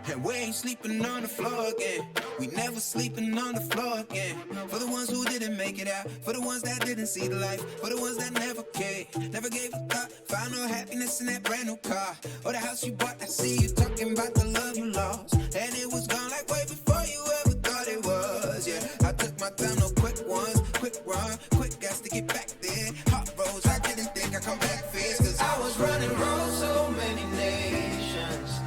And we ain't sleeping on the floor again. We never sleeping on the floor again. For the ones who didn't make it out, for the ones that didn't see the life, for the ones that never cared, never gave a thought, found no happiness in that brand new car, or the house you bought. I see you talking about the love you lost, and it was gone like way before you ever thought it was. Yeah, I took my time, no quick ones, quick run, quick gas to get back there. Hot roads, I didn't think I'd come back fast, cause I was running roads so many nations.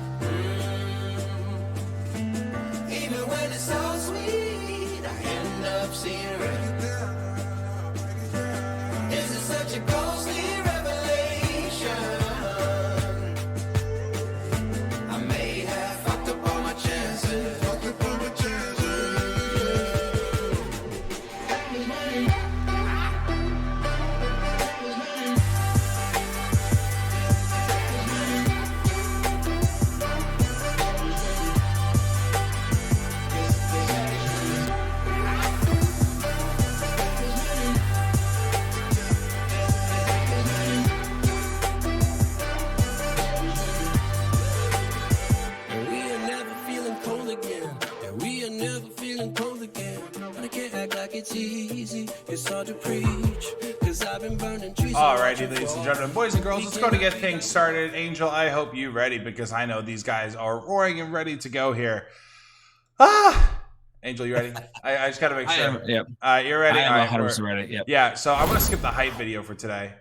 Even when it's so sweet, I end up seeing red. Is it such a ghostly revelation? I may have fucked up all my chances. Fucked up all my chances. Alrighty, ladies and gentlemen, boys and girls, let's go to get things started. Angel, I hope you're ready because I know these guys are roaring and ready to go here. Angel, you ready? I just gotta make sure. Yep. You're ready? I am 100% ready. Yep. Yeah, so I'm gonna skip the hype video for today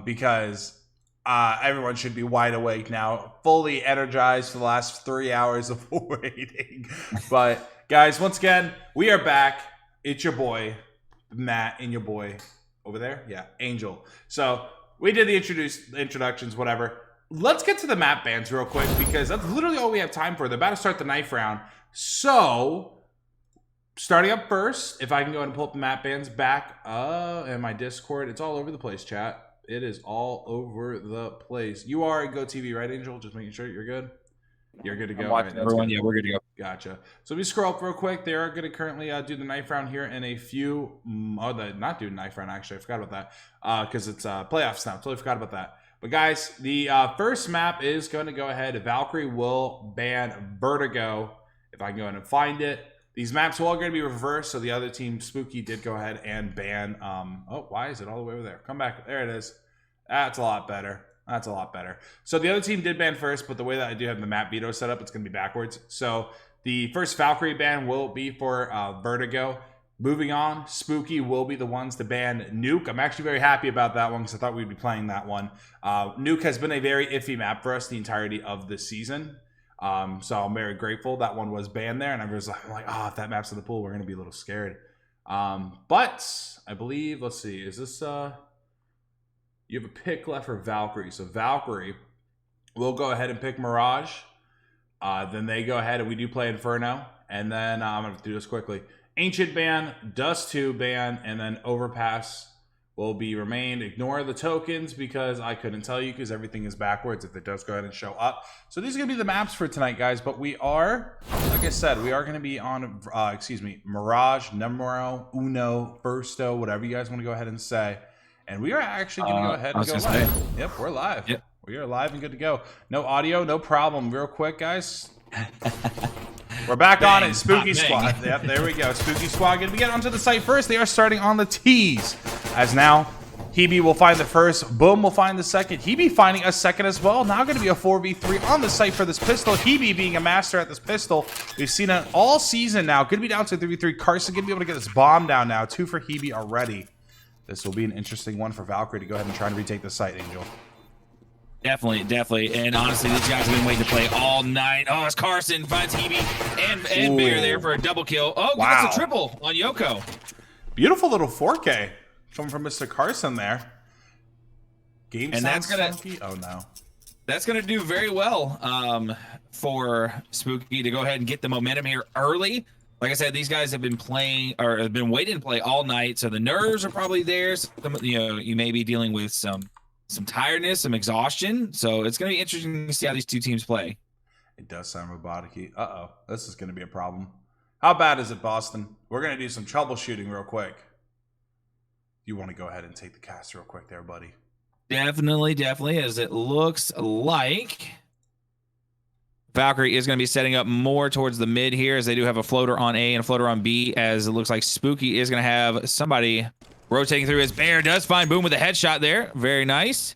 because everyone should be wide awake now, fully energized for the last 3 hours of waiting. But guys, once again, we are back. It's your boy, Matt, and your boy over there. Yeah, Angel. So we did the introductions, whatever. Let's get to the map bans real quick because that's literally all we have time for. They're about to start the knife round. So starting up first, if I can go ahead and pull up the map bans back in my Discord. It's all over the place, chat. It is all over the place. You are at GoTV, right, Angel? Just making sure you're good. You're good to go. Right, everyone, yeah, we're good to go. Gotcha. So we scroll up real quick. They are going to currently do the knife round here in a few. Not do knife round, actually. I forgot about that because it's playoffs now. Totally forgot about that. But guys, the first map is going to go ahead. Valkyrie will ban Vertigo. If I can go ahead and find it. These maps are all going to be reversed. So the other team, Spooky, did go ahead and ban. Oh, why is it all the way over there? Come back. There it is. That's a lot better. That's a lot better. So the other team did ban first, but the way that I do have the map veto set up, it's going to be backwards. So the first Valkyrie ban will be for Vertigo. Moving on, Spooky will be the ones to ban Nuke. I'm actually very happy about that one because I thought we'd be playing that one. Nuke has been a very iffy map for us the entirety of the season. So I'm very grateful that one was banned there. And I was like, oh, if that map's in the pool, we're going to be a little scared. But I believe, let's see, is this... You have a pick left for Valkyrie. So Valkyrie will go ahead and pick Mirage. Then they go ahead and we do play Inferno. And then I'm going to do this quickly. Ancient ban, Dust 2 ban, and then Overpass will be remained. Ignore the tokens because I couldn't tell you because everything is backwards if it does go ahead and show up. So these are going to be the maps for tonight, guys. But we are, like I said, we are going to be on, Mirage, Numero, Uno, Firsto, whatever you guys want to go ahead and say. And we are actually going to go ahead and go live. Yep, we're live. Yep. We are live and good to go. No audio, no problem. Real quick, guys. We're back on it. Spooky Squad. Yep, there we go. Spooky Squad going to get onto the site first. They are starting on the T's. As now, Hebe will find the first. Boom will find the second. Hebe finding a second as well. Now going to be a 4v3 on the site for this pistol. Hebe being a master at this pistol. We've seen it all season now. Going to be down to 3v3. Carson going to be able to get this bomb down now. 2 for Hebe already. This will be an interesting one for Valkyrie to go ahead and try and retake the site, Angel. Definitely, definitely. And honestly, these guys have been waiting to play all night. Oh, it's Carson finds Hebe and Bear there for a double kill. Oh, wow. That's a triple on Yoko. Beautiful little 4K coming from Mr. Carson there. Game and that's gonna funky. Oh no. That's gonna do very well for Spooky to go ahead and get the momentum here early. Like I said, these guys have been playing or have been waiting to play all night, so the nerves are probably there. You may be dealing with some tiredness, some exhaustion. So it's going to be interesting to see how these two teams play. It does sound robotic-y. Uh-oh, this is going to be a problem. How bad is it, Boston? We're going to do some troubleshooting real quick. You want to go ahead and take the cast real quick there, buddy? Definitely, as it looks like Valkyrie is going to be setting up more towards the mid here, as they do have a floater on A and a floater on B, as it looks like Spooky is going to have somebody rotating through. His Bear does find Boom with a headshot there. Very nice.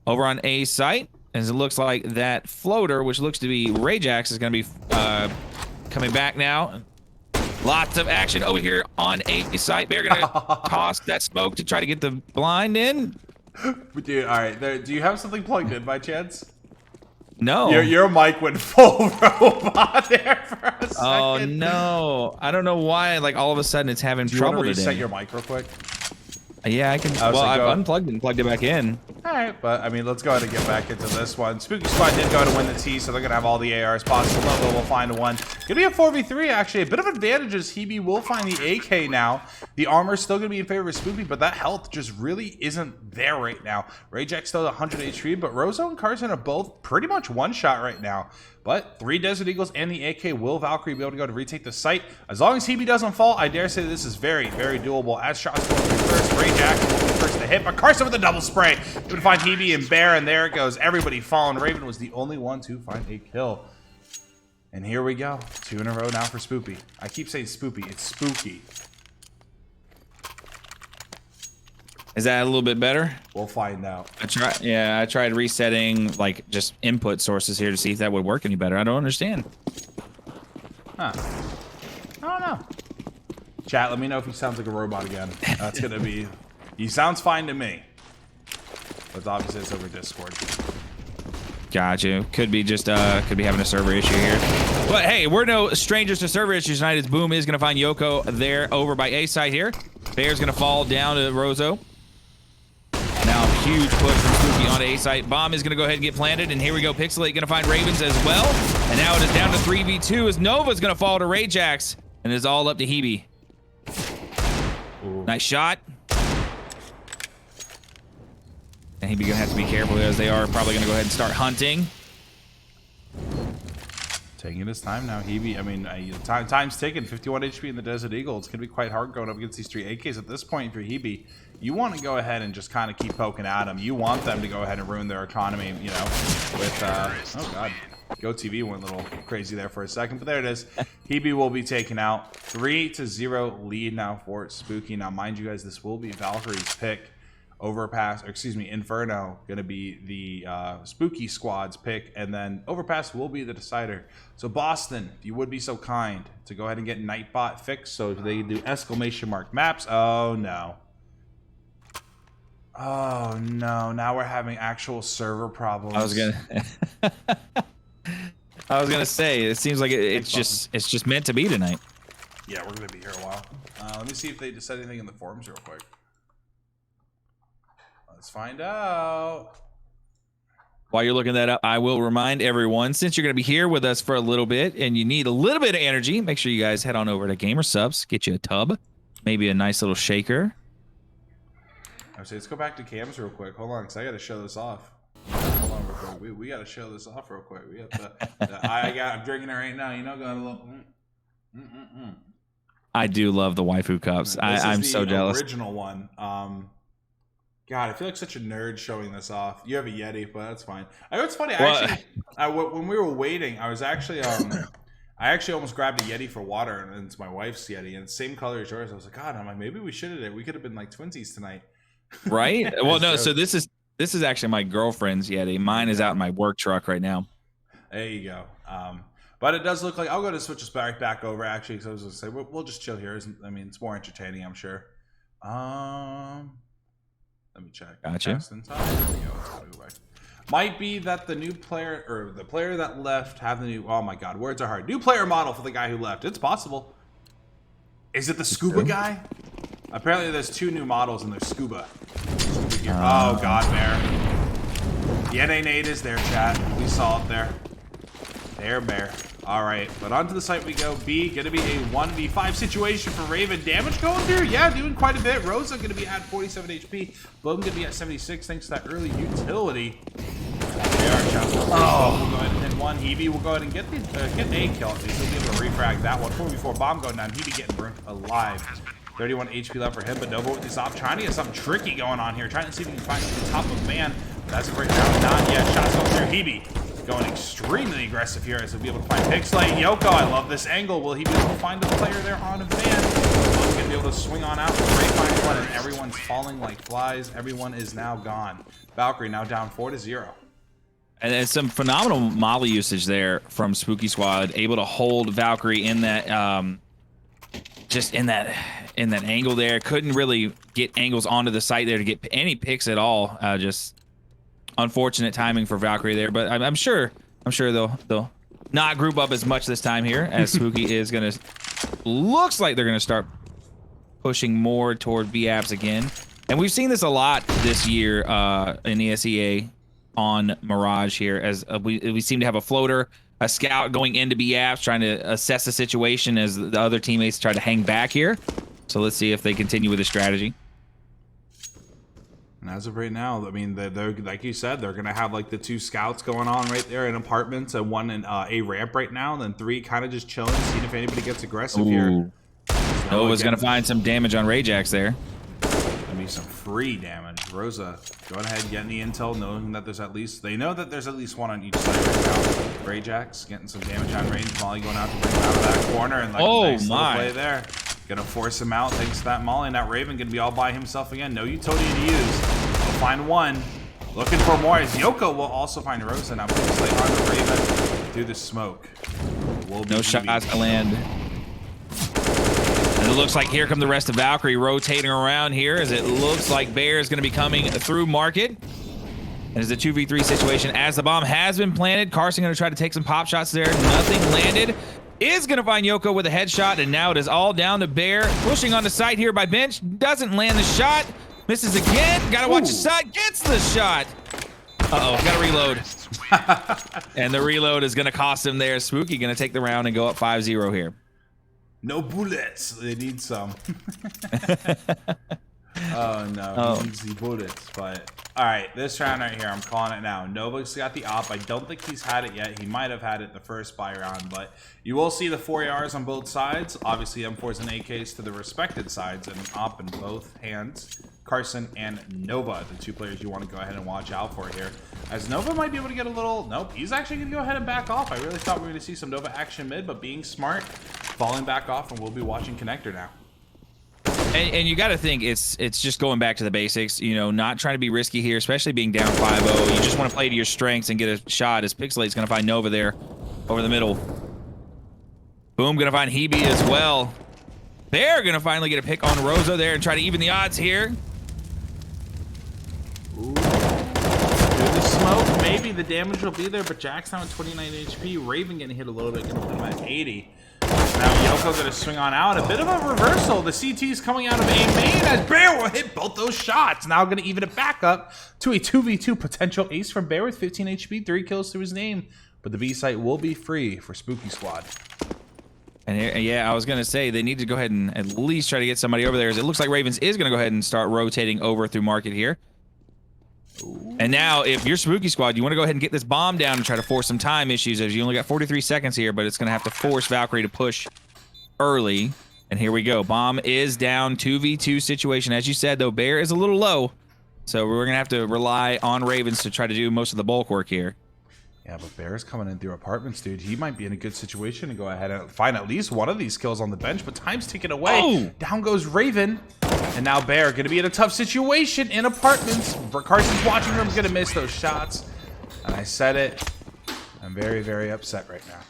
Over on A site, as it looks like that floater, which looks to be Rajax, is going to be coming back now. Lots of action over here on A site. Bear going to toss that smoke to try to get the blind in. Dude, all right. Do you have something plugged in by chance? No. Your mic went full robot there for a second. Oh no! I don't know why. Like all of a sudden, it's having trouble today. today. Reset your mic real quick. Yeah, I can. Well, I've unplugged and plugged it back in. All right, but I mean, let's go ahead and get back into this one. Spooky Squad did go to win the T, so they're gonna have all the ARs possible. We'll find one. Gonna be a 4v3 actually. A bit of advantages. Hebe will find the AK now. The armor's still gonna be in favor of Spooky, but that health just really isn't there right now. Rajax still at 100 HP, but Rozo and Carson are both pretty much one shot right now. But 3 Desert Eagles and the AK will Valkyrie be able to go to retake the site. As long as Hebe doesn't fall, I dare say this is very, very doable. As shots going through first, Rajax first to hit, but Carson with a double spray. He would find Hebe and Bear, and there it goes. Everybody falling. Raven was the only one to find a kill. And here we go. 2 in a row now for Spoopy. I keep saying Spoopy. It's Spooky. Is that a little bit better? We'll find out. I tried resetting like just input sources here to see if that would work any better. I don't understand. Huh. I don't know. Chat, let me know if he sounds like a robot again. That's gonna be... He sounds fine to me. But obviously it's over Discord. Gotcha. Could be just could be having a server issue here. But hey, we're no strangers to server issues tonight, as Boom is gonna find Yoko there over by A side here. Bear's gonna fall down to Rozo. Now, huge push from Spooky on A site. Bomb is going to go ahead and get planted, and here we go. Pixelate going to find Ravens as well. And now it is down to 3v2 as Nova's going to fall to Rajax, and it's all up to Hebe. Nice shot. And Hebe going to have to be careful, as they are probably going to go ahead and start hunting. Taking his time now, Hebe. I mean, time's ticking. 51 HP in the Desert Eagle. It's going to be quite hard going up against these 3 AKs at this point for Hebe. You want to go ahead and just kind of keep poking at them. You want them to go ahead and ruin their economy, you know, with, oh God, GoTV went a little crazy there for a second, but there it is. Hebe will be taken out. 3-0 lead now for Spooky. Now, mind you guys, this will be Valkyrie's pick. Overpass, or excuse me, Inferno going to be the Spooky squad's pick, and then Overpass will be the decider. So Boston, if you would be so kind to go ahead and get Nightbot fixed so they do exclamation mark maps. Oh no. Oh no, now we're having actual server problems. I was gonna say, it seems like it's just meant to be tonight. Yeah, we're gonna be here a while. Let me see if they said anything in the forums real quick. Let's find out. While you're looking that up, I will remind everyone, since you're going to be here with us for a little bit and you need a little bit of energy, make sure you guys head on over to Gamer Subs, get you a tub, maybe a nice little shaker. Actually, let's go back to cams real quick. Hold on, because I got to show this off. Hold on real quick. We got to show this off real quick. We have to, I'm drinking it right now. You know, going a little... I do love the waifu cups. I'm so jealous. Original one. God, I feel like such a nerd showing this off. You have a Yeti, but that's fine. I know it's funny. When we were waiting, I was actually, I actually almost grabbed a Yeti for water, and it's my wife's Yeti, and it's the same color as yours. I was like, God, I'm like, maybe we should have. We could have been like twinsies tonight. Right? Well, no. So this is actually my girlfriend's Yeti. Mine is out in my work truck right now. There you go. But it does look like I'll go to switch us back over actually. Because I was gonna say we'll just chill here. I mean, it's more entertaining, I'm sure. Let me check. Gotcha. There we go. Might be that the new player, or the player that left, have the new... Oh my God, words are hard. New player model for the guy who left. It's possible. Is it the scuba guy? Apparently there's 2 new models and there's scuba. Oh God, Bear. The NA8 is there, chat. We saw it there. There, Bear. All right, but onto the site we go. B, gonna be a 1v5 situation for Raven. Damage going through? Yeah, doing quite a bit. Rosa gonna be at 47 HP. Boom gonna be at 76 thanks to that early utility. They are We'll go ahead and hit one. Hebe will go ahead and get a kill. At least he'll be able to refrag that one. 4v4 bomb going down. Hebe getting burnt alive. 31 HP left for him, but Nova with this op trying to get something tricky going on here. Trying to see if he can find the top of man. That's right now. Not yet. Shots going through. Hebe going extremely aggressive here as he'll be able to find Pixelate. Yoko, I love this angle. Will he be able to find a player there on a van? He's going to be able to swing on out. Great finds one, and everyone's falling like flies. Everyone is now gone. Valkyrie now down 4-0. And some phenomenal molly usage there from Spooky Squad, able to hold Valkyrie in that, just in that angle there. Couldn't really get angles onto the site there to get any picks at all. Just unfortunate timing for Valkyrie there, but I'm sure they'll not group up as much this time here, as Spooky is gonna, looks like they're gonna start pushing more toward B-apps again. And we've seen this a lot this year in ESEA on Mirage here, as we seem to have a floater, a scout going into B-apps, trying to assess the situation as the other teammates try to hang back here. So let's see if they continue with the strategy. And as of right now, I mean, they're like you said, they're going to have like the 2 scouts going on right there in apartments, and 1 in a ramp right now, and then 3 kind of just chilling, seeing if anybody gets aggressive here. Nova's going to find some damage on Rajax there. Gonna be some free damage. Rosa going ahead, getting the intel, knowing that there's at least, they know that there's at least 1 on each side right now. Rajax getting some damage on range. Molly going out to bring him out of that corner, and like a nice little play there. Gonna force him out thanks to that Molly, and that Raven gonna be all by himself again. No utility to use. He'll find 1. Looking for more as Yoko will also find Rosa. Now Pixelate on the Raven through the smoke. No shots to land. And it looks like here come the rest of Valkyrie rotating around here, as it looks like Bear is going to be coming through market. And it's a 2v3 situation as the bomb has been planted. Carson going to try to take some pop shots there. Nothing landed. Is going to find Yoko with a headshot, and now it is all down to Bear. Pushing on the side here by Bench. Doesn't land the shot. Misses again. Got to watch the side. Gets the shot. Uh-oh. Got to reload. And the reload is going to cost him there. Spooky going to take the round and go up 5-0 here. No bullets. They need some. Oh no, he needs the bullets. But all right, this round right here, I'm calling it now. Nova's got the op. I don't think he's had it yet. He might have had it the first buy round, but you will see the 4 ARs on both sides. Obviously, M4s and AKs to the respected sides, and an op in both hands. Carson and Nova, the 2 players you want to go ahead and watch out for here. As Nova might be able to get a little... Nope, he's actually going to go ahead and back off. I really thought we were going to see some Nova action mid, but being smart, falling back off, and we'll be watching Connector now. And you got to think it's just going back to the basics, you know, not trying to be risky here, especially being down 5-0. You just want to play to your strengths and get a shot, as Pixelate's going to find Nova there over the middle. Boom, going to find Hebe as well. They're going to finally get a pick on Rosa there and try to even the odds here. Ooh. Through the smoke, maybe the damage will be there, but Jack's now at 29 HP. Raven getting hit a little bit, going to put him at 80. Now Yoko going to swing on out. A bit of a reversal. The CT's coming out of A main as Bear will hit both those shots. Now going to even it back up to a 2v2 potential ace from Bear with 15 HP, 3 kills to his name. But the B site will be free for Spooky Squad. And here, yeah, I was going to say they need to go ahead and at least try to get somebody over there, as it looks like Ravens is going to go ahead and start rotating over through market here. Ooh. And now, if you're Spooky Squad, you want to go ahead and get this bomb down and try to force some time issues, as you only got 43 seconds here, but it's going to have to force Valkyrie to push early. And here we go. Bomb is down, 2v2 situation. As you said, though, Bear is a little low, so we're going to have to rely on Ravens to try to do most of the bulk work here. Yeah, but Bear's coming in through apartments, dude. He might be in a good situation to go ahead and find at least one of these kills on the bench, but time's ticking away. Oh! Down goes Raven. And now Bear going to be in a tough situation in apartments. Carson's watching room, going to miss those shots. And I said it. I'm very, very upset right now.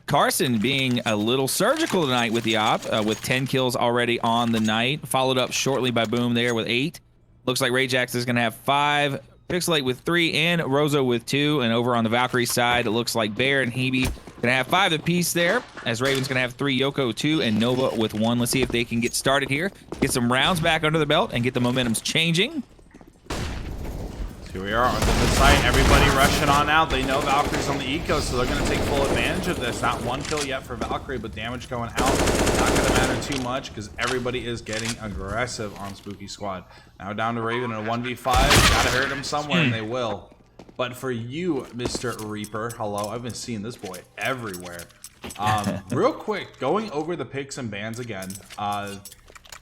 Carson being a little surgical tonight with the op, with 10 kills already on the night. Followed up shortly by Boom there with 8. Looks like Rajax is going to have 5. Pixelate with 3 and Rosa with 2. And over on the Valkyrie side, it looks like Bear and Hebe gonna have 5 apiece there, as Raven's gonna have 3, Yoko 2, and Nova with 1. Let's see if they can get started here, get some rounds back under the belt, and get the momentum's changing. Here we are under the site. Everybody rushing on out. They know Valkyrie's on the eco, so they're gonna take full advantage of this. Not 1 kill yet for Valkyrie, but damage going out. Not gonna matter too much because everybody is getting aggressive on Spooky Squad. Now down to Raven in a 1v5. Gotta hurt him somewhere, and they will. But for you, Mr. Reaper, hello, I've been seeing this boy everywhere. Real quick, going over the picks and bans again.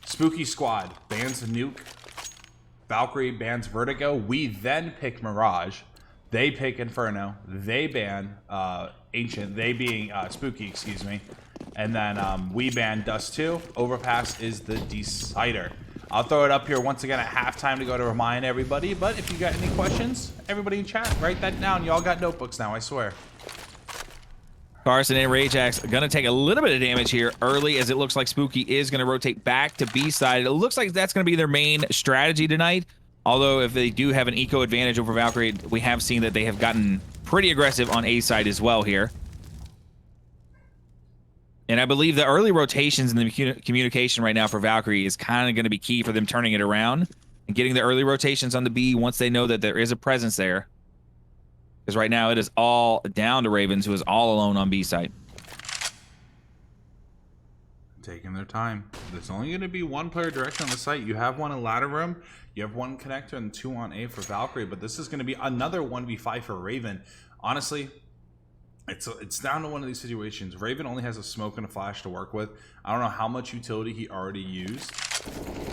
Spooky Squad bans Nuke. Valkyrie bans Vertigo. We then pick Mirage. They pick Inferno. They ban Ancient. They being Spooky, excuse me. And then we ban Dust 2. Overpass is the decider. I'll throw it up here once again at halftime to go to remind everybody. But if you got any questions, everybody in chat, write that down. Y'all got notebooks now, I swear. Carson and Rajax are going to take a little bit of damage here early, as it looks like Spooky is going to rotate back to B side. It looks like that's going to be their main strategy tonight. Although if they do have an eco advantage over Valkyrie, we have seen that they have gotten pretty aggressive on A side as well here. And I believe the early rotations in the communication right now for Valkyrie is kind of going to be key for them turning it around and getting the early rotations on the B once they know that there is a presence there. Because right now it is all down to Ravens, who is all alone on B side. Taking their time. There's only going to be one player directly on the site. You have one in ladder room, you have one connector, and 2 on A for Valkyrie. But this is going to be another 1v5 for Raven. Honestly, it's down to one of these situations. Raven only has a smoke and a flash to work with. I don't know how much utility he already used,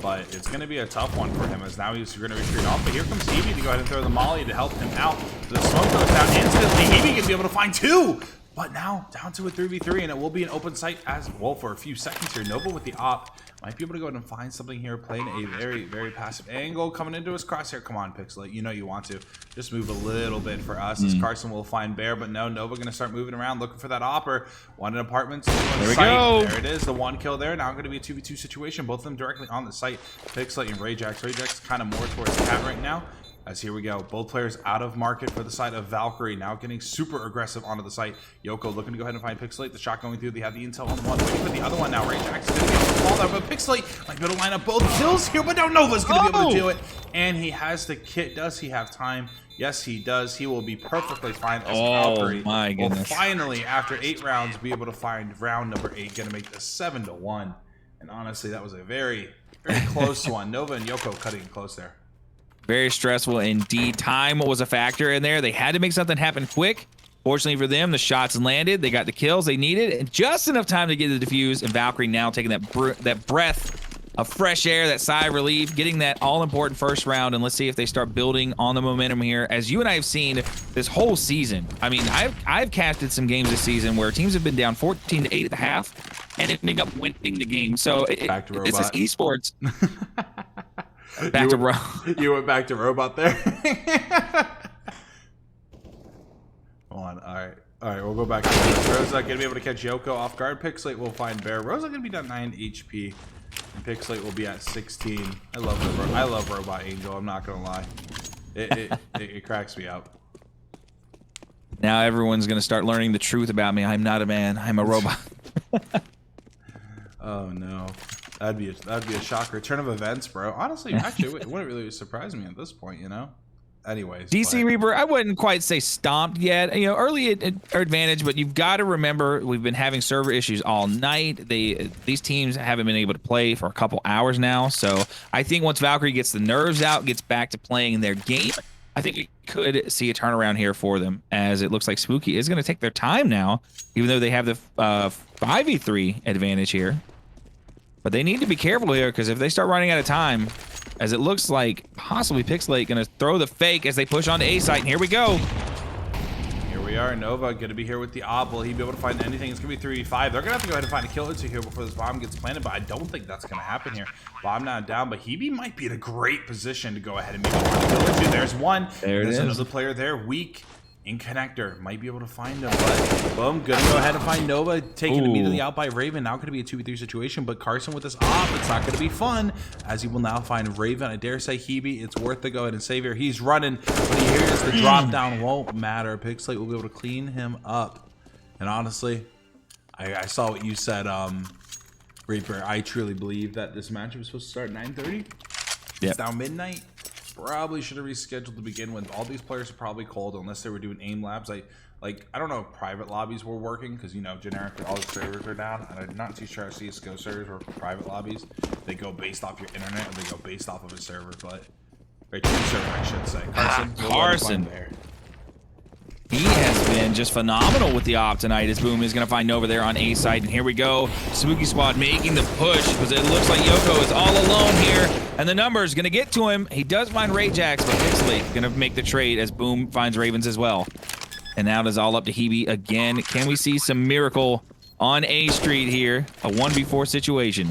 but it's going to be a tough one for him, as now he's going to retreat off. But here comes Hebe to go ahead and throw the molly to help him out. The smoke goes down instantly. Hebe going to be able to find 2. But now down to a 3v3, and it will be an open site as well for a few seconds here. Nova with the op might be able to go ahead and find something here, playing a very, very passive angle, coming into his crosshair. Come on, Pixel, you know you want to. Just move a little bit for us, as Carson will find Bear, but no, Nova going to start moving around, looking for that opper. One in apartments. There we go. There it is, the 1 kill there. Now going to be a 2v2 situation, both of them directly on the site. Pixel and Rajax. Rajax kind of more towards Cat right now. As here we go, both players out of market for the side of Valkyrie, now getting super aggressive onto the site. Yoko looking to go ahead and find Pixelate, the shot going through. They have the intel on one, waiting for the other one now. Rajax is going to be able to fall there, but Pixelate might be able to line up both kills here, but now Nova's going to be able to do it. And he has the kit. Does he have time? Yes, he does. He will be perfectly fine as Valkyrie. My goodness. Will finally, after 8 rounds, be able to find round number 8, going to make this 7-1. And honestly, that was a very, very close one. Nova and Yoko cutting close there. Very stressful indeed. Time was a factor in there. They had to make something happen quick. Fortunately for them, the shots landed. They got the kills they needed, and just enough time to get the defuse. And Valkyrie now taking that breath of fresh air, that sigh of relief, getting that all-important first round. And let's see if they start building on the momentum here. As you and I have seen this whole season, I mean, I've casted some games this season where teams have been down 14-8 at the half and ending up winning the game. So it's just esports. Back to Robot. You went back to Robot there. Hold on. All right. We'll go back to this. Rosa gonna be able to catch Yoko off guard. Pixelate will find Bear. Rosa gonna be down 9 HP, and Pixelate will be at 16. I love Robot Angel. I'm not gonna lie. It cracks me up. Now everyone's gonna start learning the truth about me. I'm not a man. I'm a robot. Oh no. That'd be a shocker. Turn of events, bro. Honestly, actually, it wouldn't really surprise me at this point, you know? Anyways. DC Reaper, I wouldn't quite say stomped yet. You know, early advantage, but you've got to remember we've been having server issues all night. These teams haven't been able to play for a couple hours now. So I think once Valkyrie gets the nerves out, gets back to playing their game, I think we could see a turnaround here for them, as it looks like Spooky is going to take their time now, even though they have the 5v3 advantage here. But they need to be careful here, because if they start running out of time, as it looks like possibly Pixelate going to throw the fake as they push on to A site, and here we go. Here we are. Nova going to be here with the ob. Will he be able to find anything? It's going to be 3v5. They're going to have to go ahead and find a kill or two here before this bomb gets planted, but I don't think that's going to happen here. Bomb not down, but Hebe might be in a great position to go ahead and maybe find a kill or two. There's one. There's another player there, weak. In connector, might be able to find him, but boom, gonna go ahead and find Nova, taken immediately out by Raven. Now gonna be a 2v3 situation, but Carson with this op, it's not gonna be fun, as he will now find Raven. I dare say Hebe, it's worth to go ahead and save here. He's running, but he hears the drop down won't matter. Pixelate will be able to clean him up. And honestly, I saw what you said, Reaper. I truly believe that this match was supposed to start at 9:30. It's now midnight. Probably should have rescheduled to begin with. All these players are probably cold unless they were doing aim labs. I don't know if private lobbies were working, because, you know, generically all the servers are down, and I'm not too sure how CSGO servers work for private lobbies. They go based off your internet, or they go based off of a server, but right, team server, I should say. Carson. He has been been just phenomenal with the op tonight as Boom is going to find Nova there on A side. And here we go. Spooky Squad making the push because it looks like Yoko is all alone here. And the number is going to get to him. He does find Rajax, but Pixlate going to make the trade as Boom finds Ravens as well. And now it is all up to Hebe again. Can we see some miracle on A Street here? A 1v4 situation.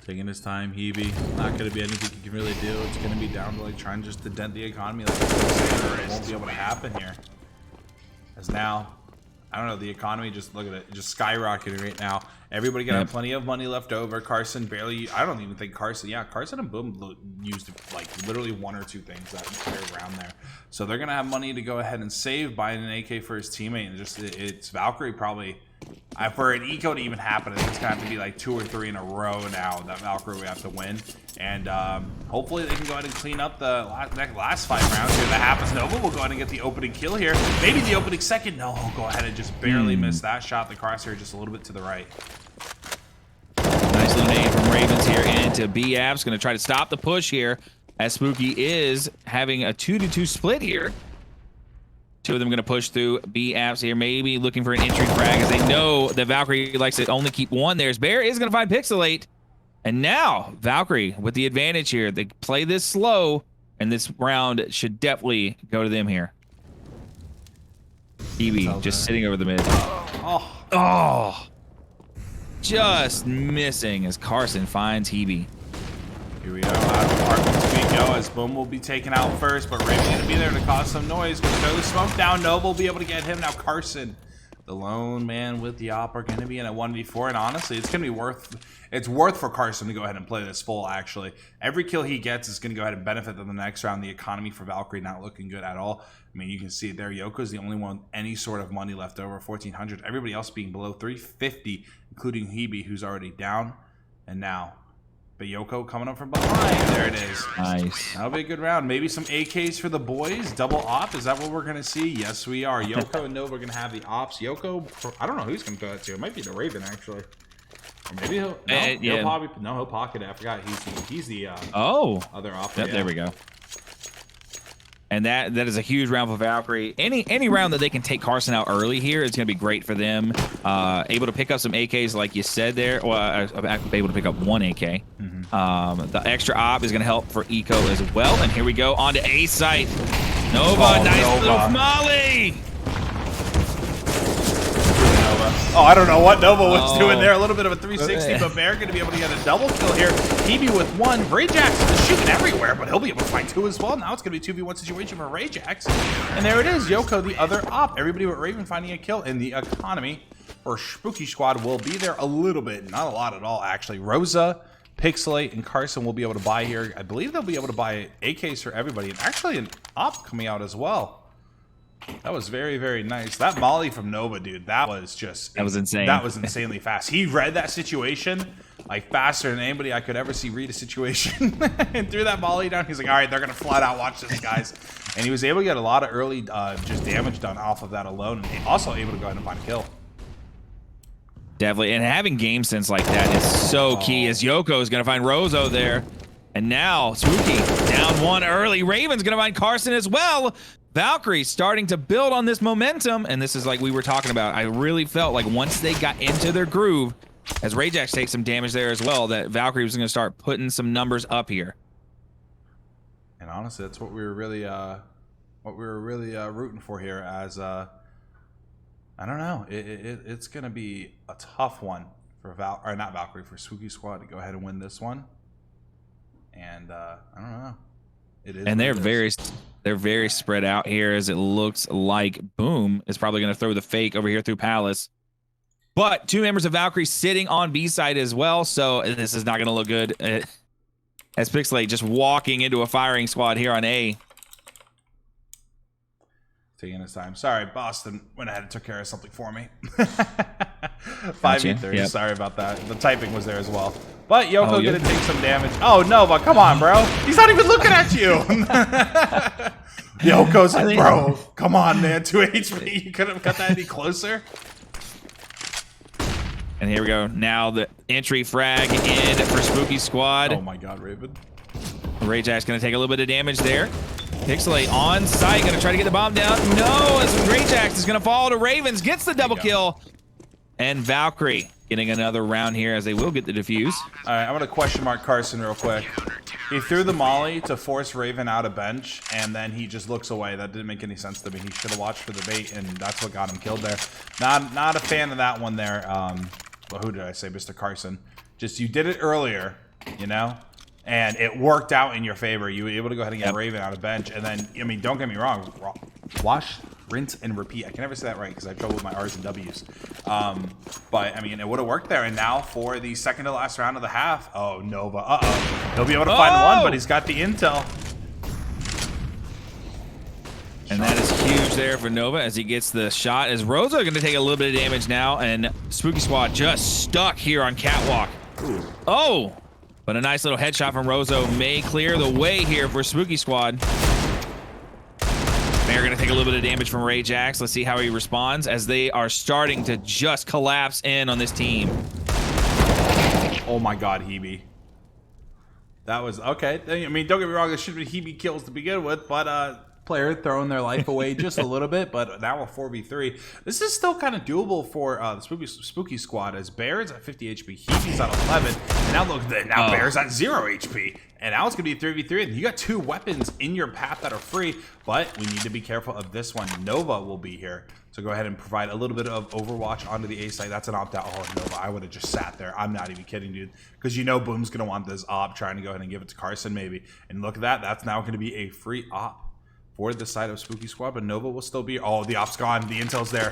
Taking his time, Hebe. Not going to be anything he can really do. It's going to be down to like trying just to dent the economy. Like it won't be able to happen here. As now, I don't know, the economy, just look at it, just skyrocketing right now. Everybody got plenty of money left over. Carson barely, I don't even think Carson, Carson and Boom used like literally 1 or 2 things that entire round there. So they're going to have money to go ahead and save, buying an AK for his teammate. And just, it's Valkyrie probably, for an eco to even happen, it's going to have to be like 2 or 3 in a row now that Valkyrie we have to win. And hopefully they can go ahead and clean up the last 5 rounds here. That happens. Nova will go ahead and get the opening kill here. Maybe the opening second. No, he'll go ahead and just barely miss that shot. The crosshair just a little bit to the right. Nice little nade from Ravens here into B-Apps. Going to try to stop the push here as Spooky is having a 2-2 split here. 2 of them going to push through B-Apps here, maybe looking for an entry frag as they know that Valkyrie likes to only keep 1 there. Bear is going to find Pixelate. And now Valkyrie with the advantage here. They play this slow, and this round should definitely go to them here. Hebe just sitting over the mid. Oh. Just missing as Carson finds Hebe. Here we are, out of apartments we go as Boom will be taken out first, but Raven's going to be there to cause some noise. Going to throw the smoke down. Nova will be able to get him. Now Carson, the lone man with the op, are going to be in a 1v4, and honestly, it's going to be worth for Carson to go ahead and play this full, actually. Every kill he gets is going to go ahead and benefit them the next round. The economy for Valkyrie not looking good at all. I mean, you can see it there. Yoko's the only one with any sort of money left over, 1,400. Everybody else being below 350, including Hebe, who's already down. And now, but Yoko coming up from behind. There it is. Nice. That'll be a good round. Maybe some AKs for the boys. Double op. Is that what we're going to see? Yes, we are. Yoko and Nova are going to have the ops. Yoko, I don't know who's going to throw that to. It might be the Raven, actually. Or maybe he'll, he'll probably, he'll pocket it. I forgot. He's the other op. Yep, there we go. And that is a huge round for Valkyrie. Any round that they can take Carson out early here is going to be great for them. Able to pick up some AKs like you said there. Well, able to pick up 1 AK. The extra op is going to help for Eco as well. And here we go on to A site. Nova, nice little molly. Oh, I don't know what Nova was doing there. A little bit of a 360, but Bear going to be able to get a double kill here. Hebe with 1. Rajax is shooting everywhere, but he'll be able to find 2 as well. Now it's going to be a 2v1 situation for Rajax. And there it is. Yoko, the other op. Everybody but Raven finding a kill in the economy. Or Spooky Squad will be there a little bit. Not a lot at all, actually. Rosa, Pixelate, and Carson will be able to buy here. I believe they'll be able to buy AKs for everybody. And actually an op coming out as well. That was very, very nice. That molly from Nova, dude, that was insane. That was insanely fast. He read that situation like faster than anybody I could ever see read a situation and threw that molly down. He's like, all right, they're going to flat out watch this, guys. And he was able to get a lot of early just damage done off of that alone. And also able to go ahead and find a kill. Definitely. And having game sense like that is so key as Yoko is going to find Rozo there. And now Spooky down 1 early. Raven's going to find Carson as well. Valkyrie starting to build on this momentum, and this is like we were talking about. I really felt like once they got into their groove, as Rajax takes some damage there as well, that Valkyrie was going to start putting some numbers up here. And honestly, that's what we were really, rooting for here. As I don't know, it's going to be a tough one for for Spooky Squad to go ahead and win this one. And I don't know. It is. And they're very spread out here as it looks like Boom is probably going to throw the fake over here through Palace. But 2 members of Valkyrie sitting on B side as well, so this is not going to look good. As Pixelate just walking into a firing squad here on A. Taking his time. Sorry, Boston went ahead and took care of something for me. 5v3. Yep. Sorry about that. The typing was there as well. But Yoko gonna take some damage. Oh no, but come on, bro. He's not even looking at you. Yoko's like, bro, come on, man. 2 HP. You couldn't have got that any closer. And here we go. Now the entry frag in for Spooky Squad. Oh my god, Raven. Rajack's gonna take a little bit of damage there. Pixelate on site, gonna try to get the bomb down. No, as Rajax is gonna fall to Ravens, gets the double kill. And Valkyrie getting another round here as they will get the defuse. All right, I'm gonna question mark Carson real quick. He threw the molly to force Raven out of bench, and then he just looks away. That didn't make any sense to me. He should have watched for the bait, and that's what got him killed there. Not a fan of that one there. Well, who did I say? Mr. Carson. Just, you did it earlier, you know? And it worked out in your favor. You were able to go ahead and get Raven out of bench, and then, I mean, don't get me wrong. Wash, rinse, and repeat. I can never say that right because I have trouble with my R's and W's. But, I mean, it would have worked there. And now for the second to last round of the half. Oh, Nova. Uh-oh. He'll be able to find one, but he's got the intel. And that is huge there for Nova as he gets the shot. As Rosa going to take a little bit of damage now, and Spooky Squad just stuck here on Catwalk. Ooh. Oh! But a nice little headshot from Rosa may clear the way here for Spooky Squad. They're going to take a little bit of damage from Rajax. Let's see how he responds as they are starting to just collapse in on this team. Oh my god, Hebe. That was okay. I mean, don't get me wrong, there should be Hebe kills to begin with, but player throwing their life away just a little bit, but now a 4v3. This is still kind of doable for the Spooky Squad, as Bear's at 50 HP, Hebe's at 11, and now look, Bear's at 0 HP. And now it's going to be a 3v3, and you got 2 weapons in your path that are free, but we need to be careful of this one. Nova will be here, so go ahead and provide a little bit of overwatch onto the A site. That's an opt-out. Oh, Nova, I would have just sat there. I'm not even kidding, dude, because you know Boom's going to want this op, trying to go ahead and give it to Carson maybe. And look at that. That's now going to be a free op for the side of Spooky Squad, but Nova will still be... Oh, the op's gone. The intel's there.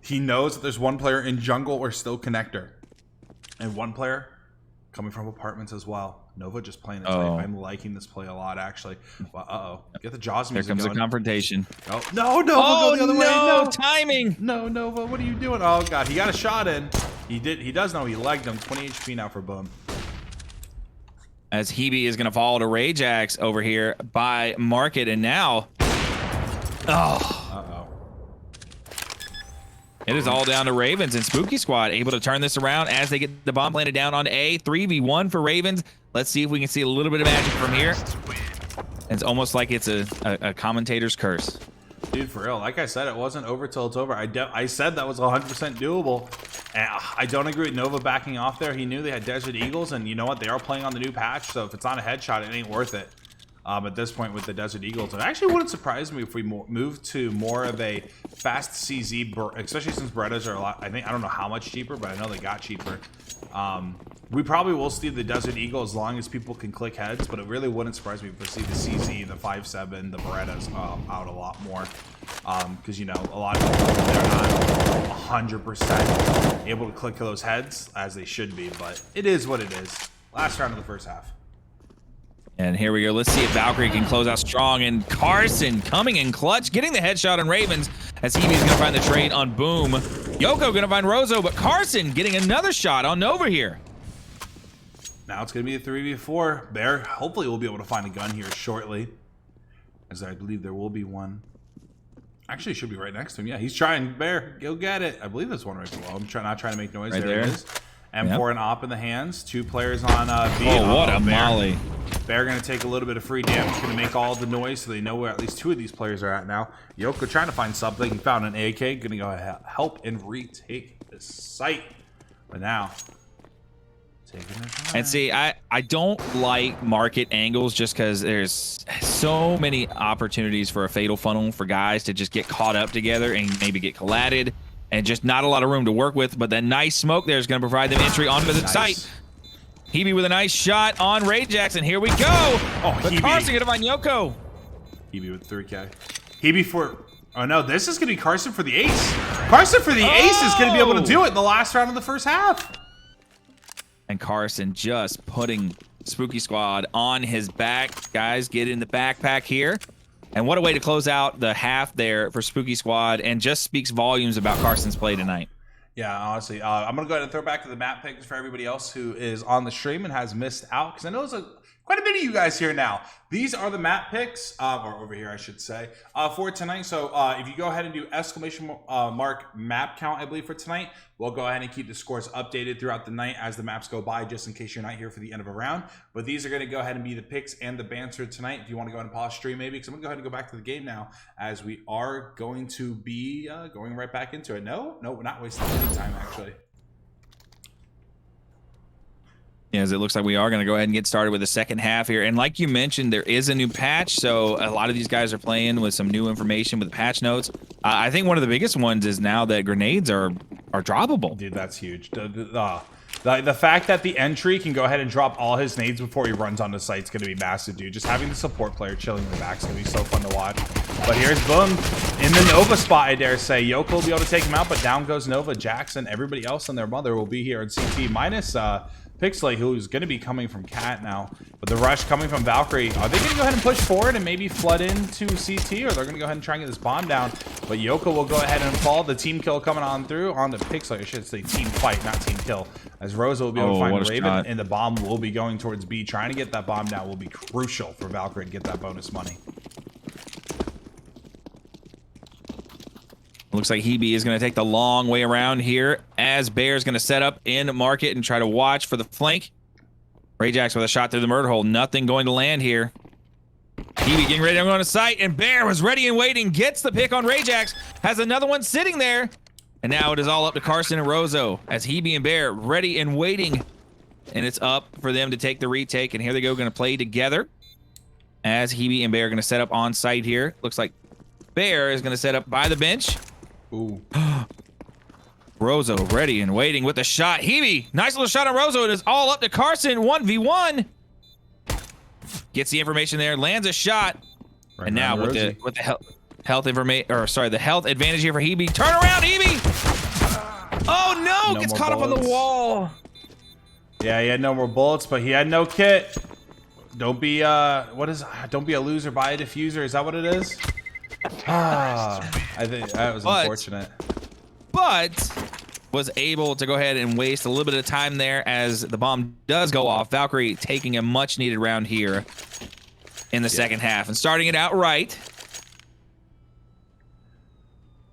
He knows that there's one player in jungle or still connector, and one player coming from apartments as well. Nova just playing this way. I'm liking this play a lot, actually. Well, uh-oh. Get the Jaws music going. Here comes going. a confrontation. Oh, no, Nova, go the other way. No, timing. No, Nova, what are you doing? Oh, God, he got a shot in. He does know he legged him. 20 HP now for Boom. As Hebe is going to fall to Rajax over here by Market, and now... Uh-oh. It is all down to Ravens and Spooky Squad able to turn this around as they get the bomb planted down on A. 3v1 for Ravens. Let's see if we can see a little bit of magic from here. It's almost like it's a commentator's curse. Dude, for real, like I said, it wasn't over till it's over. I said that was 100% doable. And I don't agree with Nova backing off there. He knew they had Desert Eagles, and you know what? They are playing on the new patch, so if it's not a headshot, it ain't worth it. At this point with the Desert Eagles, it actually wouldn't surprise me if we move to more of a fast CZ, especially since Berettas are a lot. I don't know how much cheaper, but I know they got cheaper. We probably will see the Desert Eagle as long as people can click heads, but it really wouldn't surprise me if we see the CZ, the 5.7, the Berettas out a lot more. Because, you know, a lot of people, they're not 100% able to click those heads as they should be, but it is what it is. Last round of the first half. And here we go. Let's see if Valkyrie can close out strong. And Carson coming in clutch, getting the headshot on Ravens as Hebe's going to find the trade on Boom. Yoko going to find Rozo, but Carson getting another shot on Nova here. Now it's going to be a 3v4. Bear hopefully will be able to find a gun here shortly, as I believe there will be one. Actually, it should be right next to him. Yeah, he's trying. Bear, go get it. I believe there's one right below. I'm not trying to make noise. Right there it is. M4 and op in the hands. 2 players on B. Oh, what a molly. Bear going to take a little bit of free damage. Going to make all the noise so they know where at least 2 of these players are at now. Yoko trying to find something. He found an AK. Going to go help and retake the site. But now, taking it time. And see, I don't like market angles just because there's so many opportunities for a fatal funnel for guys to just get caught up together and maybe get collided. And just not a lot of room to work with, but that nice smoke there is going to provide them entry onto the site. Hebe with a nice shot on Rajax, and here we go. Oh, but Carson going to find Yoko. Hebe with 3K. Hebe for... Oh, no, this is going to be Carson for the ace. Carson for the ace is going to be able to do it in the last round of the first half. And Carson just putting Spooky Squad on his back. Guys, get in the backpack here. And what a way to close out the half there for Spooky Squad, and just speaks volumes about Carson's play tonight. Yeah, honestly, I'm going to go ahead and throw back to the map picks for everybody else who is on the stream and has missed out, because I know there's a quite a bit of you guys here now. These are the map picks, or over here I should say, for tonight. So if you go ahead and do exclamation mark map count, I believe for tonight, we'll go ahead and keep the scores updated throughout the night as the maps go by, just in case you're not here for the end of a round. But these are going to go ahead and be the picks and the banter tonight. If you want to go ahead and pause stream maybe, because I'm going to go ahead and go back to the game now, as we are going to be going right back into it. No, we're not wasting any time actually. As it looks like we are going to go ahead and get started with the second half here. And like you mentioned, there is a new patch, so a lot of these guys are playing with some new information with patch notes. I think one of the biggest ones is now that grenades are droppable. Dude, that's huge. The fact that the entry can go ahead and drop all his nades before he runs onto site is going to be massive, dude. Just having the support player chilling in the back is going to be so fun to watch. But here's Boom in the Nova spot, I dare say. Yoko will be able to take him out, but down goes Nova. Jackson, everybody else and their mother will be here in CT, minus Pixley, who's going to be coming from Cat now. But the rush coming from Valkyrie, are they going to go ahead and push forward and maybe flood into CT, or they're going to go ahead and try and get this bomb down? But Yoko will go ahead and fall. The team kill coming on through on the Pixley. I should say team fight, not team kill. As Rosa will be able to find Raven, and the bomb will be going towards B. Trying to get that bomb down will be crucial for Valkyrie to get that bonus money. Looks like Hebe is going to take the long way around here as Bear's going to set up in market and try to watch for the flank. Rajax with a shot through the murder hole. Nothing going to land here. Hebe getting ready to go on a site, and Bear was ready and waiting. Gets the pick on Rajax. Has another one sitting there. And now it is all up to Carson and Rozo as Hebe and Bear ready and waiting. And it's up for them to take the retake. And here they go, going to play together. As Hebe and Bear are going to set up on site here. Looks like Bear is going to set up by the bench. Ooh. Rozo ready and waiting with the shot. Hebe, nice little shot on Rozo. It is all up to Carson, 1v1. Gets the information there, lands a shot. Right, and now with the health information, or sorry, the health advantage here for Hebe. Turn around, Hebe! Oh no, gets caught up on the wall. Yeah, he had no more bullets, but he had no kit. Don't be don't be a loser, buy a diffuser. Is that what it is? I think that was unfortunate. But was able to go ahead and waste a little bit of time there as the bomb does go off. Valkyrie taking a much needed round here in the second half and starting it out right.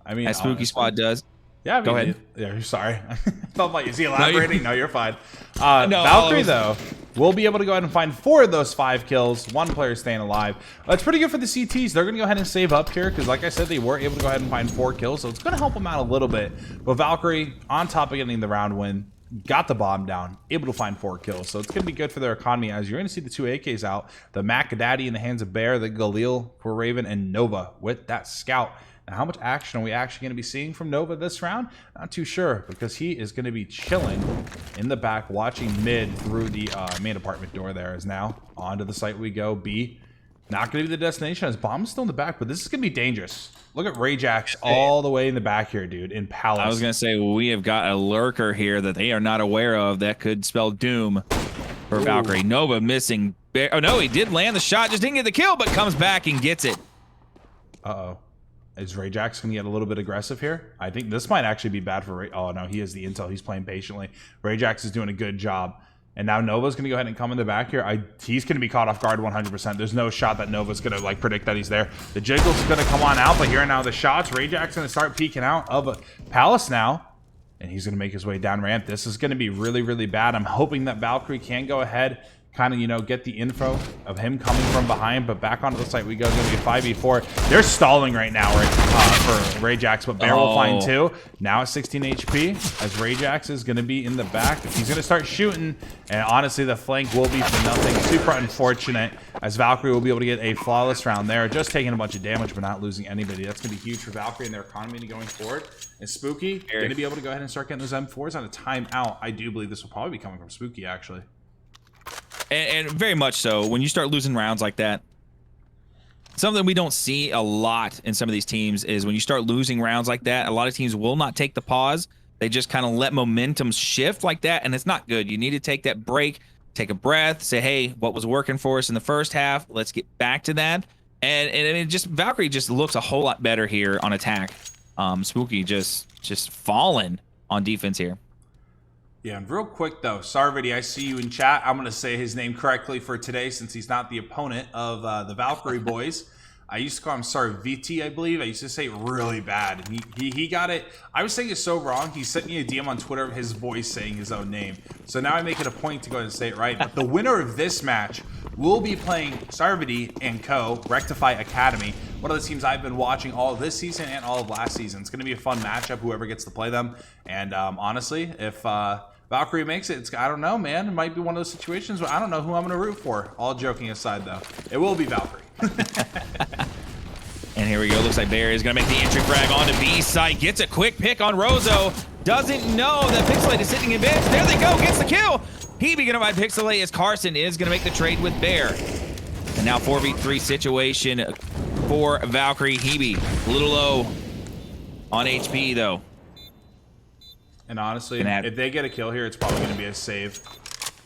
I mean, as Spooky Squad does. Yeah, I mean, go ahead. Yeah, sorry. I felt like, is he elaborating? No, you're fine. No, Valkyrie, though, will be able to go ahead and find 4 of those 5 kills. 1 player staying alive. That's pretty good for the CTs. They're going to go ahead and save up here because, like I said, they were able to go ahead and find 4 kills. So it's going to help them out a little bit. But Valkyrie, on top of getting the round win, got the bomb down, able to find 4 kills. So it's going to be good for their economy as you're going to see the 2 AKs out. The Mac Daddy in the hands of Bear, the Galil for Raven, and Nova with that scout. Now, how much action are we actually going to be seeing from Nova this round? Not too sure, because he is going to be chilling in the back, watching mid through the main apartment door there. Is now onto the site we go. B, not going to be the destination as bomb's still in the back, but this is going to be dangerous. Look at Rajax all the way in the back here, dude, in Palace. I was going to say, we have got a lurker here that they are not aware of that could spell doom for Valkyrie. Nova missing. Oh, no, he did land the shot, just didn't get the kill, but comes back and gets it. Uh-oh. Is Rajax going to get a little bit aggressive here? I think this might actually be bad for Oh, no, he has the intel. He's playing patiently. Rajax is doing a good job. And now Nova's going to go ahead and come in the back here. He's going to be caught off guard 100%. There's no shot that Nova's going to, like, predict that he's there. The Jiggles is going to come on out, but here now the shots. Rajax going to start peeking out of Palace now. And he's going to make his way down ramp. This is going to be really, really bad. I'm hoping that Valkyrie can go ahead, kind of, you know, get the info of him coming from behind, but back onto the site we go. It's going to be a 5v4. They're stalling right now for Rajax, but Bear will find 2. Now at 16 HP, as Rajax is going to be in the back. He's going to start shooting, and honestly, the flank will be for nothing. Super unfortunate, as Valkyrie will be able to get a flawless round there. Just taking a bunch of damage, but not losing anybody. That's going to be huge for Valkyrie and their economy going forward. And Spooky going to be able to go ahead and start getting those M4s on a timeout. I do believe this will probably be coming from Spooky, actually. And very much so. When you start losing rounds like that, something we don't see a lot in some of these teams is when you start losing rounds like that, a lot of teams will not take the pause. They just kind of let momentum shift like that, and it's not good. You need to take that break, take a breath, say, hey, what was working for us in the first half? Let's get back to that. And I mean, just Valkyrie just looks a whole lot better here on attack. Spooky just falling on defense here. Yeah, and real quick though, Sarvity, I see you in chat. I'm gonna say his name correctly for today since he's not the opponent of the Valkyrie boys. I used to call him Sarviti, I believe. I used to say it really bad. He got it. I was saying it so wrong. He sent me a DM on Twitter of his voice saying his own name. So now I make it a point to go ahead and say it right. But the winner of this match will be playing Sarvity and Co. Rectify Academy, one of the teams I've been watching all of this season and all of last season. It's going to be a fun matchup, whoever gets to play them. And honestly, if Valkyrie makes it, I don't know, man. It might be one of those situations where I don't know who I'm going to root for. All joking aside, though. It will be Valkyrie. And here we go. Looks like Bear is going to make the entry frag onto B site. Gets a quick pick on Rozo. Doesn't know that Pixelate is sitting in bench. There they go. Gets the kill. Hebe going to buy Pixelate as Carson is going to make the trade with Bear. And now 4v3 situation for Valkyrie. Hebe a little low on HP, though. And honestly, if they get a kill here, it's probably going to be a save.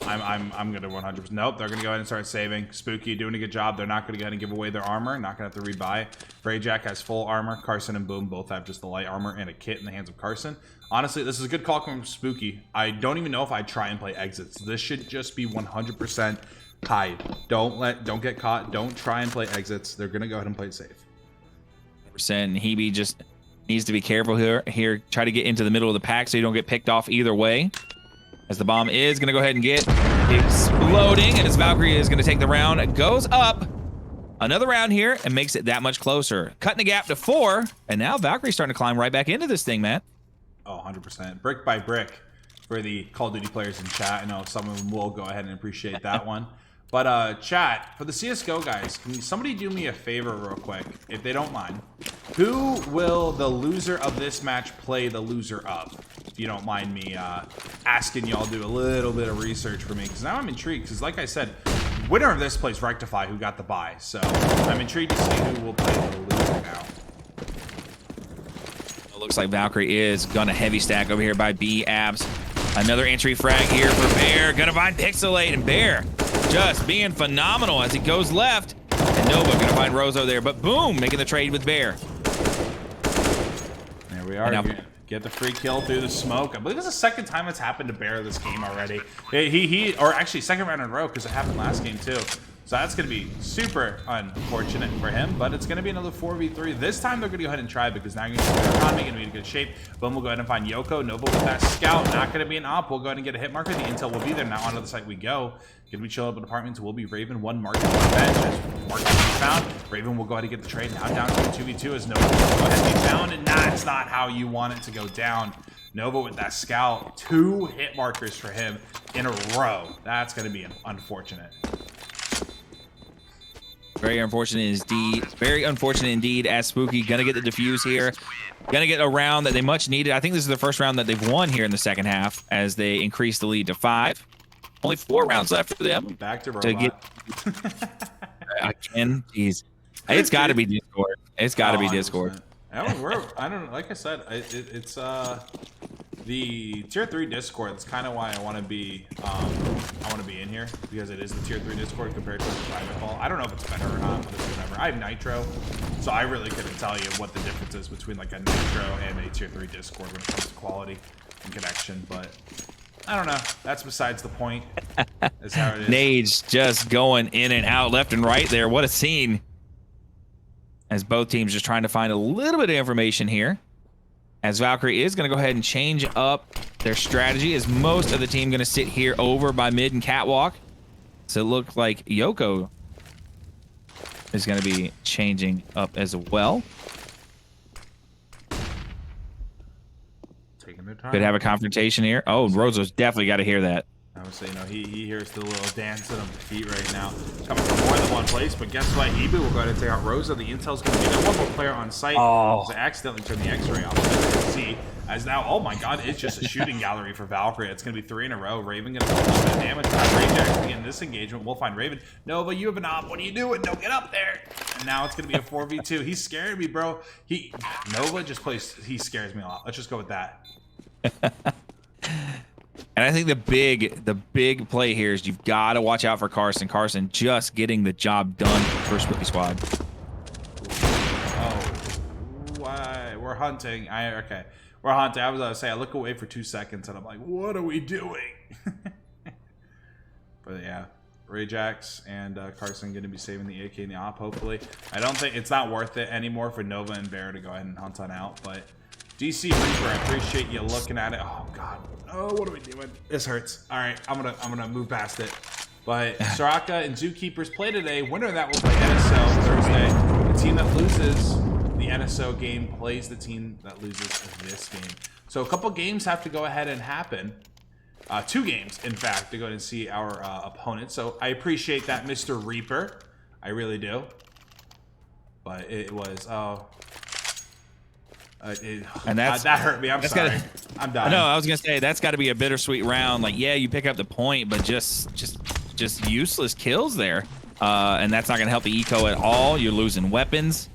I'm going to 100%. Nope, they're going to go ahead and start saving. Spooky doing a good job. They're not going to go ahead and give away their armor. Not going to have to rebuy. Brayjack has full armor. Carson and Boom both have just the light armor and a kit in the hands of Carson. Honestly, this is a good call from Spooky. I don't even know if I'd try and play exits. This should just be 100% hide. Don't get caught. Don't try and play exits. They're going to go ahead and play it safe. And Hebe just needs to be careful here. Try to get into the middle of the pack so you don't get picked off either way. As the bomb is going to go ahead and get exploding, and as Valkyrie is going to take the round, it goes up another round here and makes it that much closer. Cutting the gap to 4, and now Valkyrie's starting to climb right back into this thing, man. Oh, 100%. Brick by brick for the Call of Duty players in chat. I know some of them will go ahead and appreciate that one. But chat, for the CSGO guys, can somebody do me a favor real quick, if they don't mind? Who will the loser of this match play the loser of? If you don't mind me asking y'all do a little bit of research for me, because now I'm intrigued, because like I said, winner of this plays Rectify, who got the bye. So I'm intrigued to see who will play the loser now. It looks like Valkyrie is gonna heavy stack over here by B Abs. Another entry frag here for Bear. Gonna find Pixelate, and Bear just being phenomenal as he goes left. And Nova gonna find Rozo there, but Boom making the trade with Bear. There we are. Get the free kill through the smoke. I believe it's the second time it's happened to Bear this game already. Or actually second round in a row, because it happened last game too. So that's going to be super unfortunate for him, but it's going to be another 4v3. This time they're going to go ahead and try, because now you're going to be in good shape. Boom will go ahead and find Yoko. Nova with that scout. Not going to be an op. We'll go ahead and get a hit marker. The intel will be there. Now onto the site we go. Going to be chill up in apartments. Will be Raven. One mark on the bench. Mark found. Raven will go ahead and get the trade. Now down to a 2v2 as Nova will go ahead and be found, and that's not how you want it to go down. Nova with that scout. 2 hit markers for him in a row. That's going to be unfortunate. Very unfortunate indeed, as Spooky gonna get the defuse here. Gonna get a round that they much needed. I think this is the first round that they've won here in the second half, as they increase the lead to 5. Only 4 rounds left for them. Back to robot. Again, jeez. It's got to be Discord. It's got to be Discord. I don't know. Like I said, it's the tier 3 Discord. That's kind of why I want to be in here, because it is the tier 3 Discord compared to the private call. I don't know if it's better or not, but it's whatever. I have Nitro, so I really couldn't tell you what the difference is between like a Nitro and a tier 3 Discord when it comes to quality and connection. But I don't know. That's besides the point. That's how it is. Nage just going in and out left and right there. What a scene. As both teams just trying to find a little bit of information here. As Valkyrie is going to go ahead and change up their strategy, as most of the team going to sit here over by mid and catwalk. So it looks like Yoko is going to be changing up as well. Taking their time. Could have a confrontation here. Oh, Rozo's definitely got to hear that. I would say, he hears the little dancing of the feet right now. Coming from more than one place, but guess what? Hebe will go ahead and take out Rosa. The intel's going to be there. One more player on site. Oh. I accidentally turned the x-ray off. As you can see, as now, oh my god, it's just a shooting gallery for Valkyrie. It's going to be 3 in a row. Raven going to put a little bit of damage. Rayjack in this engagement. We'll find Raven. Nova, you have an op. What are you doing? Don't get up there. And now it's going to be a 4v2. He's scaring me, bro. Nova just plays. He scares me a lot. Let's just go with that. And I think the big play here is you've got to watch out for Carson. Carson just getting the job done for Spooky Squad. Oh, why? We're we're hunting. Okay. We're hunting. I was going to say, I look away for 2 seconds, and I'm like, what are we doing? But yeah, Rajax and Carson going to be saving the AK and the op, hopefully. I don't think it's not worth it anymore for Nova and Bear to go ahead and hunt on out, but DC Reaper, I appreciate you looking at it. Oh God. Oh, what are we doing? This hurts. All right, I'm gonna move past it. But Soraka and Zookeepers play today. Winner of that will play NSO Thursday. The team that loses the NSO game plays the team that loses this game. So a couple games have to go ahead and happen. 2 games, in fact, to go and see our opponent. So I appreciate that, Mr. Reaper. I really do. But it was, and that hurt me. I'm sorry. I'm done. No, I was gonna say that's got to be a bittersweet round. Like, yeah, you pick up the point, but just useless kills there, and that's not gonna help the eco at all. You're losing weapons.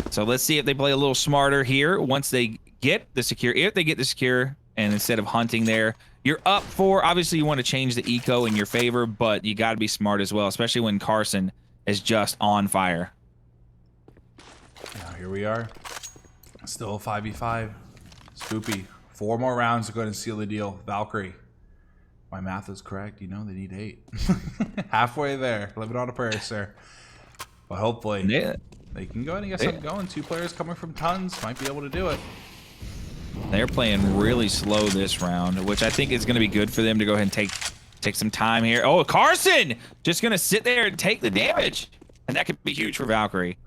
So let's see if they play a little smarter here. Once they get the secure, if they get the secure. And instead of hunting there, you're up 4. Obviously, you want to change the eco in your favor, but you got to be smart as well, especially when Carson is just on fire. Now here we are. Still a 5v5. Spoopy. 4 more rounds to go ahead and seal the deal. Valkyrie. My math is correct. You know, they need 8. Halfway there. Living on a prayer, sir. But hopefully, they can go ahead and get something going. 2 players coming from tons might be able to do it. They're playing really slow this round, which I think is going to be good for them to go ahead and take some time here. Oh, Carson just going to sit there and take the damage. And that could be huge for Valkyrie.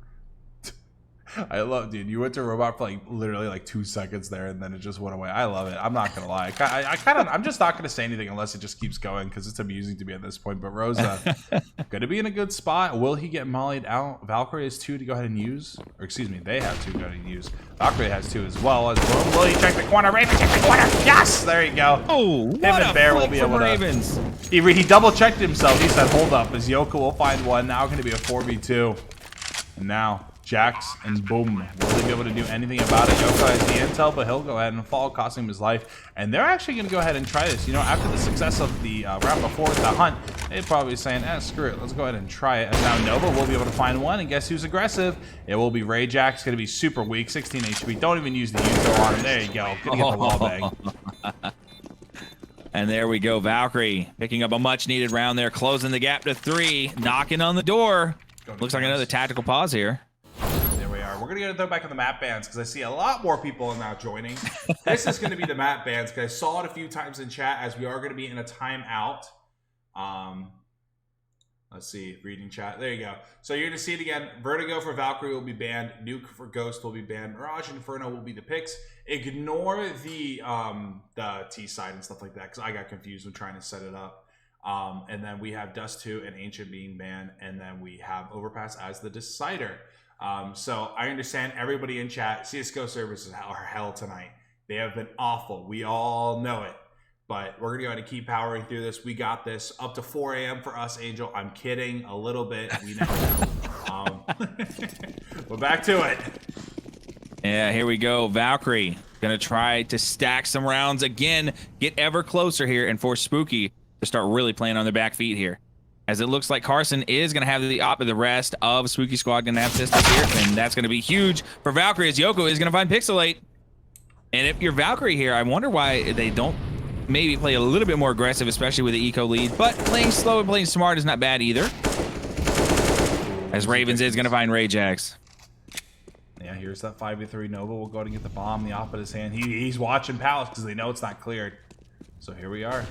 I love, dude, you went to robot for like literally like 2 seconds there, and then it just went away. I love it. I'm not gonna lie. I'm just not gonna say anything unless it just keeps going because it's amusing to me at this point. But Rosa, gonna be in a good spot. Will he get mollied out? Valkyrie has 2 to go ahead and use, or excuse me, they have 2 to go ahead and use. Valkyrie has 2 as well. Will he check the corner? Raven check the corner. Yes, there you go. Oh, him and Bear will be able to. Ravens. He double checked himself. He said, "Hold up," as Yoko will find one. Now going to be a 4v2, and now Jax and boom. Will they be able to do anything about it? Yoko has the intel, but he'll go ahead and fall, costing him his life. And they're actually going to go ahead and try this. You know, after the success of the round before with the hunt, they're probably saying, screw it. Let's go ahead and try it. And now Nova will be able to find one. And guess who's aggressive? It will be Ray Jax. Going to be super weak. 16 HP. Don't even use the Yuzo on him. There you go. Gonna get the wall bang. And there we go. Valkyrie picking up a much-needed round there. Closing the gap to 3. Knocking on the door. Looks like another tactical pause here. We're going to throw back in the map bans because I see a lot more people are now joining. This is going to be the map bans because I saw it a few times in chat as we are going to be in a timeout. Let's see, reading chat. There you go. So you're going to see it again. Vertigo for Valkyrie will be banned. Nuke for Ghost will be banned. Mirage Inferno will be the picks. Ignore the T side and stuff like that because I got confused when trying to set it up. And then we have Dust 2 and Ancient being banned. And then we have Overpass as the decider. So I understand everybody in chat, CSGO services are hell tonight. They have been awful. We all know it. But we're going to go ahead and keep powering through this. We got this. Up to 4 a.m. for us, Angel. I'm kidding a little bit. We never know. But back to it. Yeah, here we go. Valkyrie going to try to stack some rounds again. Get ever closer here and force Spooky to start really playing on their back feet here. As it looks like Carson is going to have the op of the rest of Spooky Squad going to have systems here, and that's going to be huge for Valkyrie as Yoko is going to find Pixelate. And if you're Valkyrie here, I wonder why they don't maybe play a little bit more aggressive, especially with the eco lead. But playing slow and playing smart is not bad either. As Ravens is going to find Rajax. Yeah, here's that 5v3. Nova will go to get the bomb, the op in his hand. He's watching Palace because they know it's not cleared. So here we are.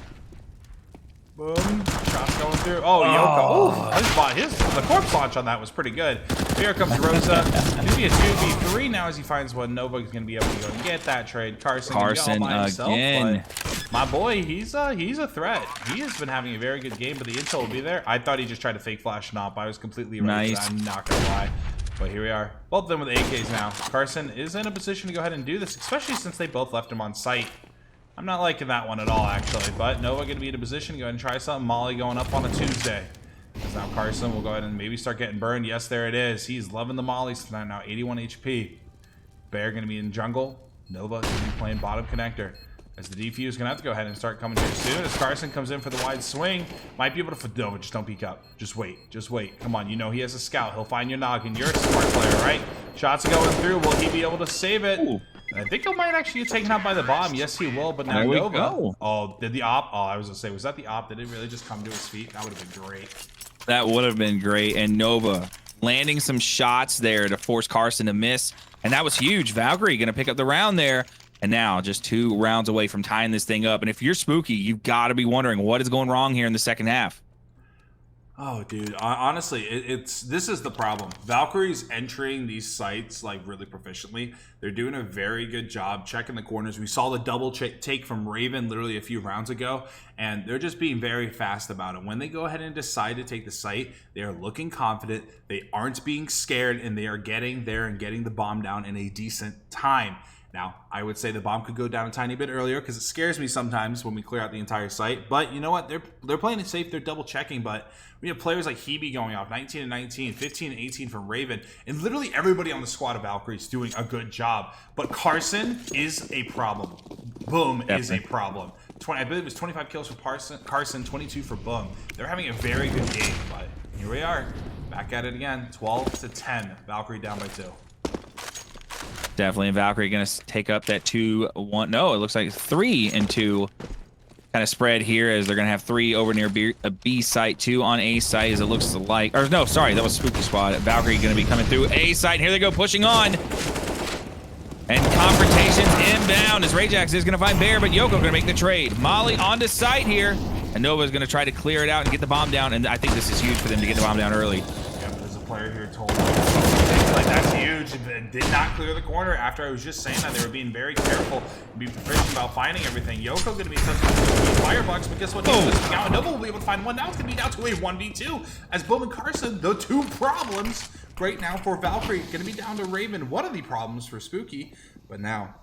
Boom. Shots going through. Oh, Yoko. The corpse launch on that was pretty good. Here comes Rosa. Going to be a 2v3 now as he finds one. Nova is going to be able to go and get that trade. Carson all by himself, again. But my boy, he's a threat. He has been having a very good game, but the intel will be there. I thought he just tried to fake flash an op. I was completely right. Nice. I'm not going to lie. But here we are. Both of them with AKs now. Carson is in a position to go ahead and do this, especially since they both left him on site. I'm not liking that one at all, actually. But Nova going to be in a position to go ahead and try something. Molly going up on a Tuesday. Because now Carson will go ahead and maybe start getting burned. Yes, there it is. He's loving the mollies tonight now. 81 HP. Bear going to be in jungle. Nova going to be playing bottom connector. As the defuse is going to have to go ahead and start coming here soon. As Carson comes in for the wide swing. Might be able to... No, just don't peek up. Just wait. Just wait. Come on. You know he has a scout. He'll find your noggin. You're a smart player, right? Shots are going through. Will he be able to save it? Ooh. I think he might actually get taken out by the bomb. Yes, he will. But now There we Nova. go. Oh, did the op... Oh, I was going to say, was that the op? Did it really just come to his feet? That would have been great. That would have been great. And Nova landing some shots there to force Carson to miss. And that was huge. Valkyrie going to pick up the round there. And now just 2 rounds away from tying this thing up. And if you're Spooky, you've got to be wondering what is going wrong here in the second half. Oh, dude. Honestly, this is the problem. Valkyrie's entering these sites like really proficiently. They're doing a very good job checking the corners. We saw the double take from Raven literally a few rounds ago, and they're just being very fast about it. When they go ahead and decide to take the site, they are looking confident. They aren't being scared, and they are getting there and getting the bomb down in a decent time. Now, I would say the bomb could go down a tiny bit earlier because it scares me sometimes when we clear out the entire site. But you know what? They're playing it safe. They're double checking. But we have players like Hebe going off, 19 and 19, 15 and 18 from Raven. And literally everybody on the squad of Valkyrie is doing a good job. But Carson is a problem. Boom is a problem. I believe it was 25 kills for Carson, 22 for Boom. They're having a very good game. But here we are. Back at it again. 12 to 10. Valkyrie down by 2. Definitely, and Valkyrie going to take up that 2-1. No, it looks like 3 and 2 kind of spread here as they're going to have 3 over near B site, 2 on A site as it looks like. Or no, sorry, that was Spooky Squad. Valkyrie going to be coming through A site. Here they go, pushing on. And confrontations inbound as Rajax is going to find Bear, but Yoko going to make the trade. Molly onto site here. And Nova's going to try to clear it out and get the bomb down. And I think this is huge for them to get the bomb down early. Yeah, there's a player here told me like that's huge. Did not clear the corner after I was just saying that they were being very careful and be proficient about finding everything. Yoko going to be touching the firebox, but guess what? Now Nova will be able to find one. Now it's going to be down to a 1v2 as Boom and Carson, the 2 problems right now for Valkyrie, going to be down to Raven. One of the problems for Spooky, but now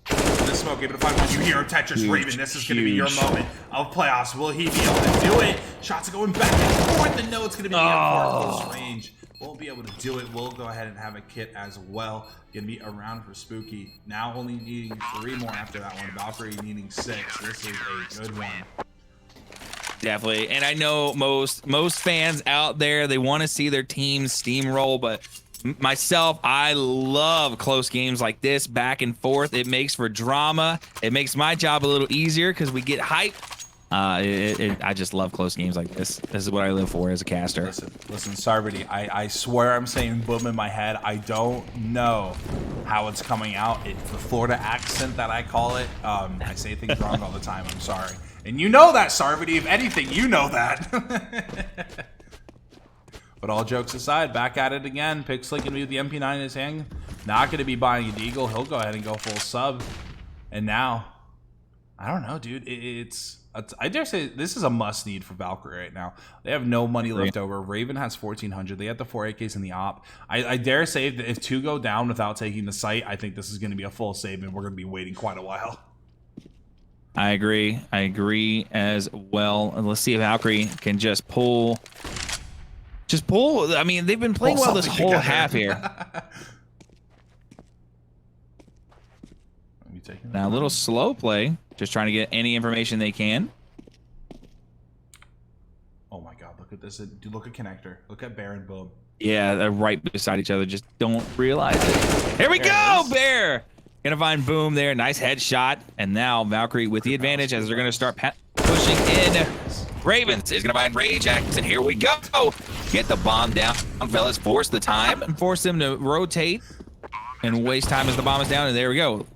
the smoke able to find one. You hear Tetris Raven. This is going to be your moment of playoffs. Will he be able to do it? Shots are going back and forth, and no, it's going to be close range. Won't be able to do it. We'll go ahead and have a kit as well. Gonna be around for Spooky. Now only needing 3 more after that one. Valkyrie needing 6. This is a good one. Definitely, and I know most fans out there, they want to see their teams steamroll, but myself, I love close games like this, back and forth. It makes for drama. It makes my job a little easier because we get hype. I just love close games like this. This is what I live for as a caster. Listen, Sarvity, I swear I'm saying Boom in my head. I don't know how it's coming out. It's the Florida accent that I call it. I say things wrong all the time. I'm sorry. And you know that, Sarvity. If anything, you know that. But all jokes aside, back at it again. Pixley going to be with the MP9 in his hand. Not going to be buying a Deagle. He'll go ahead and go full sub. And now, I don't know, dude. I dare say this is a must need for Valkyrie right now. They have no money left over. Raven has 1,400. They have the 4 AKs in the op. I dare say that if 2 go down without taking the site, I think this is going to be a full save, and we're going to be waiting quite a while. I agree. I agree as well. And let's see if Valkyrie can just pull. I mean, they've been playing well this whole half here. Now a little slow play, just trying to get any information they can. Oh my God, look at this. Dude, look at Connector. Look at Bear and Boom. Yeah, they're right beside each other, just don't realize it. Here we go, Bear! Gonna find Boom there, nice headshot. And now Valkyrie with the advantage as they're gonna start pushing in. Ravens is gonna find Rajax, and here we go. Get the bomb down, fellas, force the time, and force them to rotate and waste time as the bomb is down, and there we go.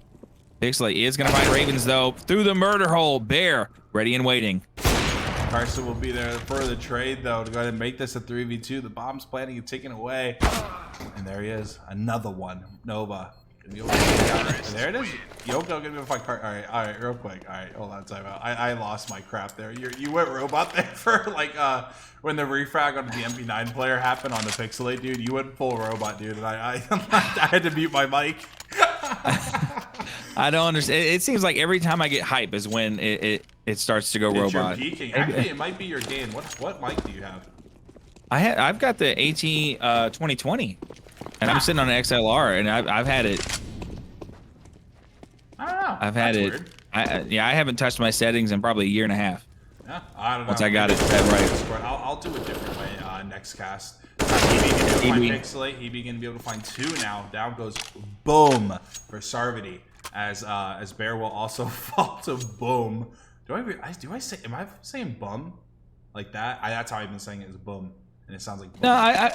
Pixley is going to find Ravens, though, through the murder hole. Bear, ready and waiting. Carson will be there for the trade, though, to go ahead and make this a 3v2. The bomb's planning and taken away. And there he is. Another one. Nova. There it is. Yoko going to be able to find All right, real quick. All right, hold on, time out. I lost my crap there. You went robot there for, like, when the refrag on the MP9 player happened on the Pixelate, dude. You went full robot, dude, and I had to mute my mic. I don't understand. It seems like every time I get hype is when it starts to go robot. You're peaking. Actually, it might be your gain. What mic do you have? I've got the AT 2020, and I'm sitting on an XLR, and I've had it. I don't know. I've had it. Weird. Yeah, I haven't touched my settings in probably a year and a half. Yeah, I don't know. Once I got it set right. I'll do it different way next cast. EB can be able to find Pixelate. EB can be able to find 2 now. Down goes boom for Sarvati as Bear will also fall to boom. Do I say? Am I saying bum like that? That's how I've been saying it is boom, and it sounds like boom. No,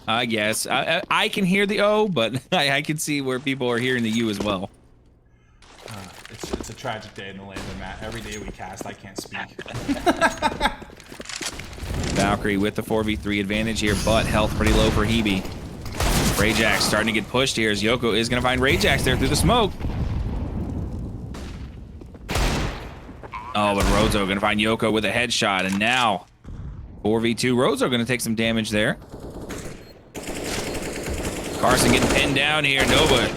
I guess I can hear the O, but I can see where people are hearing the U as well. It's a tragic day in the land of Matt. Every day we cast, I can't speak. Valkyrie with the 4v3 advantage here, but health pretty low for Hebe. Rajax starting to get pushed here as Yoko is going to find Rajax there through the smoke. Oh, but Rozo going to find Yoko with a headshot, and now 4v2. Rozo going to take some damage there. Carson getting pinned down here. Nova.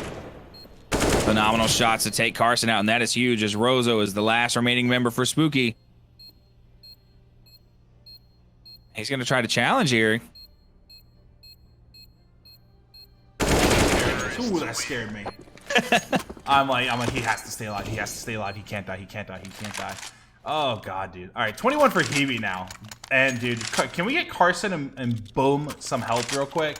Phenomenal shots to take Carson out, and that is huge as Rozo is the last remaining member for Spooky. He's going to try to challenge here. Ooh, that scared me. I'm like, he has to stay alive. He has to stay alive. He can't die. He can't die. He can't die. Oh, God, dude. All right, 21 for Hebe now. And, dude, can we get Carson and boom some help real quick?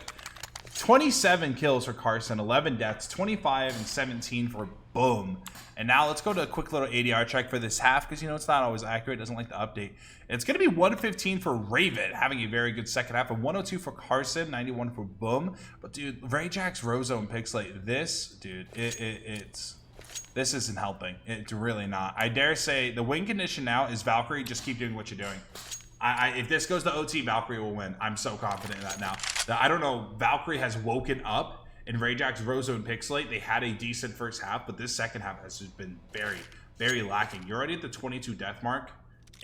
27 kills for Carson, 11 deaths, 25 and 17 for boom. And now let's go to a quick little ADR check for this half because, you know, it's not always accurate. It doesn't like the update. It's going to be 115 for Raven, having a very good second half, and 102 for Carson, 91 for Boom. But, dude, Rajax, Rozo, and Pixelate, this, dude, this isn't helping. It's really not. I dare say the win condition now is Valkyrie, just keep doing what you're doing. If this goes to OT, Valkyrie will win. I'm so confident in that now. I don't know, Valkyrie has woken up, and Rajax, Rozo, and Pixelate, they had a decent first half, but this second half has just been very, very lacking. You're already at the 22 death mark,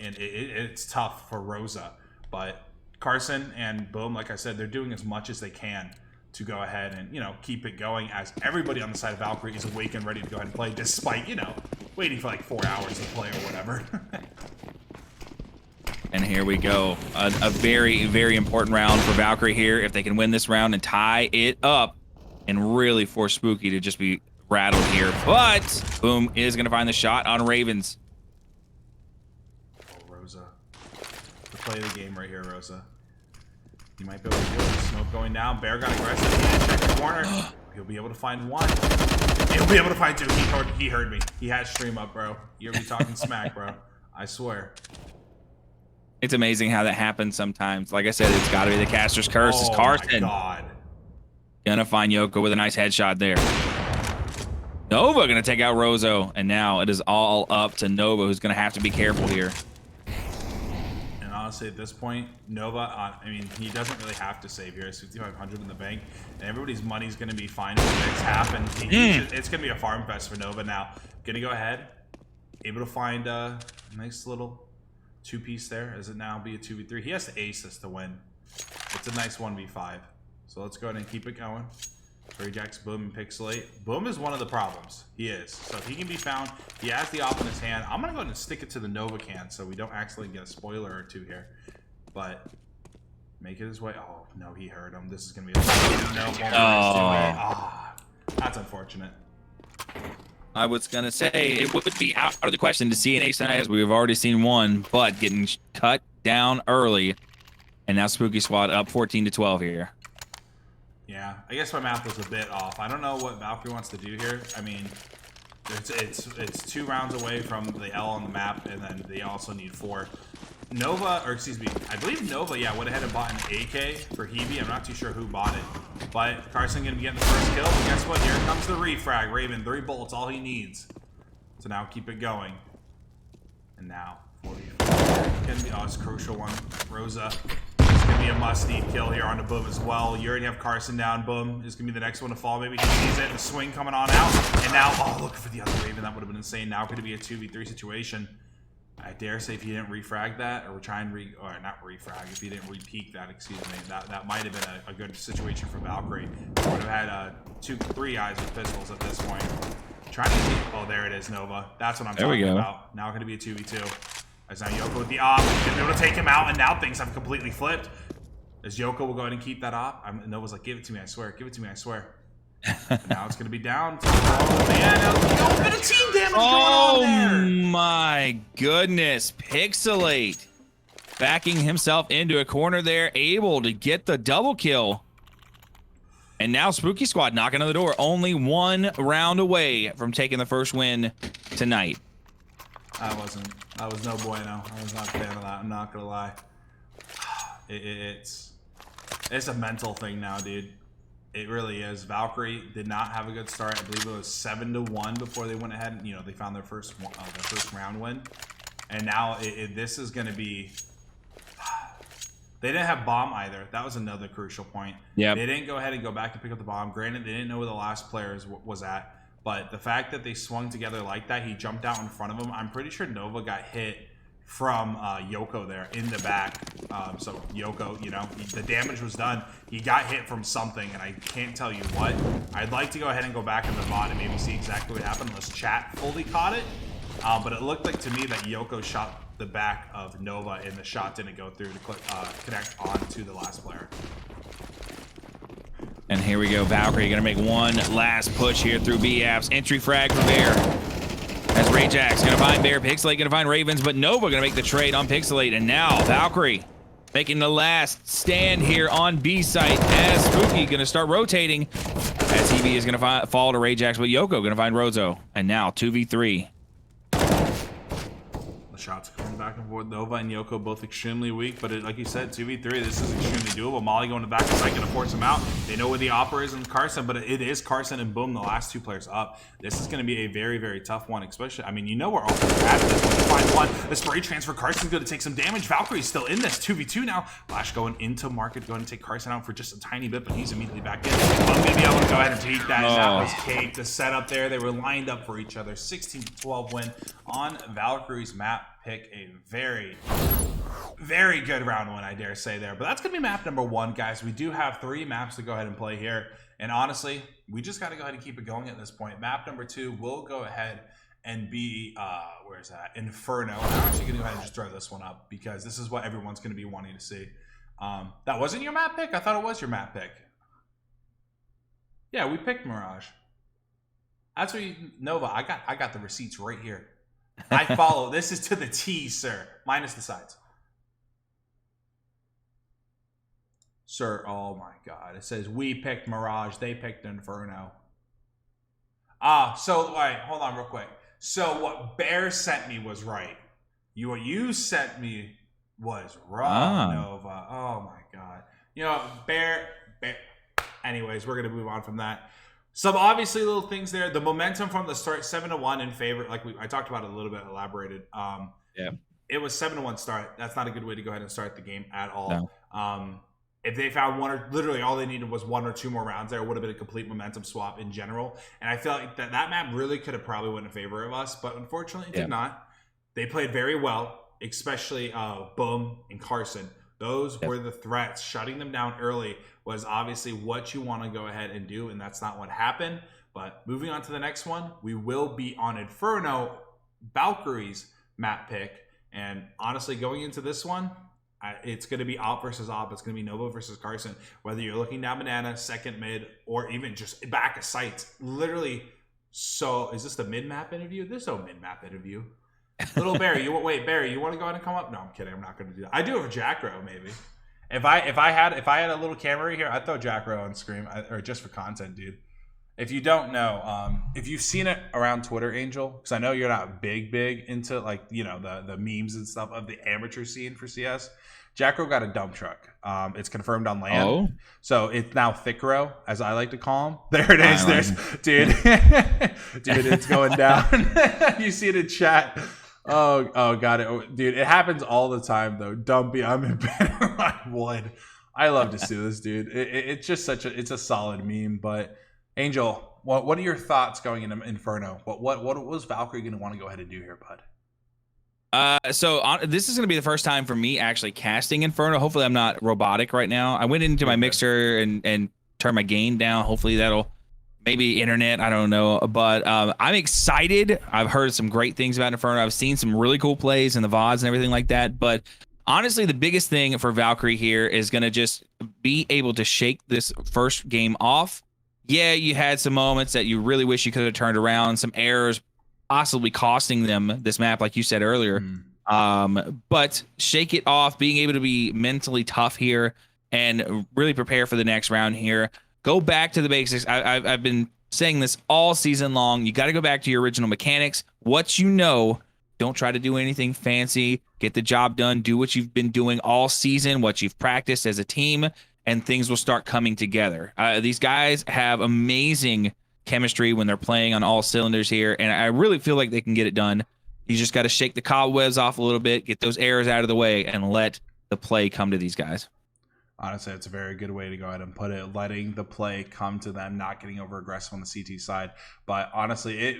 and it's tough for Rosa. But Carson and Boom, like I said, they're doing as much as they can to go ahead and, you know, keep it going as everybody on the side of Valkyrie is awake and ready to go ahead and play, despite, you know, waiting for like 4 hours to play or whatever. And here we go. A very, very important round for Valkyrie here. If they can win this round and tie it up and really force Spooky to just be rattled here. But Boom is going to find the shot on Ravens. Oh, Rosa. To play the game right here, Rosa. You might be able to do it. Smoke going down. Bear got aggressive. He didn't check the corner. He'll be able to find 1. He'll be able to find 2. He heard me. He had stream up, bro. You'll be talking smack, bro. I swear. It's amazing how that happens sometimes. Like I said, it's got to be the caster's curse. It's Carson. My God. Gonna find Yoko with a nice headshot there. Nova gonna take out Rozo, and now it is all up to Nova, who's gonna have to be careful here. And honestly, at this point, Nova, I mean, he doesn't really have to save here. It's 5,500 in the bank, and everybody's money's gonna be fine for the next half, and it's gonna be a farm fest for Nova now. Gonna go ahead, able to find a nice little 2-piece there, as it now be a 2v3. He has to ace this to win. It's a nice 1v5. So let's go ahead and keep it going. Rajax, Boom, and Pixelate. Boom is one of the problems. He is. So if he can be found, he has the op in his hand. I'm going to go ahead and stick it to the Nova can so we don't accidentally get a spoiler or 2 here. But make it his way. Oh, no, he heard him. This is going to be a... that's unfortunate. I was going to say, it would be out of the question to see an ace as we've already seen one, but getting cut down early. And now Spooky Squad up 14-12 here. Yeah, I guess my math was a bit off. I don't know what Valkyrie wants to do here. I mean, it's 2 rounds away from the L on the map, and then they also need 4. Nova, or excuse me, I believe Nova, yeah, went ahead and bought an AK for Hebe. I'm not too sure who bought it. But Carson going to be getting the first kill. But guess what? Here comes the refrag. Raven, 3 bullets, all he needs. So now keep it going. And now, 44. Oh, it's a crucial one. Rosa. It's going to be a must-need kill here on the Boom as well. You already have Carson down. Boom is going to be the next one to fall. Maybe he sees it. The swing coming on out. And now, oh, looking for the other Raven. That would have been insane. Now going to be a 2v3 situation. I dare say if you didn't refrag that, or try and or not refrag, if you didn't re-peek that, excuse me, that might have been a good situation for Valkyrie. Would have had 3 guys with pistols at this point. Trying to keep, oh, there it is, Nova. That's what I'm talking about. Now going to be a 2v2. As now Yoko with the op, going to be able to take him out, and now things have completely flipped. As Yoko will go ahead and keep that op. Nova's like, give it to me, I swear. Give it to me, I swear. And now it's going to be down. Oh, man. A little bit of team damage going on there. my goodness. Pixelate backing himself into a corner there, able to get the double kill. And now Spooky Squad knocking on the door, only 1 round away from taking the first win tonight. I was no bueno. I was not a fan of that. I'm not gonna lie. It's a mental thing now, dude. It really is. Valkyrie did not have a good start. I believe it was 7-1 before they went ahead and they found their first round win. And now this is gonna be. They didn't have bomb either. That was another crucial point. Yeah. They didn't go ahead and go back to pick up the bomb. Granted, they didn't know where the last player was at. But the fact that they swung together like that, he jumped out in front of him. I'm pretty sure Nova got hit from Yoko there in the back. So Yoko, the damage was done. He got hit from something, and I can't tell you what. I'd like to go ahead and go back in the VOD and maybe see exactly what happened unless chat fully caught it. But it looked like to me that Yoko shot the back of Nova, and the shot didn't go through to connect onto the last player. And here we go. Valkyrie gonna make one last push here through B-Apps. Entry frag for Bear. As Rajax gonna find Bear. Pixelate gonna find Ravens, but Nova gonna make the trade on Pixelate. And now Valkyrie making the last stand here on B site as Spooky gonna start rotating. As EV is gonna fall to Rajax, but Yoko gonna find Rozo. And now 2v3. Shots coming back and forth. Nova and Yoko both extremely weak, but like you said, 2v3, this is extremely doable. Molly going to the back of the site, going to force him out. They know where the opera is in Carson, but it is Carson and Boom, the last 2 players up. This is going to be a very, very tough one, especially, we're all at this one to find one. The spray transfer, Carson's going to take some damage. Valkyrie's still in this 2v2 now. Flash going into market, going to take Carson out for just a tiny bit, but he's immediately back in. I'm going to be able to go ahead and take that, and that was cake. The setup there, they were lined up for each other. 16-12 win on Valkyrie's map. Pick a very, very good round 1, I dare say there. But that's going to be map number 1, guys. We do have 3 maps to go ahead and play here. And honestly, we just got to go ahead and keep it going at this point. Map number 2 will go ahead and be, where is that? Inferno. I'm actually going to go ahead and just throw this one up because this is what everyone's going to be wanting to see. That wasn't your map pick? I thought it was your map pick. Yeah, we picked Mirage. That's what Nova, I got the receipts right here. I follow. This is to the T, sir. Minus the sides. Sir, oh my God. It says we picked Mirage. They picked Inferno. So, all right. Hold on real quick. So what Bear sent me was right. What you sent me was wrong, Nova. Oh my God. Bear. Anyways, we're going to move on from that. Some obviously little things there. The momentum from the start, 7-1 in favor. Like I talked about it a little bit, elaborated. Yeah. It was 7-1 start. That's not a good way to go ahead and start the game at all. No. If they found literally all they needed was 1 or 2 more rounds there, it would have been a complete momentum swap in general. And I felt like that map really could have probably went in favor of us, but unfortunately it did not. They played very well, especially Boom and Carson. Those were the threats. Shutting them down early was obviously what you want to go ahead and do, and that's not what happened. But moving on to the next one, we will be on Inferno, Valkyrie's map pick. And honestly, going into this one, it's going to be op versus op. It's going to be Nova versus Carson. Whether you're looking down banana, second mid, or even just back of sights. Literally, so is this the mid-map interview? There's no mid-map interview. Little Barry, Barry, you want to go ahead and come up? No, I'm kidding. I'm not going to do that. I do have a Jackro, maybe. If I had a little camera here, I'd throw Jackro on screen, or just for content, dude. If you don't know, if you've seen it around Twitter, Angel, because I know you're not big into the memes and stuff of the amateur scene for CS. Jackro got a dump truck. It's confirmed on land. Oh. So it's now Thick Row, as I like to call him. There it is. There's dude. Dude, it's going down. You see it in chat. Oh, got it. Dude, it happens all the time, though. Dumpy, I'm in bed. I would. I love to see this, dude. It's just it's a solid meme. But, Angel, what are your thoughts going into Inferno? What was Valkyrie going to want to go ahead and do here, bud? This is going to be the first time for me actually casting Inferno. Hopefully I'm not robotic right now. I went into my mixer and turned my gain down. Hopefully that'll maybe internet. I don't know, but I'm excited. I've heard some great things about Inferno. I've seen some really cool plays in the VODs and everything like that. But honestly, the biggest thing for Valkyrie here is going to just be able to shake this first game off. Yeah, you had some moments that you really wish you could have turned around, some errors, possibly costing them this map, like you said earlier. But shake it off, being able to be mentally tough here and really prepare for the next round here. Go back to the basics. I've been saying this all season long. You got to go back to your original mechanics. What you know. Don't try to do anything fancy. Get the job done. Do what you've been doing all season, what you've practiced as a team, and things will start coming together. These guys have amazing chemistry when they're playing on all cylinders here, and I really feel like they can get it done. You just got to shake the cobwebs off a little bit, get those errors out of the way, and let the play come to these guys. Honestly, it's a very good way to go ahead and put it, letting the play come to them, not getting over aggressive on the CT side. But honestly,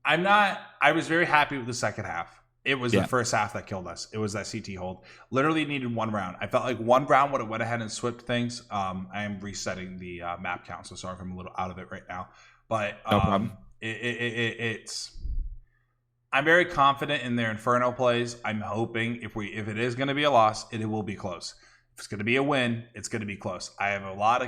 I was very happy with the second half. It was the first half that killed us. It was that CT hold. Literally needed one round. I felt like one round would have went ahead and swept things. I am resetting the map count, so sorry if I'm a little out of it right now. But no problem. I'm very confident in their Inferno plays. I'm hoping if it is going to be a loss, it will be close. If it's going to be a win, it's going to be close. I have a lot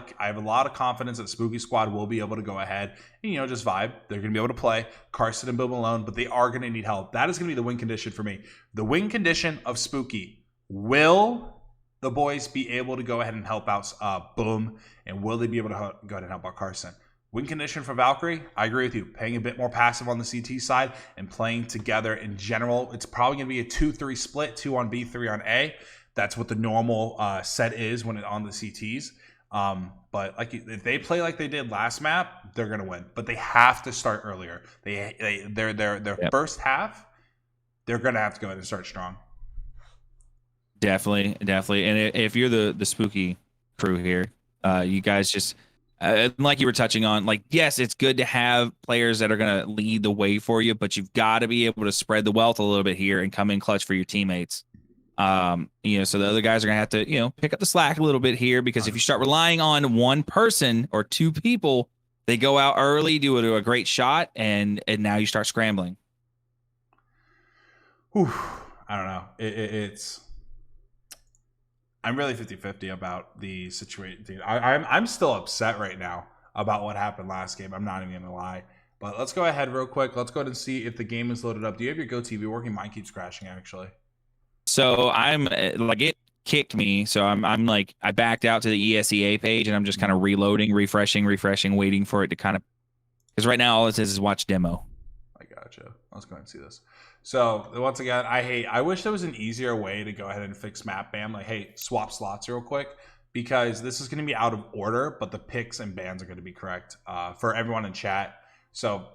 of confidence that Spooky Squad will be able to go ahead and just vibe. They're going to be able to play Carson and Bill Malone, but they are going to need help. That is going to be the win condition for me. The win condition of Spooky: will the boys be able to go ahead and help out Boom, and will they be able to go ahead and help out Carson? Win condition for Valkyrie, I agree with you. Playing a bit more passive on the CT side and playing together in general. It's probably going to be a 2-3 split, 2 on B, 3 on A. That's what the normal set is when it on the CTs. But if they play like they did last map, they're gonna win. But they have to start earlier. Their first half, they're gonna have to go ahead and start strong. Definitely. And if you're the Spooky crew here, you guys just like you were touching on, like, yes, it's good to have players that are gonna lead the way for you, but you've got to be able to spread the wealth a little bit here and come in clutch for your teammates. So the other guys are gonna have to, pick up the slack a little bit here, because if you start relying on one person or two people, they go out early, do a great shot, and now you start scrambling. Whew. I don't know. I'm really 50-50 about the situation. I'm still upset right now about what happened last game. I'm not even gonna lie. But let's go ahead real quick. Let's go ahead and see if the game is loaded up. Do you have your GoTV working? Mine keeps crashing actually. So I'm like, it kicked me. So I'm like, I backed out to the ESEA page, and I'm just kind of reloading, refreshing, waiting for it to kind of, because right now all it says is watch demo. I gotcha. Let's go ahead and see this. So once again, I wish there was an easier way to go ahead and fix map ban. Like, hey, swap slots real quick, because this is going to be out of order, but the picks and bans are going to be correct for everyone in chat. So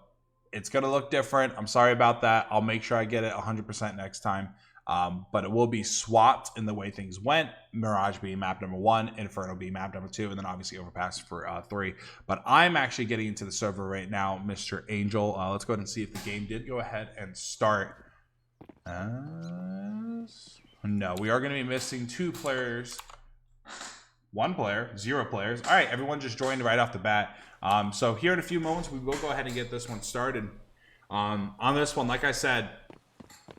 it's going to look different. I'm sorry about that. I'll make sure I get it 100% next time. But it will be swapped in the way things went. Mirage being map number 1, Inferno being map number 2, and then obviously Overpass for 3. But I'm actually getting into the server right now, Mr. Angel. Let's go ahead and see if the game did go ahead and start. No, we are going to be missing 2 players. 1 player, 0 players. All right, everyone just joined right off the bat. So here in a few moments, we will go ahead and get this one started. On this one, like I said,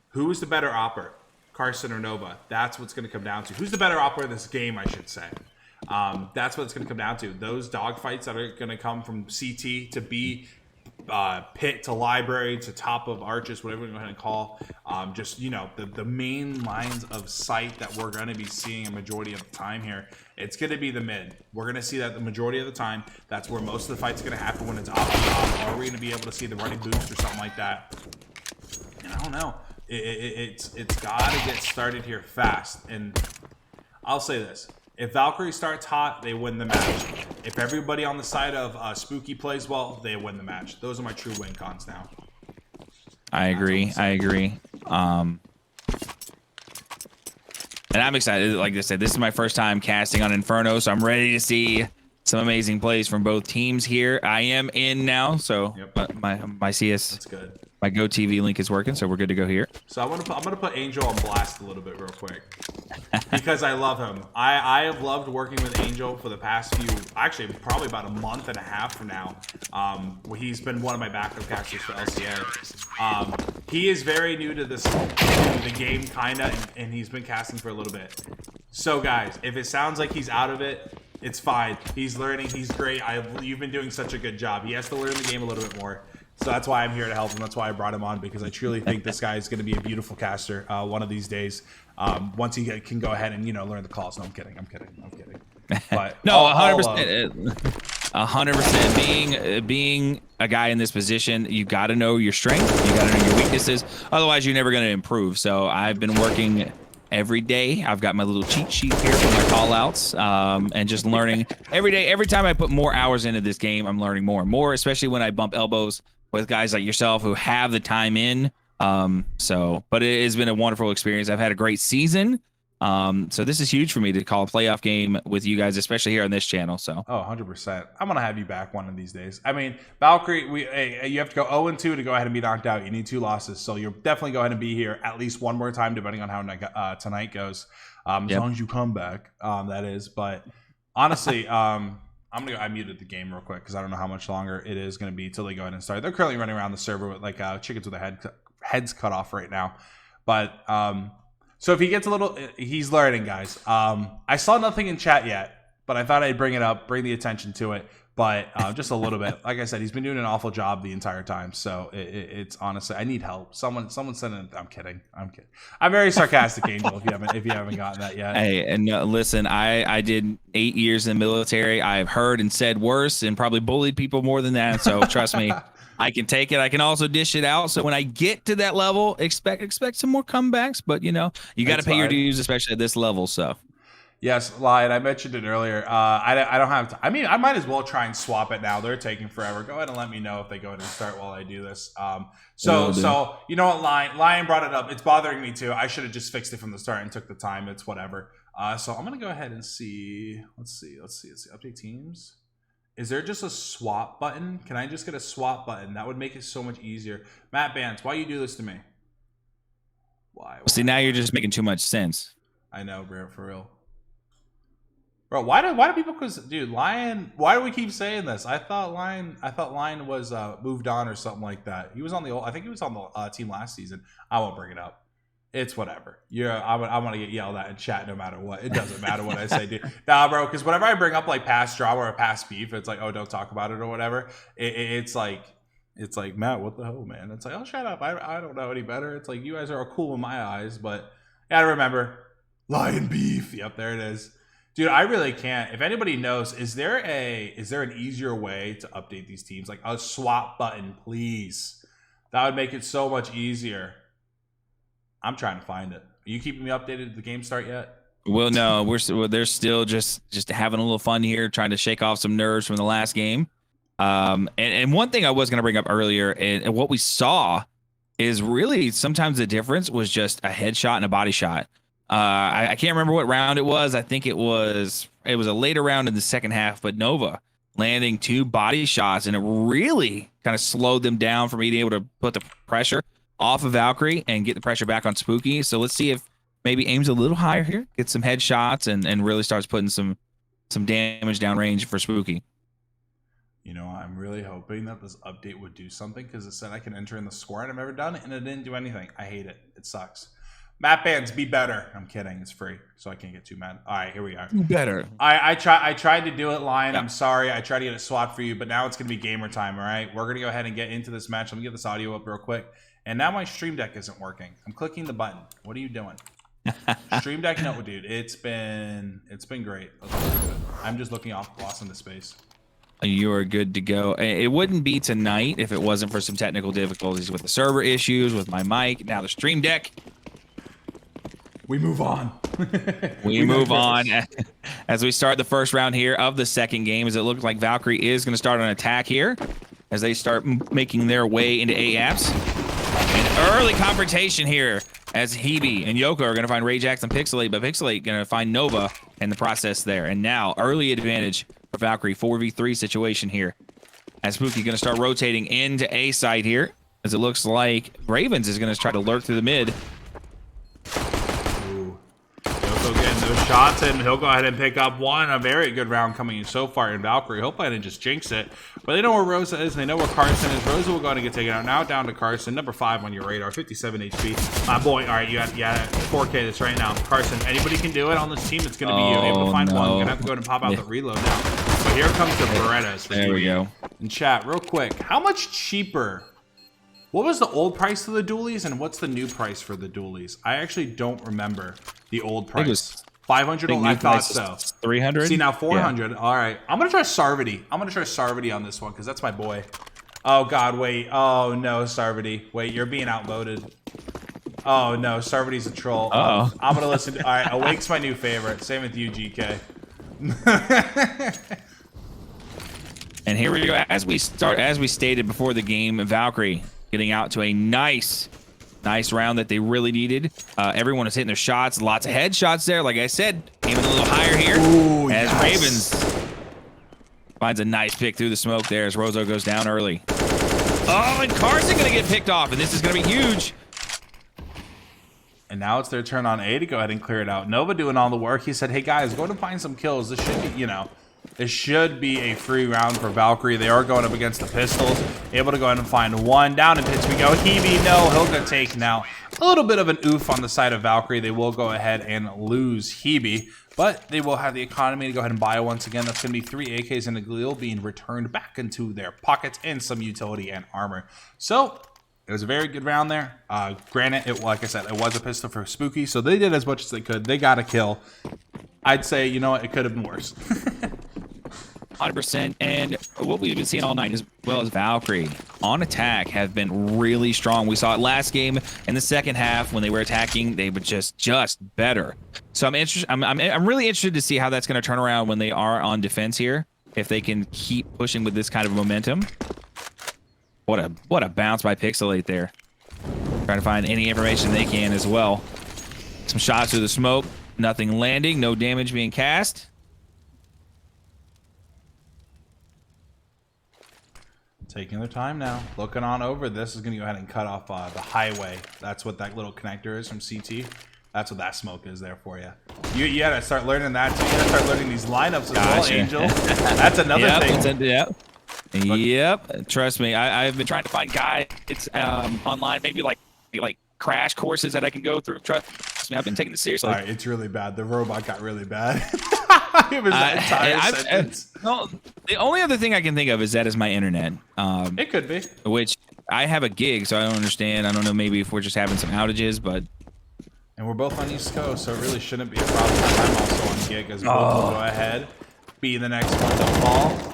who is the better opper, Carson or Nova? That's what's going to come down to. Who's the better opper in this game, I should say. That's what it's going to come down to. Those dogfights that are going to come from CT to B, pit to library to top of arches, whatever we're going to call. Just, the main lines of sight that we're going to be seeing a majority of the time here. It's going to be the mid. We're going to see that the majority of the time. That's where most of the fight's going to happen when it's off and off. Are we going to be able to see the running boost or something like that? And I don't know. It's got to get started here fast. And I'll say this. If Valkyrie starts hot, they win the match. If everybody on the side of Spooky plays well, they win the match. Those are my true win cons now. I agree. And I'm excited. Like I said, this is my first time casting on Inferno, so I'm ready to see some amazing plays from both teams here. I am in now, so my CS. That's good. My GoTV link is working, so we're good to go here. So I'm gonna put Angel on blast a little bit real quick because I love him. I have loved working with Angel for the past actually probably about a month and a half from now. He's been one of my backup casters for LCA. He is very new to the game, kinda, and he's been casting for a little bit. So guys, if it sounds like he's out of it, it's fine. He's learning. He's great. You've been doing such a good job. He has to learn the game a little bit more. So that's why I'm here to help him. That's why I brought him on, because I truly think this guy is going to be a beautiful caster one of these days. Once he can go ahead and, you know, learn the calls. No, I'm kidding. But no, 100%. 100%. Being a guy in this position, you got to know your strength. You got to know your weaknesses. Otherwise, you're never going to improve. So I've been working every day. I've got my little cheat sheet here for my call outs, and just learning every day. Every time I put more hours into this game, I'm learning more and more, especially when I bump elbows with guys like yourself who have the time in. But it has been a wonderful experience. I've had a great season. So this is huge for me to call a playoff game with you guys, especially here on this channel. So 100%. I'm gonna have you back one of these days. I mean, Valkyrie, you have to go 0-2 to go ahead and be knocked out. You need 2 losses, so you'll definitely go ahead and be here at least one more time, depending on how tonight goes. As long as you come back, that is. But honestly, I muted the game real quick because I don't know how much longer it is going to be till they go ahead and start. They're currently running around the server with like chickens with their heads cut off right now. But so if he gets a little, he's learning, guys. I saw nothing in chat yet, but I thought I'd bring it up, bring the attention to it. But just a little bit. Like I said, he's been doing an awful job the entire time. So it's honestly, I need help. Someone send it. I'm kidding. I'm very sarcastic, Angel. If you haven't gotten that yet. Hey, and listen, I did 8 years in the military. I've heard and said worse, and probably bullied people more than that. So trust me, I can take it. I can also dish it out. So when I get to that level, expect some more comebacks. But you know, you got to pay your dues, especially at this level. So. Yes, Lion, I mentioned it earlier. I don't have to. I mean, I might as well try and swap it now. They're taking forever. Go ahead and let me know if they go ahead and start while I do this. So you know what, Lion brought it up. It's bothering me too. I should have just fixed it from the start and took the time. It's whatever. So I'm gonna go ahead and see. Let's see. Update teams. Is there just a swap button? Can I just get a swap button? That would make it so much easier. Matt Bance, why you do this to me? Why? See, now you're just making too much sense. I know, bro, for real. Bro, why do people? Because dude, Lion. Why do we keep saying this? I thought Lion was moved on or something like that. He was on the old. I think he was on the team last season. I won't bring it up. It's whatever. I'm gonna get yelled at in chat no matter what. It doesn't matter what I say, dude. Nah, bro. Because whenever I bring up like past drama or past beef, it's like, oh, don't talk about it or whatever. It's like Matt, what the hell, man? It's like, oh, shut up. I don't know any better. It's like you guys are cool in my eyes, but gotta remember, Lion beef. Yep, there it is. Dude, I really can't. If anybody knows, is there an easier way to update these teams? Like a swap button, please. That would make it so much easier. I'm trying to find it. Are you keeping me updated? Did the game start yet? Well, no, they're still just having a little fun here, trying to shake off some nerves from the last game. And one thing I was going to bring up earlier, and what we saw is really sometimes the difference was just a headshot and a body shot. I can't remember what round it was. I think it was a later round in the second half, but Nova landing 2 body shots, and it really kind of slowed them down from being able to put the pressure off of Valkyrie and get the pressure back on Spooky. So let's see if maybe aims a little higher here, gets some headshots, and really starts putting some damage downrange for Spooky. You know, I'm really hoping that this update would do something, because it said I can enter in the score and I've never done it, and it didn't do anything. I hate it. It sucks. Matt Bands, be better. I'm kidding. It's free, so I can't get too mad. All right, here we are. Better. I tried to do it, Lion. Yeah. I'm sorry. I tried to get it swapped for you, but now it's going to be gamer time, all right? We're going to go ahead and get into this match. Let me get this audio up real quick. And now my Stream Deck isn't working. I'm clicking the button. What are you doing? Stream Deck, no, dude. It's been great. I'm just looking lost into space. You are good to go. It wouldn't be tonight if it wasn't for some technical difficulties with the server issues, with my mic, now the Stream Deck. We move on. we move on as we start the first round here of the second game, as it looks like Valkyrie is going to start an attack here as they start making their way into AAPS. An early confrontation here as Hebe and Yoko are going to find Rajax and Pixelate, but Pixelate going to find Nova in the process there. And now early advantage for Valkyrie, 4v3 situation here. As Spooky going to start rotating into A side here, as it looks like Ravens is going to try to lurk through the mid. Getting those shots, and he'll go ahead and pick up one. A very good round coming in so far in Valkyrie. Hope I didn't just jinx it. But they know where Rosa is, and they know where Carson is. Rosa will go ahead and get taken out. Now down to Carson, number 5 on your radar, 57 HP. My boy, all right, you got 4K this right now. Carson, anybody can do it on this team. It's going to be you. Able to find one. Going to have to go ahead and pop out the reload now. But here comes the Berettas. There we go. In chat, real quick, how much cheaper? What was the old price of the dualies, and what's the new price for the dualies? I actually don't remember the old price. 500. I thought so. 300. See now 400. Yeah. All right, I'm gonna try Sarvati. I'm gonna try Sarvati on this one because that's my boy. Oh God, wait. Oh no, Sarvati. Wait, you're being outvoted. Oh no, Sarvati's a troll. Oh. I'm gonna listen to. All right, Awake's my new favorite. Same with you, GK. And here we go. As we stated before the game, Valkyrie getting out to a nice round that they really needed. Everyone is hitting their shots. Lots of headshots there. Like I said, aiming a little higher here. Ooh, as yes. Ravens finds a nice pick through the smoke there as Rozo goes down early. Oh, and Carson going to get picked off, and this is going to be huge. And now it's their turn on A to go ahead and clear it out. Nova doing all the work. He said, hey guys, go and find some kills. This should be, this should be a free round for Valkyrie. They are going up against the pistols. Able to go ahead and find one. Down in pits we go. Hebe, no, he'll go take now. A little bit of an oof on the side of Valkyrie. They will go ahead and lose Hebe, but they will have the economy to go ahead and buy once again. That's going to be 3 AKs and a Galil being returned back into their pockets and some utility and armor. So it was a very good round there. Granted, like I said, it was a pistol for Spooky, so they did as much as they could. They got a kill. I'd say, you know what, it could have been worse. 100%. And what we've been seeing all night, as well as Valkyrie on attack, have been really strong. We saw it last game in the second half when they were attacking. They were just better. So I'm interested. I'm really interested to see how that's going to turn around when they are on defense here. If they can keep pushing with this kind of momentum. What a bounce by Pixelate there. Trying to find any information they can as well. Some shots through the smoke. Nothing landing. No damage being cast. Taking their time now. Looking on over. This is going to go ahead and cut off the highway. That's what that little connector is from CT. That's what that smoke is there for you. You got to start learning that too. You got to start learning these lineups as well, Angel. That's another thing. Yep. Trust me, I've been trying to find guides online, maybe like crash courses that I can go through. Trust me, I've been taking this seriously. All right, it's really bad. The robot got really bad. It was that entire sentence. No, the only other thing I can think of is that is my internet. It could be. Which I have a gig, so I don't understand. I don't know, maybe if we're just having some outages, but. And we're both on East Coast, so it really shouldn't be a problem. I'm also on gig as both will go ahead. Be the next one to fall.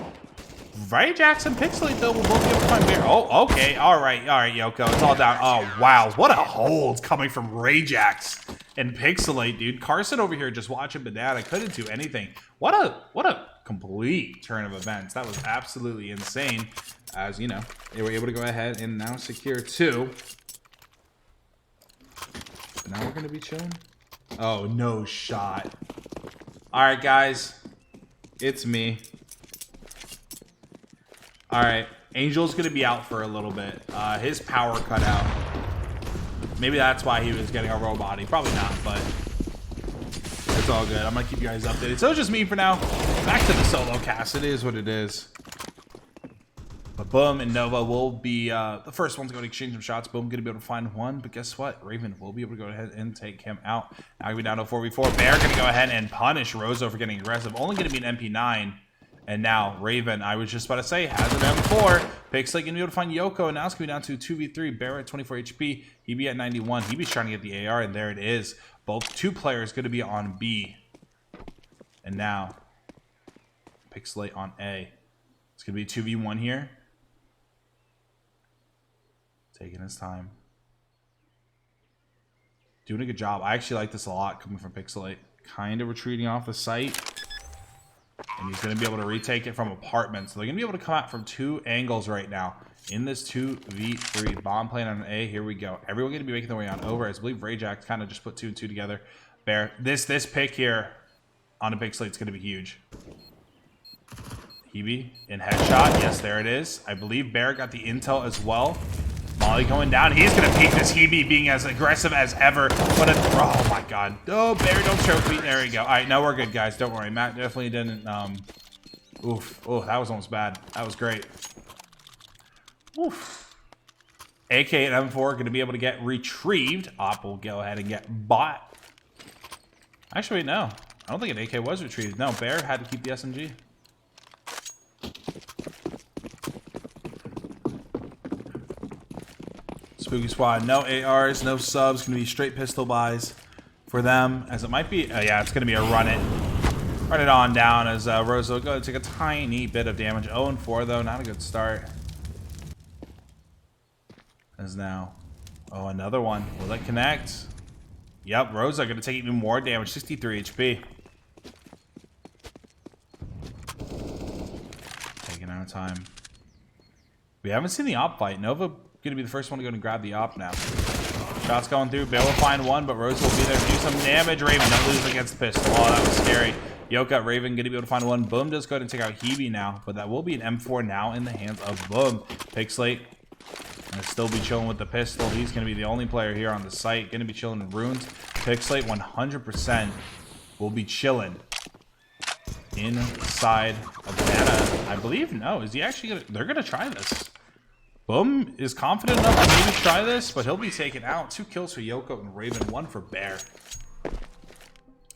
Ray Jackson, Pixelate, though, will both be able to find Bear. Oh, okay. All right, Yoko. It's all down. Oh, wow. What a hold coming from Ray Jax and Pixelate, dude. Carson over here just watching Banana. Couldn't do anything. What a complete turn of events. That was absolutely insane. As, they were able to go ahead and now secure 2. But now we're going to be chilling. Oh, no shot. All right, guys. It's me. All right, Angel's gonna be out for a little bit. His power cut out. Maybe that's why he was getting a robot. Probably not, but it's all good. I'm gonna keep you guys updated. So it's just me for now. Back to the solo cast. It is what it is. But Boom and Nova will be the first ones going to exchange some shots. Boom gonna be able to find one, but guess what? Raven will be able to go ahead and take him out. Now gonna be down to 4v4. Bear gonna go ahead and punish Rozo for getting aggressive. Only gonna be an MP9. And now Raven, I was just about to say, has an M4. Pixelate gonna be able to find Yoko, and now it's gonna be down to 2v3. Bear at 24 HP, he be at 91. He be trying to get the AR, and there it is. Both 2 players gonna be on B. And now Pixelate on A. It's gonna be 2v1 here. Taking his time. Doing a good job. I actually like this a lot coming from Pixelate. Kind of retreating off the site. And he's going to be able to retake it from apartments. So they're going to be able to come out from 2 angles right now in this 2v3 bomb playing on an A. Here we go. Everyone going to be making their way on over. I believe Rajax kind of just put 2 and 2 together. Bear, this pick here on a Pixelate is going to be huge. Hebe in headshot. Yes, there it is. I believe Bear got the intel as well. Molly going down. He's going to peek this Hebe being as aggressive as ever. But oh my god. Oh, Bear, don't choke me. There we go. All right, now we're good, guys. Don't worry. Matt definitely didn't. Oof. Oh, that was almost bad. That was great. Oof. AK and M4 are going to be able to get retrieved. Op will go ahead and get bought. Actually, no. I don't think an AK was retrieved. No, Bear had to keep the SMG. Spooky Squad. No ARs, no subs. Gonna be straight pistol buys for them, as it might be. Yeah, it's gonna be a run it on down as Rosa will go take a tiny bit of damage. 0-4 though, not a good start. As now, oh, another one. Will that connect? Yep, Rosa gonna take even more damage. 63 HP. Taking our time. We haven't seen the op fight. Nova gonna be the first one to go and grab the op now. Shots going through. Bear will find one, but Rosa will be there to do some damage. Raven don't lose against the pistol. Oh, that was scary. Yoka, Raven gonna be able to find one. Boom does go ahead and take out Hebe now, but that will be an M4 now in the hands of Boom. Pixlate gonna still be chilling with the pistol. He's gonna be the only player here on the site. Gonna be chilling in runes. Pixlate 100% will be chilling inside of Banana. I believe. No, is he actually gonna? They're gonna try this. Boom is confident enough to maybe try this, but he'll be taken out. 2 kills for Yoko and Raven, 1 for Bear.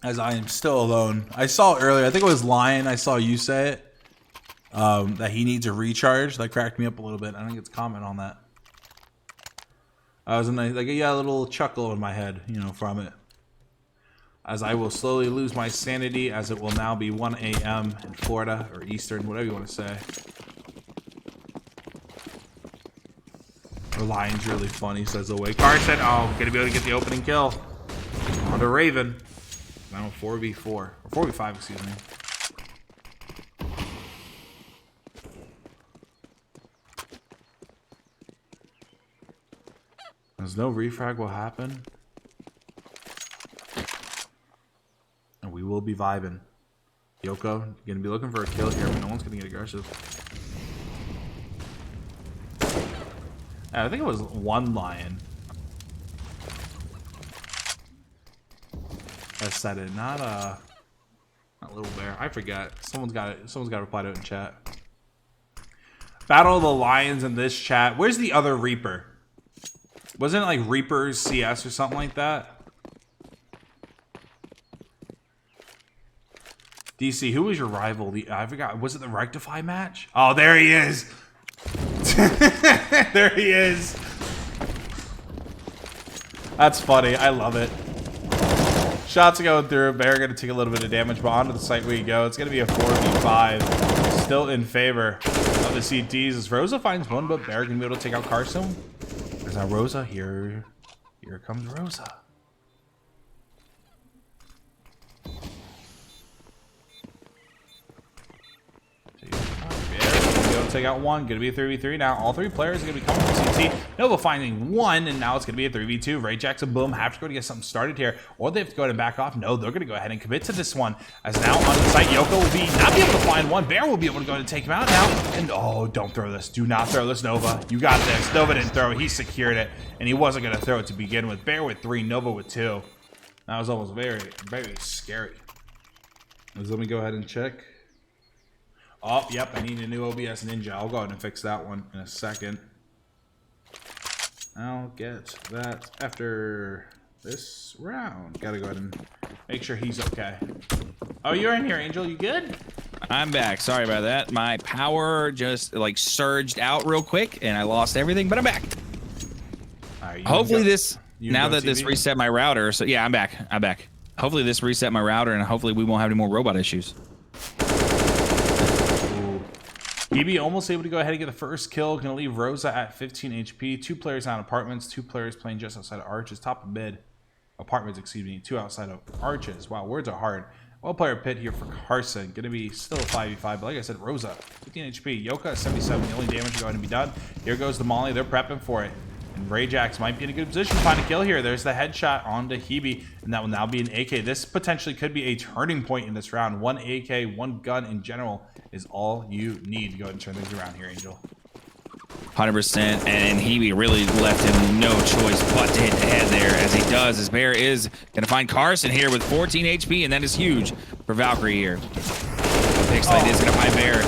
As I am still alone. I saw earlier, I think it was Lion, I saw you say it, that he needs a recharge. That cracked me up a little bit. I think it's a comment on that. I was like, yeah, a little chuckle in my head, you know, from it. As I will slowly lose my sanity, as it will now be 1 a.m. in Florida, or Eastern, whatever you want to say. The Lion's really funny, says away. Carson, oh, gonna be able to get the opening kill on the Raven. Now 4v4, or 4v5, excuse me. There's no refrag will happen. And we will be vibing. Yoko, gonna be looking for a kill here, but no one's gonna get aggressive. I think it was 1 Lion that said it, not Little Bear. I forget. Someone's got it. Someone's got to reply to it in chat. Battle of the Lions in this chat. Where's the other Reaper? Wasn't it like Reaper's CS or something like that? DC, who was your rival? I forgot. Was it the Rectify match? Oh, there he is. There he is. That's funny. I love it. Shots are going through. Bear going to take a little bit of damage, but onto the site we go. It's going to be a 4v5. Still in favor of the CTs as Rosa finds one, but Bear going to be able to take out Carson. There's now Rosa. Here comes Rosa. Take out one. Gonna be a 3v3 now. All 3 players are gonna be coming from CT. Nova finding 1, and now it's gonna be a 3v2. Ray Jackson, Boom have to go to get something started here, or they have to go ahead and back off. No, they're gonna go ahead and commit to this one. As now on the site, Yoko will not be able to find one. Bear will be able to go ahead and take him out now. And oh, don't throw this. Do not throw this, Nova. You got this. Nova didn't throw it. He secured it, and he wasn't gonna throw it to begin with. Bear with 3, Nova with 2. That was almost very, very scary. Let me go ahead and check. Oh, yep, I need a new OBS Ninja. I'll go ahead and fix that one in a second. I'll get that after this round. Gotta go ahead and make sure he's okay. Oh, you're in here, Angel. You good? I'm back. Sorry about that. My power just like surged out real quick and I lost everything, but I'm back. Right, hopefully this, now that this reset my router, so yeah, I'm back. Hopefully this reset my router and hopefully we won't have any more robot issues. EB almost able to go ahead and get the first kill. Gonna leave Rosa at 15 HP. 2 players on apartments. 2 players playing just outside of arches. Top of mid. Apartments, excuse me. 2 outside of arches. Wow, words are hard. Well player pit here for Carson. Gonna be still a 5v5. But like I said, Rosa, 15 HP. Yoka at 77. The only damage is going to be done. Here goes the Molly. They're prepping for it. And Rayjax might be in a good position to find a kill here. There's the headshot onto Hebe. And that will now be an AK. This potentially could be a turning point in this round. 1 AK, 1 gun in general is all you need to go ahead and turn things around here, Angel. 100%, and Hebe really left him no choice but to hit the head there, as he does, as Bear is going to find Carson here with 14 HP, and that is huge for Valkyrie here. Pixelate is going to find Bear.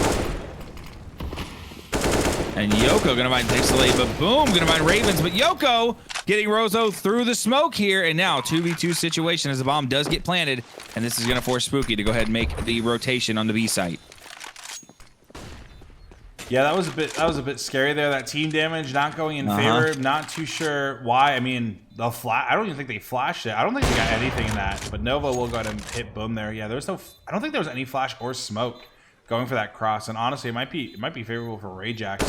And Yoko going to find Pixelate, but Boom going to find Ravens, but Yoko getting Rosa through the smoke here, and now 2v2 situation as the bomb does get planted, and this is going to force Spooky to go ahead and make the rotation on the B site. Yeah, that was a bit scary there. That team damage not going in favor. Not too sure why. I mean, the flash. I don't even think they flashed it. I don't think they got anything in that. But Nova will go ahead and hit boom there. Yeah, there's no. I don't think there was any flash or smoke going for that cross. And honestly, it might be favorable for Rajax.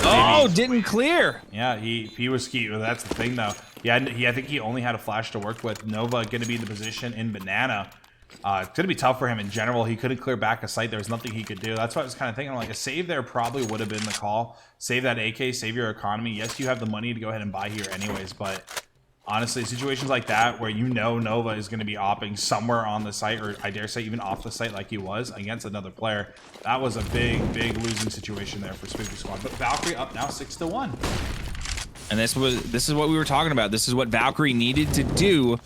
Oh, didn't clear. Yeah, he was key. That's the thing though. Yeah, I think he only had a flash to work with. Nova going to be in the position in banana. It's going to be tough for him in general. He couldn't clear back a site. There was nothing he could do. That's why I was kind of thinking, like, a save there probably would have been the call. Save that AK, save your economy. Yes, you have the money to go ahead and buy here anyways, but honestly, situations like that where you know Nova is going to be opping somewhere on the site, or I dare say even off the site like he was against another player, that was a big losing situation there for Spooky Squad. But Valkyrie up now 6-1. And this is what we were talking about. This is what Valkyrie needed to do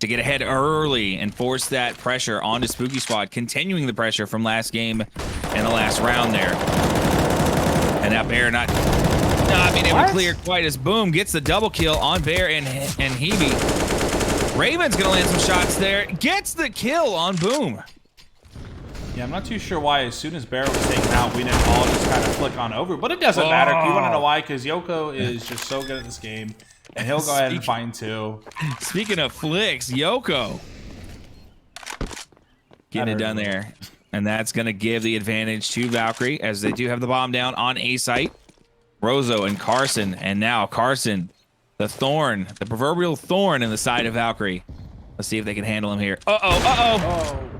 to get ahead early and force that pressure onto Spooky Squad, continuing the pressure from last game and the last round there. And now Bear not being able to clear quite as Boom gets the double kill on Bear and Hebe. Raven's gonna land some shots there, gets the kill on Boom. Yeah, I'm not too sure why as soon as Bear was taken out, we didn't all just kind of flick on over, but it doesn't matter. You want to know why? Because Yoko is just so good at this game. And he'll go ahead and find two. Speaking of flicks, Yoko getting it done there. And that's going to give the advantage to Valkyrie as they do have the bomb down on A site. Rozo and Carson. And now Carson, the thorn, the proverbial thorn in the side of Valkyrie. Let's see if they can handle him here. Uh-oh.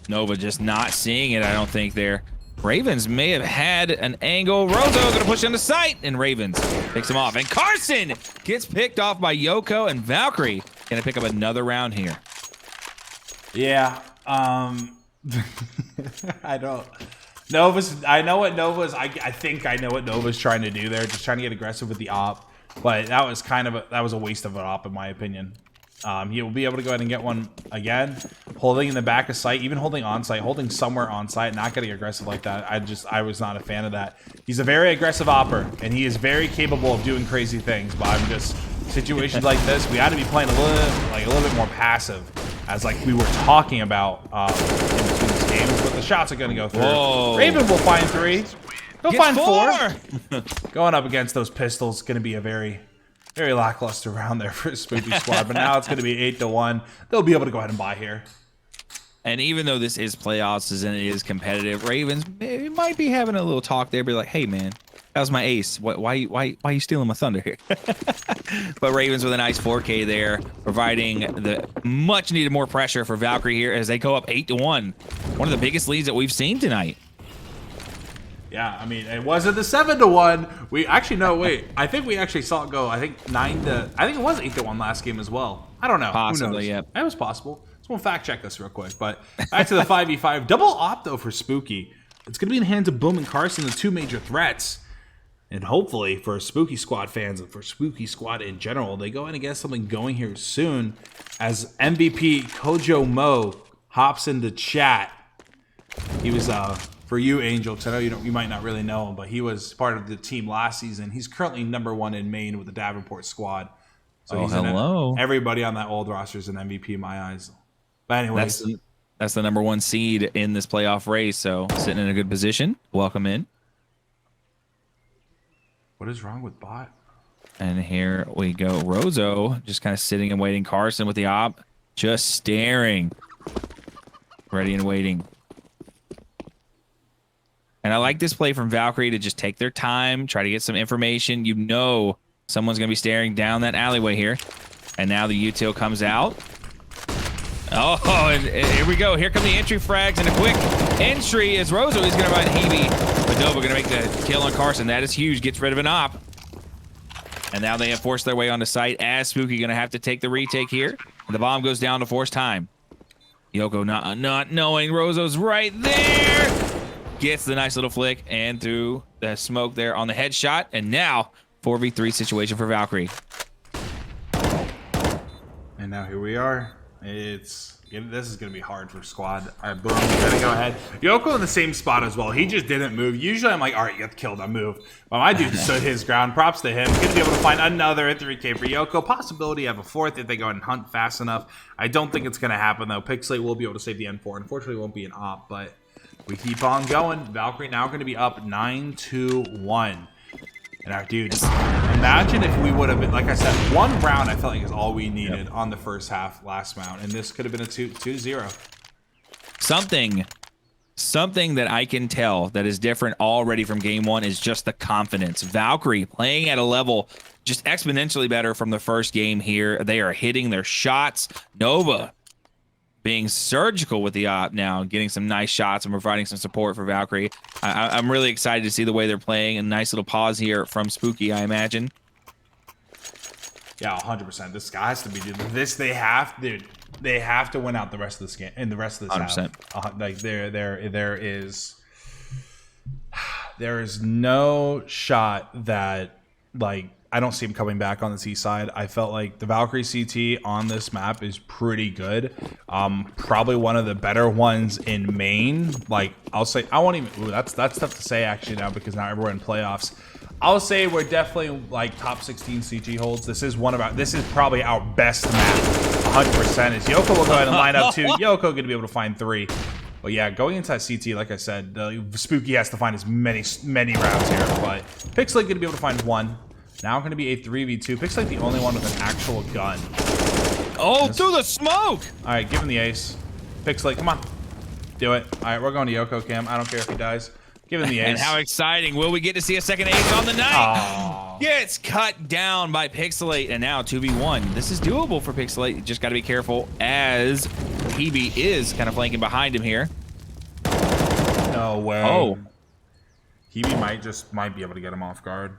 Nova just not seeing it, I don't think, there. Ravens may have had an angle. Rozo gonna push on the site, and Ravens picks him off. And Carson gets picked off by Yoko, and Valkyrie gonna pick up another round here. Yeah, I don't. I know what Nova's. I think I know what Nova's trying to do there, just trying to get aggressive with the op. But that was a waste of an op in my opinion. He will be able to go ahead and get one again, holding in the back of sight, even holding on site, holding somewhere on site, not getting aggressive like that. I was not a fan of that. He's a very aggressive opper, and he is very capable of doing crazy things. But I'm just situations like this, we ought to be playing a little bit more passive, as like we were talking about in between these games. But the shots are going to go through. Whoa. Raven will find 3. He'll find 4. Going up against those pistols, going to be a very lackluster round there for Spooky Squad, but now it's going to be 8-1. They'll be able to go ahead and buy here. And even though this is playoffs and it is competitive, Ravens might be having a little talk there, be like, "Hey, man, that was my ace. Why you stealing my thunder here?" But Ravens with a nice 4K there, providing the much needed more pressure for Valkyrie here as they go up 8-1. One of the biggest leads that we've seen tonight. Yeah, I mean, it wasn't the 7-1. We actually wait. I think we actually saw it go. I think it was 8-1 last game as well. I don't know. Possibly, yeah. That was possible. So we'll fact check this real quick. But back to the 5v5 double op though for Spooky. It's gonna be in the hands of Boom and Carson, the two major threats. And hopefully for Spooky Squad fans and for Spooky Squad in general, they go in and get something going here soon. As MVP Kojo Mo hops into chat. He was for you, Angel, because I know you might not really know him, but he was part of the team last season. He's currently #1 in main with the Davenport squad. So hello. Everybody on that old roster is an MVP in my eyes. But anyways, that's the #1 seed in this playoff race. So sitting in a good position. Welcome in. What is wrong with bot? And here we go. Rozo just kind of sitting and waiting. Carson with the op, just staring, ready and waiting. And I like this play from Valkyrie to just take their time, try to get some information. You know someone's going to be staring down that alleyway here. And now the util comes out. Oh, and here we go. Here come the entry frags, and a quick entry as Rozo is going to find Hebe. But Nova going to make the kill on Carson. That is huge. Gets rid of an op. And now they have forced their way onto site as Spooky going to have to take the retake here. And the bomb goes down to force time. Yoko not knowing Rozo's right there. Gets the nice little flick and through the smoke there on the headshot. And now 4v3 situation for Valkyrie. And now here we are. This is going to be hard for squad. All right, Boom, we're going to go ahead. Yoko in the same spot as well. He just didn't move. Usually I'm like, all right, you got the kill, now move. But my dude stood his ground. Props to him. Going to be able to find another 3K for Yoko. Possibility of a 4th if they go and hunt fast enough. I don't think it's going to happen, though. Pixlate will be able to save the N4. Unfortunately, it won't be an op, but We keep on going. Valkyrie now going to be up 9-1. And our dude, imagine if we would have been, like I said, one round I felt like is all we needed on the first half last round. And this could have been a 2-0. Something that I can tell that is different already from game one is just the confidence. Valkyrie playing at a level just exponentially better from the first game here. They are hitting their shots. Nova being surgical with the op now, getting some nice shots and providing some support for Valkyrie. I'm really excited to see the way they're playing. A nice little pause here from Spooky, I imagine. Yeah, 100%. This guy has to be doing this. They have to win out the rest of this game and the rest of this 100%. half. Like there is no shot that, like, I don't see him coming back on the C side. I felt like the Valkyrie CT on this map is pretty good. Probably one of the better ones in main. Like, I'll say, I won't even, ooh, that's tough to say actually now because now we're in playoffs. I'll say we're definitely like top 16 CG holds. This is probably our best map. 100% is Yoko will go ahead and line up 2. Yoko going to be able to find 3. But yeah, going into that CT, like I said, Spooky has to find as many rounds here. But Pixelate going to be able to find 1. Now going to be a 3v2. Pixelate the only one with an actual gun. Oh, through the smoke! All right, give him the ace. Pixelate, come on. Do it. All right, we're going to Yoko Cam. I don't care if he dies. Give him the ace. And how exciting. Will we get to see a second ace on the night? Gets cut down by Pixelate, and now 2v1. This is doable for Pixelate. You just got to be careful as Hebe is kind of flanking behind him here. No way. Oh. Hebe might be able to get him off guard.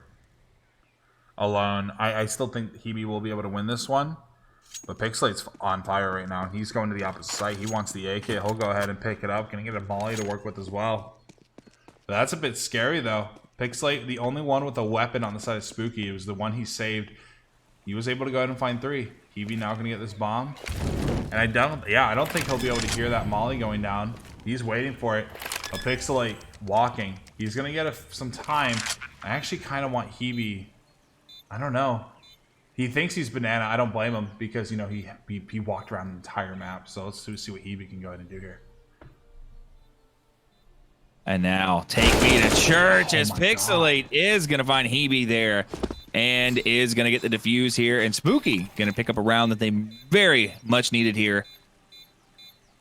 Alone. I still think Hebe will be able to win this one. But Pixelate's on fire right now. He's going to the opposite side. He wants the AK. He'll go ahead and pick it up. Gonna get a molly to work with as well. But that's a bit scary though. Pixelate, the only one with a weapon on the side of Spooky. It was the one he saved. He was able to go ahead and find 3. Hebe now gonna get this bomb. And I don't think he'll be able to hear that molly going down. He's waiting for it. A Pixelate walking. He's gonna get some time. I actually kind of want Hebe. I don't know. He thinks he's banana. I don't blame him because, you know, he walked around the entire map. So let's see what Hebe can go ahead and do here. And now take me to church as Pixelate is going to find Hebe there and is going to get the defuse here. And Spooky going to pick up a round that they very much needed here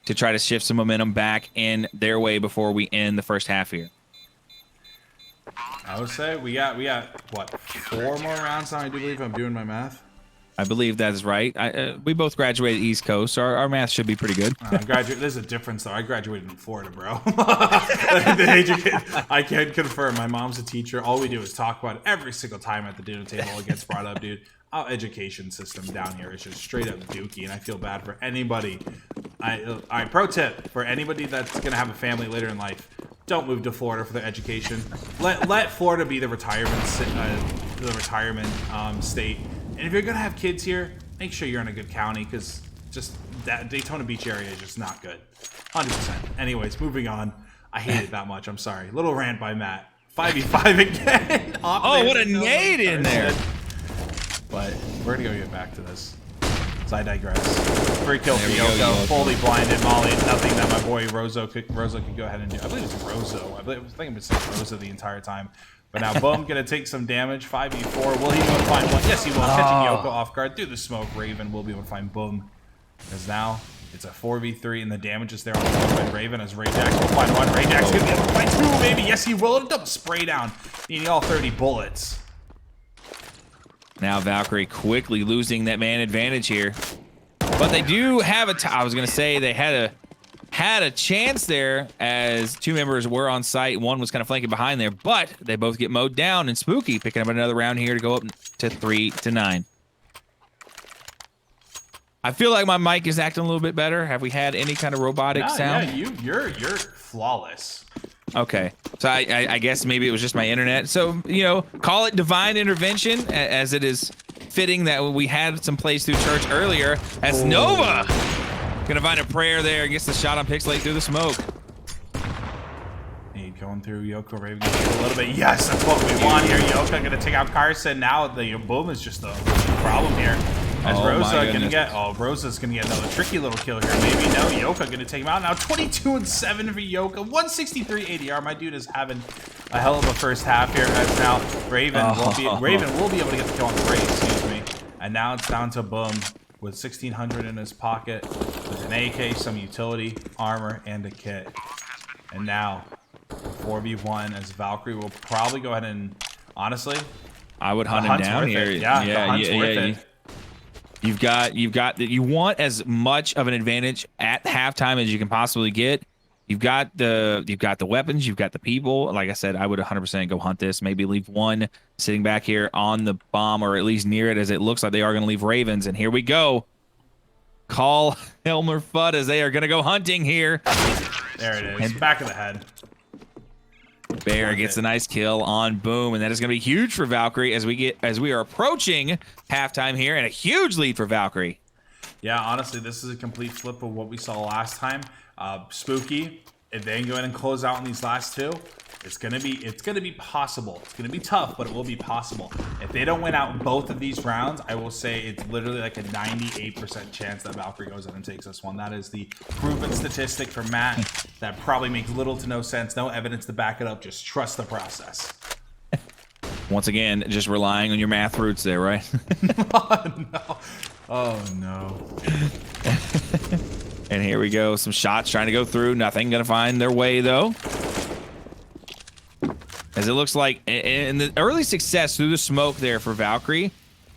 to try to shift some momentum back in their way before we end the first half here. I would say we got what, 4 more rounds now, I do believe. I'm doing my math. I believe that is right. We both graduated East Coast, so our math should be pretty good. There's a difference though. I graduated in Florida, bro. I can confirm. My mom's a teacher. All we do is talk about it every single time at the dinner table. It gets brought up, dude. Our education system down here is just straight up dookie, and I feel bad for anybody. All right, pro tip for anybody that's gonna have a family later in life: don't move to Florida for their education. Let Florida be the retirement state. And if you're gonna have kids here, make sure you're in a good county, because just that Daytona Beach area is just not good. 100%. Anyways, moving on. I hate it that much. I'm sorry. Little rant by Matt. 5v5 again. Oh, what a nade in there. But we're gonna go get back to this. So I digress. Free kill for Yoko. Fully blinded Molly. Nothing that my boy Rozo could go ahead and do. I believe it's Rozo. I think it's Rozo the entire time. But now Boom gonna take some damage. 5v4. Will he be able to find one? Yes, he will. Catching Yoko off guard through the smoke. Raven will be able to find Boom. Because now it's a 4v3 and the damage is there on the by Raven as Rayjax will find one. Rayjax gonna be able to find 2, maybe. Yes, he will. Double spray down. Needing all 30 bullets. Now Valkyrie quickly losing that man advantage here. But they do have I was gonna say they had a chance there as 2 members were on site. One was kind of flanking behind there, but they both get mowed down, and Spooky picking up another round here to go up to 3-9. I feel like my mic is acting a little bit better. Have we had any kind of robotic sound? Yeah, you're flawless. Okay, so I guess maybe it was just my internet. So, you know, call it divine intervention, as it is fitting that we had some plays through church earlier as Nova gonna find a prayer there and gets the shot on Pixelate through the smoke. Going through Yoko Raven a little bit. Yes, that's what we want here. Yoko gonna take out Carson. Now the Boom is just a problem here. As Rosa gonna get, Rosa's gonna get another tricky little kill here. Maybe no, Yoka gonna take him out now. 22-7 for Yoka, 163 ADR. My dude is having a hell of a first half here. As now Raven will be able to get the kill on the Ray, excuse me. And now it's down to Boom with 1600 in his pocket, with an AK, some utility, armor, and a kit. And now 4v1 as Valkyrie will probably go ahead and honestly, I would hunt him down here. Yeah, the hunt's worth it. You want as much of an advantage at halftime as you can possibly get. You've got the weapons, you've got the people. Like I said, I would 100% go hunt this. Maybe leave one sitting back here on the bomb, or at least near it, as it looks like they are going to leave Ravens. And here we go. Call Elmer Fudd as they are going to go hunting here. There it is. And back of the head. Bear gets a nice kill on Boom, and that is going to be huge for Valkyrie as we are approaching halftime here, and a huge lead for Valkyrie. Yeah, honestly, this is a complete flip of what we saw last time. Spooky, if they can go ahead and close out on these last two, it's gonna be possible. It's gonna be tough, but it will be possible. If they don't win out both of these rounds, I will say it's literally like a 98% chance that Valkyrie goes in and takes this one. That is the proven statistic for Matt. That probably makes little to no sense. No evidence to back it up. Just trust the process. Once again, just relying on your math roots there, right? Oh no! Oh no! And here we go. Some shots trying to go through. Nothing going to find their way, though. As it looks like in the early success through the smoke there for Valkyrie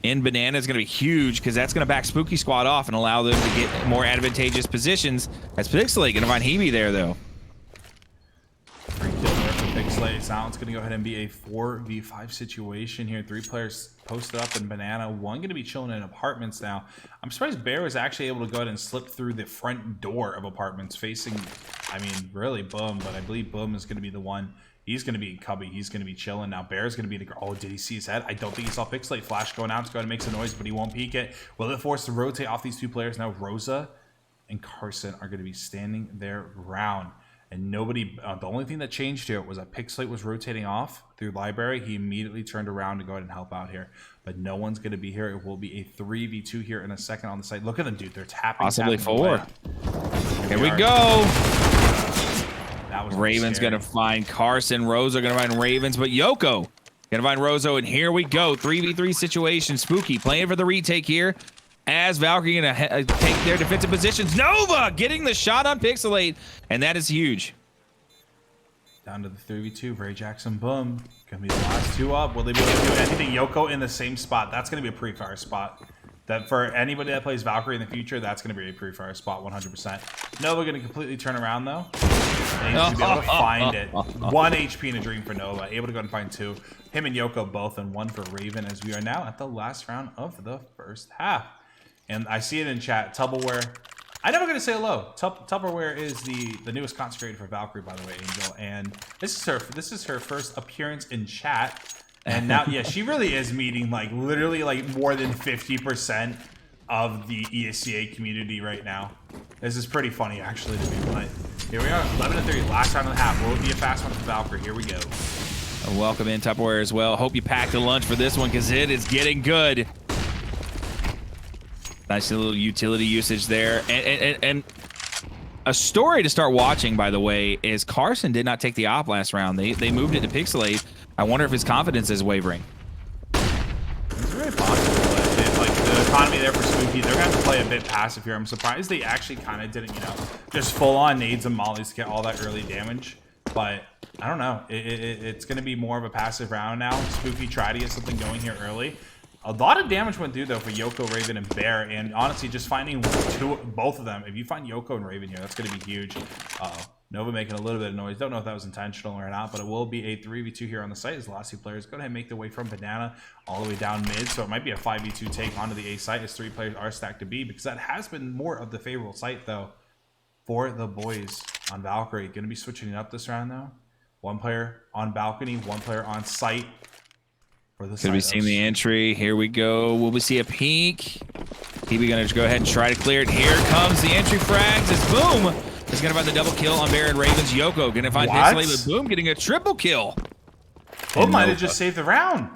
in Banana is going to be huge, because that's going to back Spooky Squad off and allow them to get more advantageous positions. As Pixelate going to find Hebe there, though. Free kill there for Pixelate. Now it's going to go ahead and be a 4v5 situation here. 3 players posted up in Banana. 1 going to be chilling in apartments now. I'm surprised Bear was actually able to go ahead and slip through the front door of apartments facing, I mean, really Boom, but I believe Boom is going to be the one. He's going to be Cubby. He's going to be chilling. Now Bear's going to be the... Oh, did he see his head? I don't think he saw Pixelate Flash going out to go ahead and make some noise, but he won't peek it. Will it force to rotate off these 2 players? Now Rosa and Carson are going to be standing their ground. And nobody... the only thing that changed here was that Pixelate was rotating off through Library. He immediately turned around to go ahead and help out here. But no one's going to be here. It will be a 3v2 here in a second on the site. Look at them, dude. They're tapping. Possibly tapping 4. Here we go. That was Raven's going to find Carson. Rosa going to find Ravens. But Yoko going to find Rosa. And here we go. 3v3 situation. Spooky playing for the retake here. As Valkyrie going to take their defensive positions. Nova getting the shot on Pixelate. And that is huge. Down to the 3v2. Ray Jackson, Boom. Going to be the last 2 up. Will they be able to do anything? Yoko in the same spot. That's going to be a pre-fire spot. That for anybody that plays Valkyrie in the future, that's going to be a pre-fire spot 100%. Nova going to completely turn around, though. They need to be able to find it. 1 HP in a dream for Nova. Able to go and find 2. Him and Yoko both, and 1 for Raven, as we are now at the last round of the first half. And I see it in chat. Tupperware. I'm never going to say hello. Tupperware is the newest consecrated for Valkyrie, by the way, Angel. And this is her first appearance in chat. And now, yeah, she really is meeting like literally like more than 50% of the ESEA community right now. This is pretty funny actually to me, but here we are, 11-3, last round of the half. Will it be a fast one for Valkyrie? Here we go. Welcome in Tupperware as well. Hope you packed a lunch for this one, because it is getting good. Nice little utility usage there. And a story to start watching, by the way, is Carson did not take the op last round. They moved it to Pixelate. I wonder if his confidence is wavering. It's very possible, but if, like, the economy there for Spooky, they're going to have to play a bit passive here. I'm surprised they actually kind of didn't, you know, just full-on nades and mollies to get all that early damage. But I don't know. It's going to be more of a passive round now. Spooky tried to get something going here early. A lot of damage went through, though, for Yoko, Raven, and Bear. And honestly, just finding both of them, if you find Yoko and Raven here, that's going to be huge. Nova making a little bit of noise. Don't know if that was intentional or not, but it will be a 3v2 here on the site as the last 2 players go ahead and make their way from Banana all the way down mid. So it might be a 5v2 take onto the A site as 3 players are stacked to B, because that has been more of the favorable site, though, for the boys on Valkyrie. Going to be switching it up this round, though. 1 player on balcony, 1 player on site. Could be seeing the entry. Here we go. Will we see a peek? Hebe gonna go ahead and try to clear it. Here comes the entry frags as Boom is gonna find the double kill on Bear and Ravens. Yoko gonna find Pixelate with Boom getting a triple kill. Boom might have just saved the round.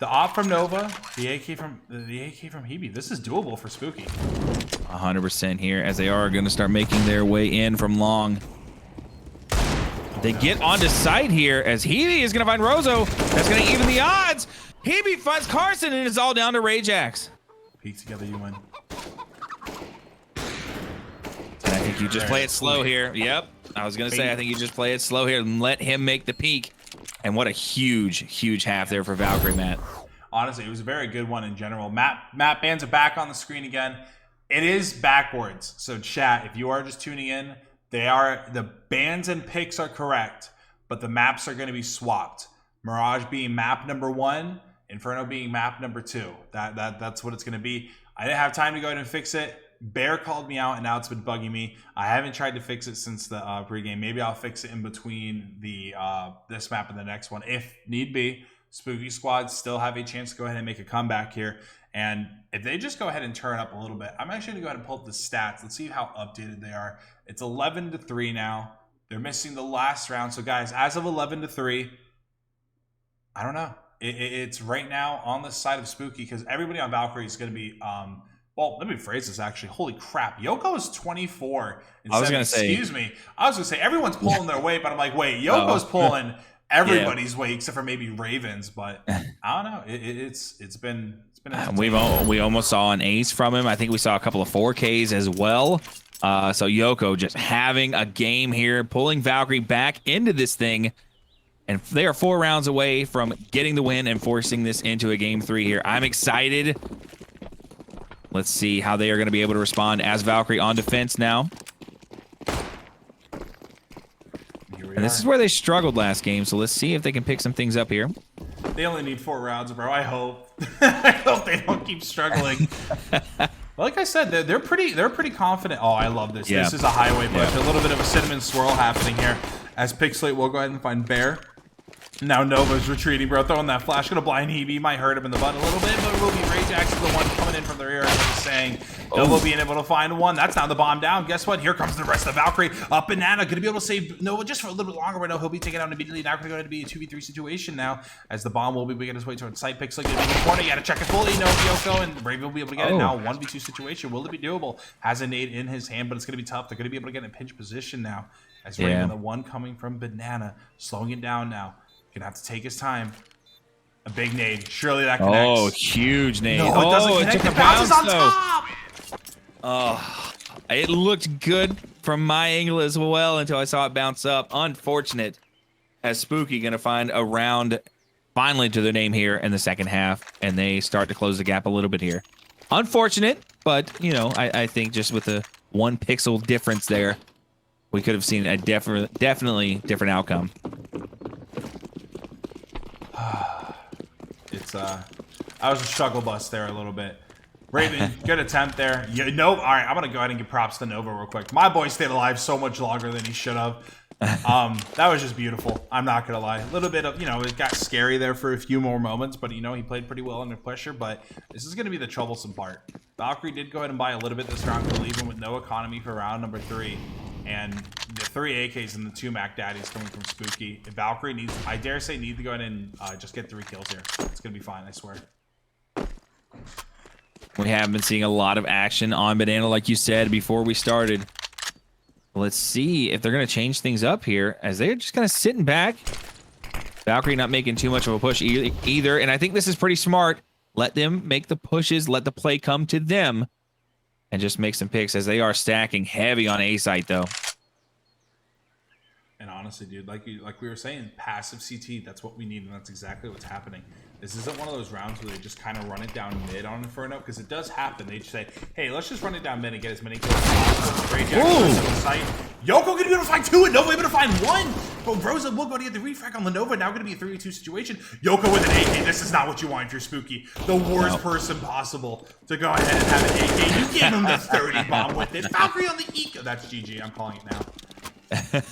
The op from Nova, the AK from Hebe. This is doable for Spooky. 100% here, as they are going to start making their way in from long. They get onto site here, as Hebe is going to find Rozo. That's going to even the odds. Hebe finds Carson, and it's all down to Rajax. Peek together, you win. And I think you just play it slow here. Yep. I was going to say, I think you just play it slow here and let him make the peak. And what a huge, huge half there for Valkyrie, Matt. Honestly, it was a very good one in general. Map bans are back on the screen again. It is backwards. So chat, if you are just tuning in, the bans and picks are correct, but the maps are going to be swapped. Mirage being map number 1, Inferno being map number 2. That's what it's going to be. I didn't have time to go ahead and fix it. Bear called me out, and now it's been bugging me. I haven't tried to fix it since the pregame. Maybe I'll fix it in between the this map and the next one, if need be. Spooky Squad still have a chance to go ahead and make a comeback here. And if they just go ahead and turn up a little bit, I'm actually going to go ahead and pull up the stats. Let's see how updated they are. It's 11-3 now. They're missing the last round. So, guys, as of 11-3, I don't know. It's right now on the side of Spooky because everybody on Valkyrie is going to be well, let me phrase this actually. Holy crap. Yoko is 24. I was going to say. Excuse me. I was going to say everyone's pulling their weight, but I'm like, wait, Yoko's pulling everybody's weight except for maybe Ravens. But I don't know. It's been we almost saw an ace from him. I think we saw a couple of 4Ks as well. So Yoko just having a game here, pulling Valkyrie back into this thing. And they are 4 rounds away from getting the win and forcing this into a game 3 here. I'm excited. Let's see how they are going to be able to respond as Valkyrie on defense now. And this is where they struggled last game, so let's see if they can pick some things up here. They only need 4 rounds, bro. I hope. I hope they don't keep struggling. Like I said, they're pretty confident. Oh, I love this. Yeah. This is a highway push. A little bit of a cinnamon swirl happening here. As Pixelate will go ahead and find Bear. Now Nova's retreating, bro. Throwing that flash. Gonna blind Hebe. Might hurt him in the butt a little bit, but it will be Rajax is the one coming in from the rear, as I was saying. Nova being able to find one. That's now the bomb down. Guess what? Here comes the rest of Valkyrie. Banana gonna be able to save Nova just for a little bit longer, but no, he'll be taken out immediately. Now gonna go ahead and be a 2v3 situation now, as the bomb will be making his way towards site. Pixel gonna be in the corner. You gotta check it fully. No, Yoko and Raven will be able to get it now. 1v2 situation. Will it be doable? Has a nade in his hand, but it's gonna be tough. They're gonna be able to get in a pinch position now. As Raven, the one coming from Banana, slowing it down now. Gonna have to take his time. A big nade. Surely that connects. Oh, huge nade. No, it doesn't connect. It took a bounce on top. Oh, it looked good from my angle as well until I saw it bounce up. Unfortunate. As Spooky gonna find a round finally to their name here in the second half, and they start to close the gap a little bit here. Unfortunate, but you know, I think just with the 1 pixel difference there, we could have seen a definitely different outcome. I was a struggle bus there a little bit. Raven, good attempt there. Nope. All right, I'm gonna go ahead and give props to Nova real quick. My boy stayed alive so much longer than he should have. That was just beautiful. I'm not gonna lie. A little bit of, it got scary there for a few more moments, but he played pretty well under pressure. But this is gonna be the troublesome part. Valkyrie did go ahead and buy a little bit this round, leaving with no economy for round number 3. And the 3 AKs and the 2 Mac Daddies coming from Spooky. If Valkyrie needs, I dare say, need to go ahead and just get 3 kills here. It's going to be fine, I swear. We have been seeing a lot of action on Banana, like you said, before we started. Let's see if they're going to change things up here, as they're just kind of sitting back. Valkyrie not making too much of a push either, and I think this is pretty smart. Let them make the pushes, let the play come to them. And just make some picks, as they are stacking heavy on A site, though. And honestly, dude, like we were saying, passive CT, that's what we need, and that's exactly what's happening. This isn't one of those rounds where they just kind of run it down mid on Inferno, because it does happen. They just say, hey, let's just run it down mid and get as many kills as possible. Yoko gonna be able to find 2 and Nova able to find 1. But Rosa will go to get the refrag on the Nova. Now gonna be a 3v2 situation. Yoko with an AK. This is not what you want if you're Spooky. The worst person possible to go ahead and have an AK. You gave him the 30 bomb with it. Valkyrie on the eco. That's GG. I'm calling it now.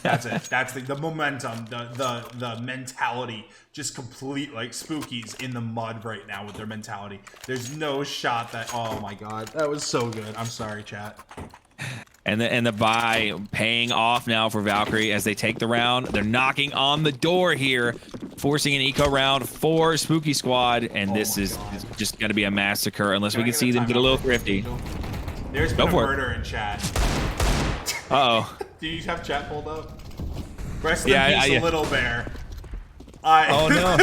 That's it. That's the momentum, the mentality, just complete, like, Spooky's in the mud right now with their mentality. There's no shot that, oh my god, that was so good. I'm sorry, chat. And the buy paying off now for Valkyrie as they take the round. They're knocking on the door here, forcing an eco round for Spooky Squad, and this is just going to be a massacre unless we can see them get a little thrifty. There's been a murder in chat. Uh-oh. Do you have chat pulled up? Rest in peace, Little Bear. Oh, no.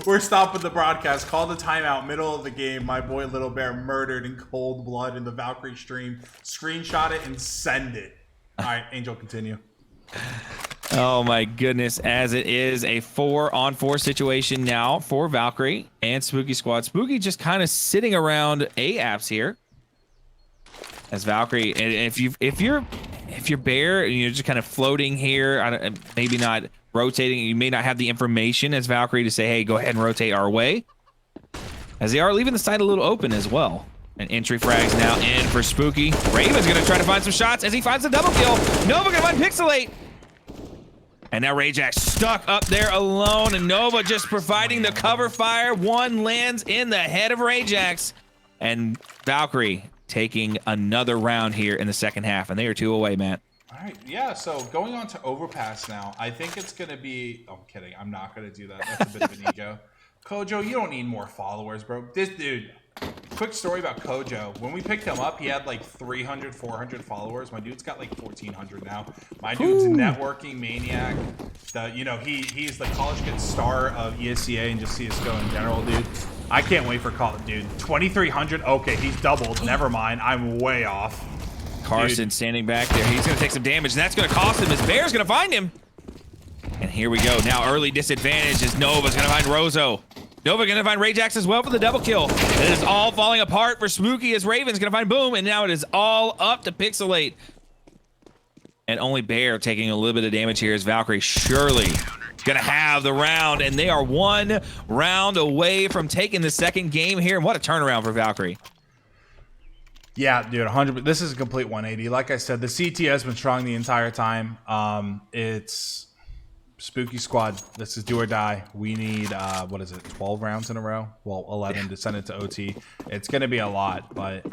We're stopping the broadcast. Call the timeout. Middle of the game. My boy Little Bear murdered in cold blood in the Valkyrie stream. Screenshot it and send it. All right, Angel, continue. Oh my goodness, as it is a 4-on-4 situation now for Valkyrie and Spooky Squad. Spooky just kind of sitting around A-apps here. As Valkyrie, and if you're Bear and you're just kind of floating here, maybe not rotating, you may not have the information as Valkyrie to say, hey, go ahead and rotate our way. As they are leaving the side a little open as well. And entry frags now in for Spooky. Raven's gonna try to find some shots as he finds a double kill. Nova gonna find Pixelate. And now Rajax stuck up there alone, and Nova just providing the cover fire. One lands in the head of Rajax. And Valkyrie taking another round here in the second half, and they are 2 away, Matt. All right, yeah, so going on to Overpass now, I think it's going to be... Oh, I'm kidding. I'm not going to do that. That's a bit of an ego. Kojo, you don't need more followers, bro. This dude... Quick story about Kojo. When we picked him up, he had like 300, 400 followers. My dude's got like 1,400 now. My dude's a networking maniac. He's the college kid star of ESEA and just CSGO in general, dude. I can't wait for college, dude. 2,300. Okay, he's doubled. Never mind. I'm way off. Carson standing back there. He's going to take some damage, and that's going to cost him. His Bear's going to find him. And here we go. Now early disadvantage as Nova's going to find Rozo. Nova going to find Rajax as well for the double kill. And it is all falling apart for Spooky as Raven's going to find Boom, and now it is all up to Pixelate. And only Bear taking a little bit of damage here as Valkyrie surely going to have the round, and they are 1 round away from taking the second game here. And what a turnaround for Valkyrie. Yeah, dude, 100. This is a complete 180. Like I said, the CT has been strong the entire time. It's Spooky Squad. This is do or die. We need, 12 rounds in a row? Well, 11 to send it to OT. It's going to be a lot, but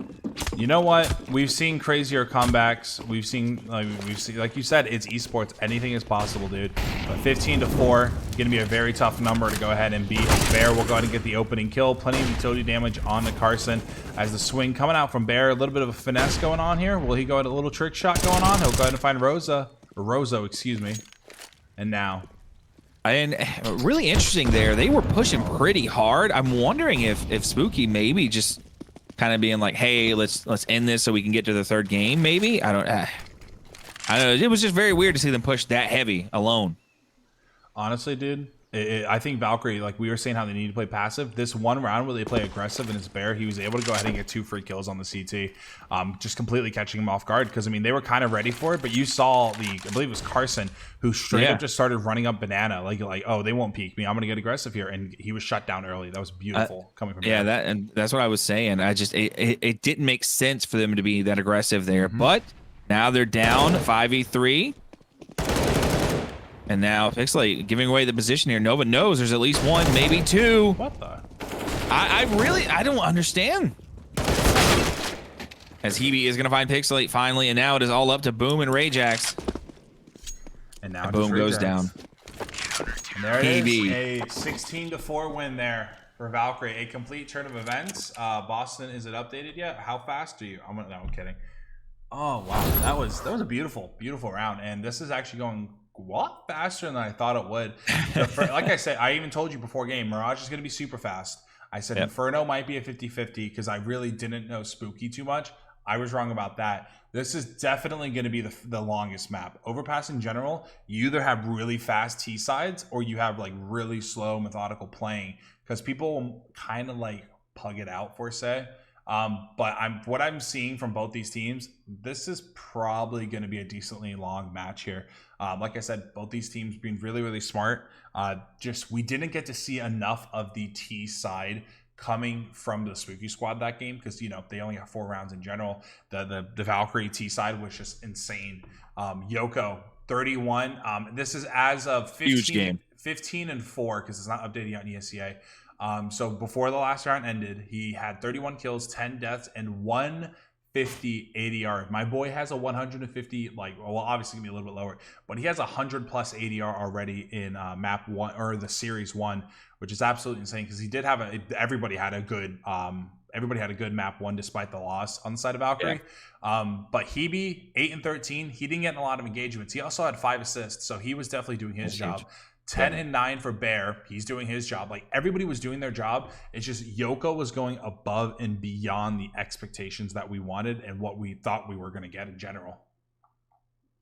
you know what? We've seen crazier comebacks. We've seen, like you said, it's esports. Anything is possible, dude. But 15-4, going to be a very tough number to go ahead and beat. Bear will go ahead and get the opening kill. Plenty of utility damage on the Carson. As the swing coming out from Bear, a little bit of a finesse going on here. Will he go ahead a little trick shot going on? He'll go ahead and find Rozo, excuse me. And now. And really interesting there. They were pushing pretty hard. I'm wondering if Spooky maybe just kind of being like, hey, let's end this so we can get to the third game, maybe? I don't know. It was just very weird to see them push that heavy alone. Honestly, dude, I think Valkyrie, like we were saying how they need to play passive, this one round where they play aggressive and it's Bear, he was able to go ahead and get 2 free kills on the CT, just completely catching him off guard, because I mean they were kind of ready for it, but you saw I believe it was Carson who straight up just started running up banana, like oh, they won't peek me, I'm gonna get aggressive here, and he was shut down early. That was beautiful coming from Bear. That's what I was saying. It didn't make sense for them to be that aggressive there, but now they're down 5v3. And now Pixelate giving away the position here. Nova knows there's at least 1, maybe 2. What the? I don't understand. As Hebe is going to find Pixelate finally, and now it is all up to Boom and Rajax. And now Boom goes down. And there it is, a 16-4 win there for Valkyrie. A complete turn of events. Boston, is it updated yet? How fast are you? I'm kidding. Oh, wow. That was a beautiful, beautiful round. And this is actually going a lot faster than I thought it would. Like I said, I even told you before game, Mirage is going to be super fast. I said Inferno might be a 50-50 because I really didn't know Spooky too much. I was wrong about that. This is definitely going to be the longest map. Overpass in general, you either have really fast T sides or you have like really slow methodical playing, because people kind of like pug it out for say. But what I'm seeing from both these teams, this is probably going to be a decently long match here. Like I said, both these teams being really, really smart. Just we didn't get to see enough of the T side coming from the Spooky Squad that game, because they only have 4 rounds in general. The Valkyrie T side was just insane. Yoko 31. This is as of 15 and 4 because it's not updated on ESEA. So before the last round ended, he had 31 kills, 10 deaths, and 1 50, 80 ADR. My boy has a 150, well, obviously gonna be a little bit lower, but he has 100 plus ADR already in map 1 or the series 1, which is absolutely insane because he did have everybody had a good map 1 despite the loss on the side of Valkyrie. But Hebe 8 and 13, he didn't get in a lot of engagements. He also had 5 assists, so he was definitely doing his job. 10 and 9 for Bear. He's doing his job. Like, everybody was doing their job. It's just Yoko was going above and beyond the expectations that we wanted and what we thought we were going to get in general.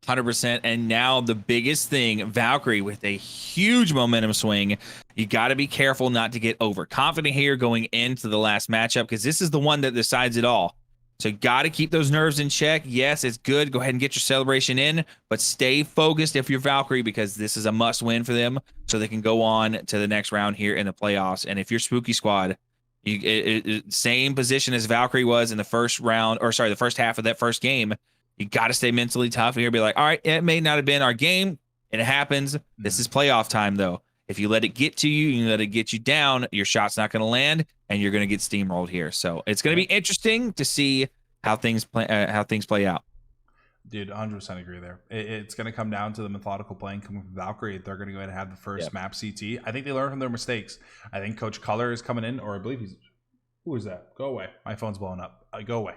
100%. And now the biggest thing, Valkyrie with a huge momentum swing. You got to be careful not to get overconfident here going into the last matchup, because this is the one that decides it all. So got to keep those nerves in check. Yes, it's good. Go ahead and get your celebration in, but stay focused if you're Valkyrie, because this is a must win for them so they can go on to the next round here in the playoffs. And if you're Spooky Squad, same position as Valkyrie was in the first round, or sorry, the first half of that first game, you got to stay mentally tough here. Be like, all right, it may not have been our game, and it happens. This is playoff time, though. If you let it get to you, you let it get you down, your shot's not going to land, and you're going to get steamrolled here. So it's going to be interesting to see how things play out. Dude, 100% agree there. It's going to come down to the methodical playing coming from Valkyrie. They're going to go ahead and have the first map CT. I think they learned from their mistakes. I think Coach Color is coming in, or I believe he's... Who is that? Go away. My phone's blowing up. Go away.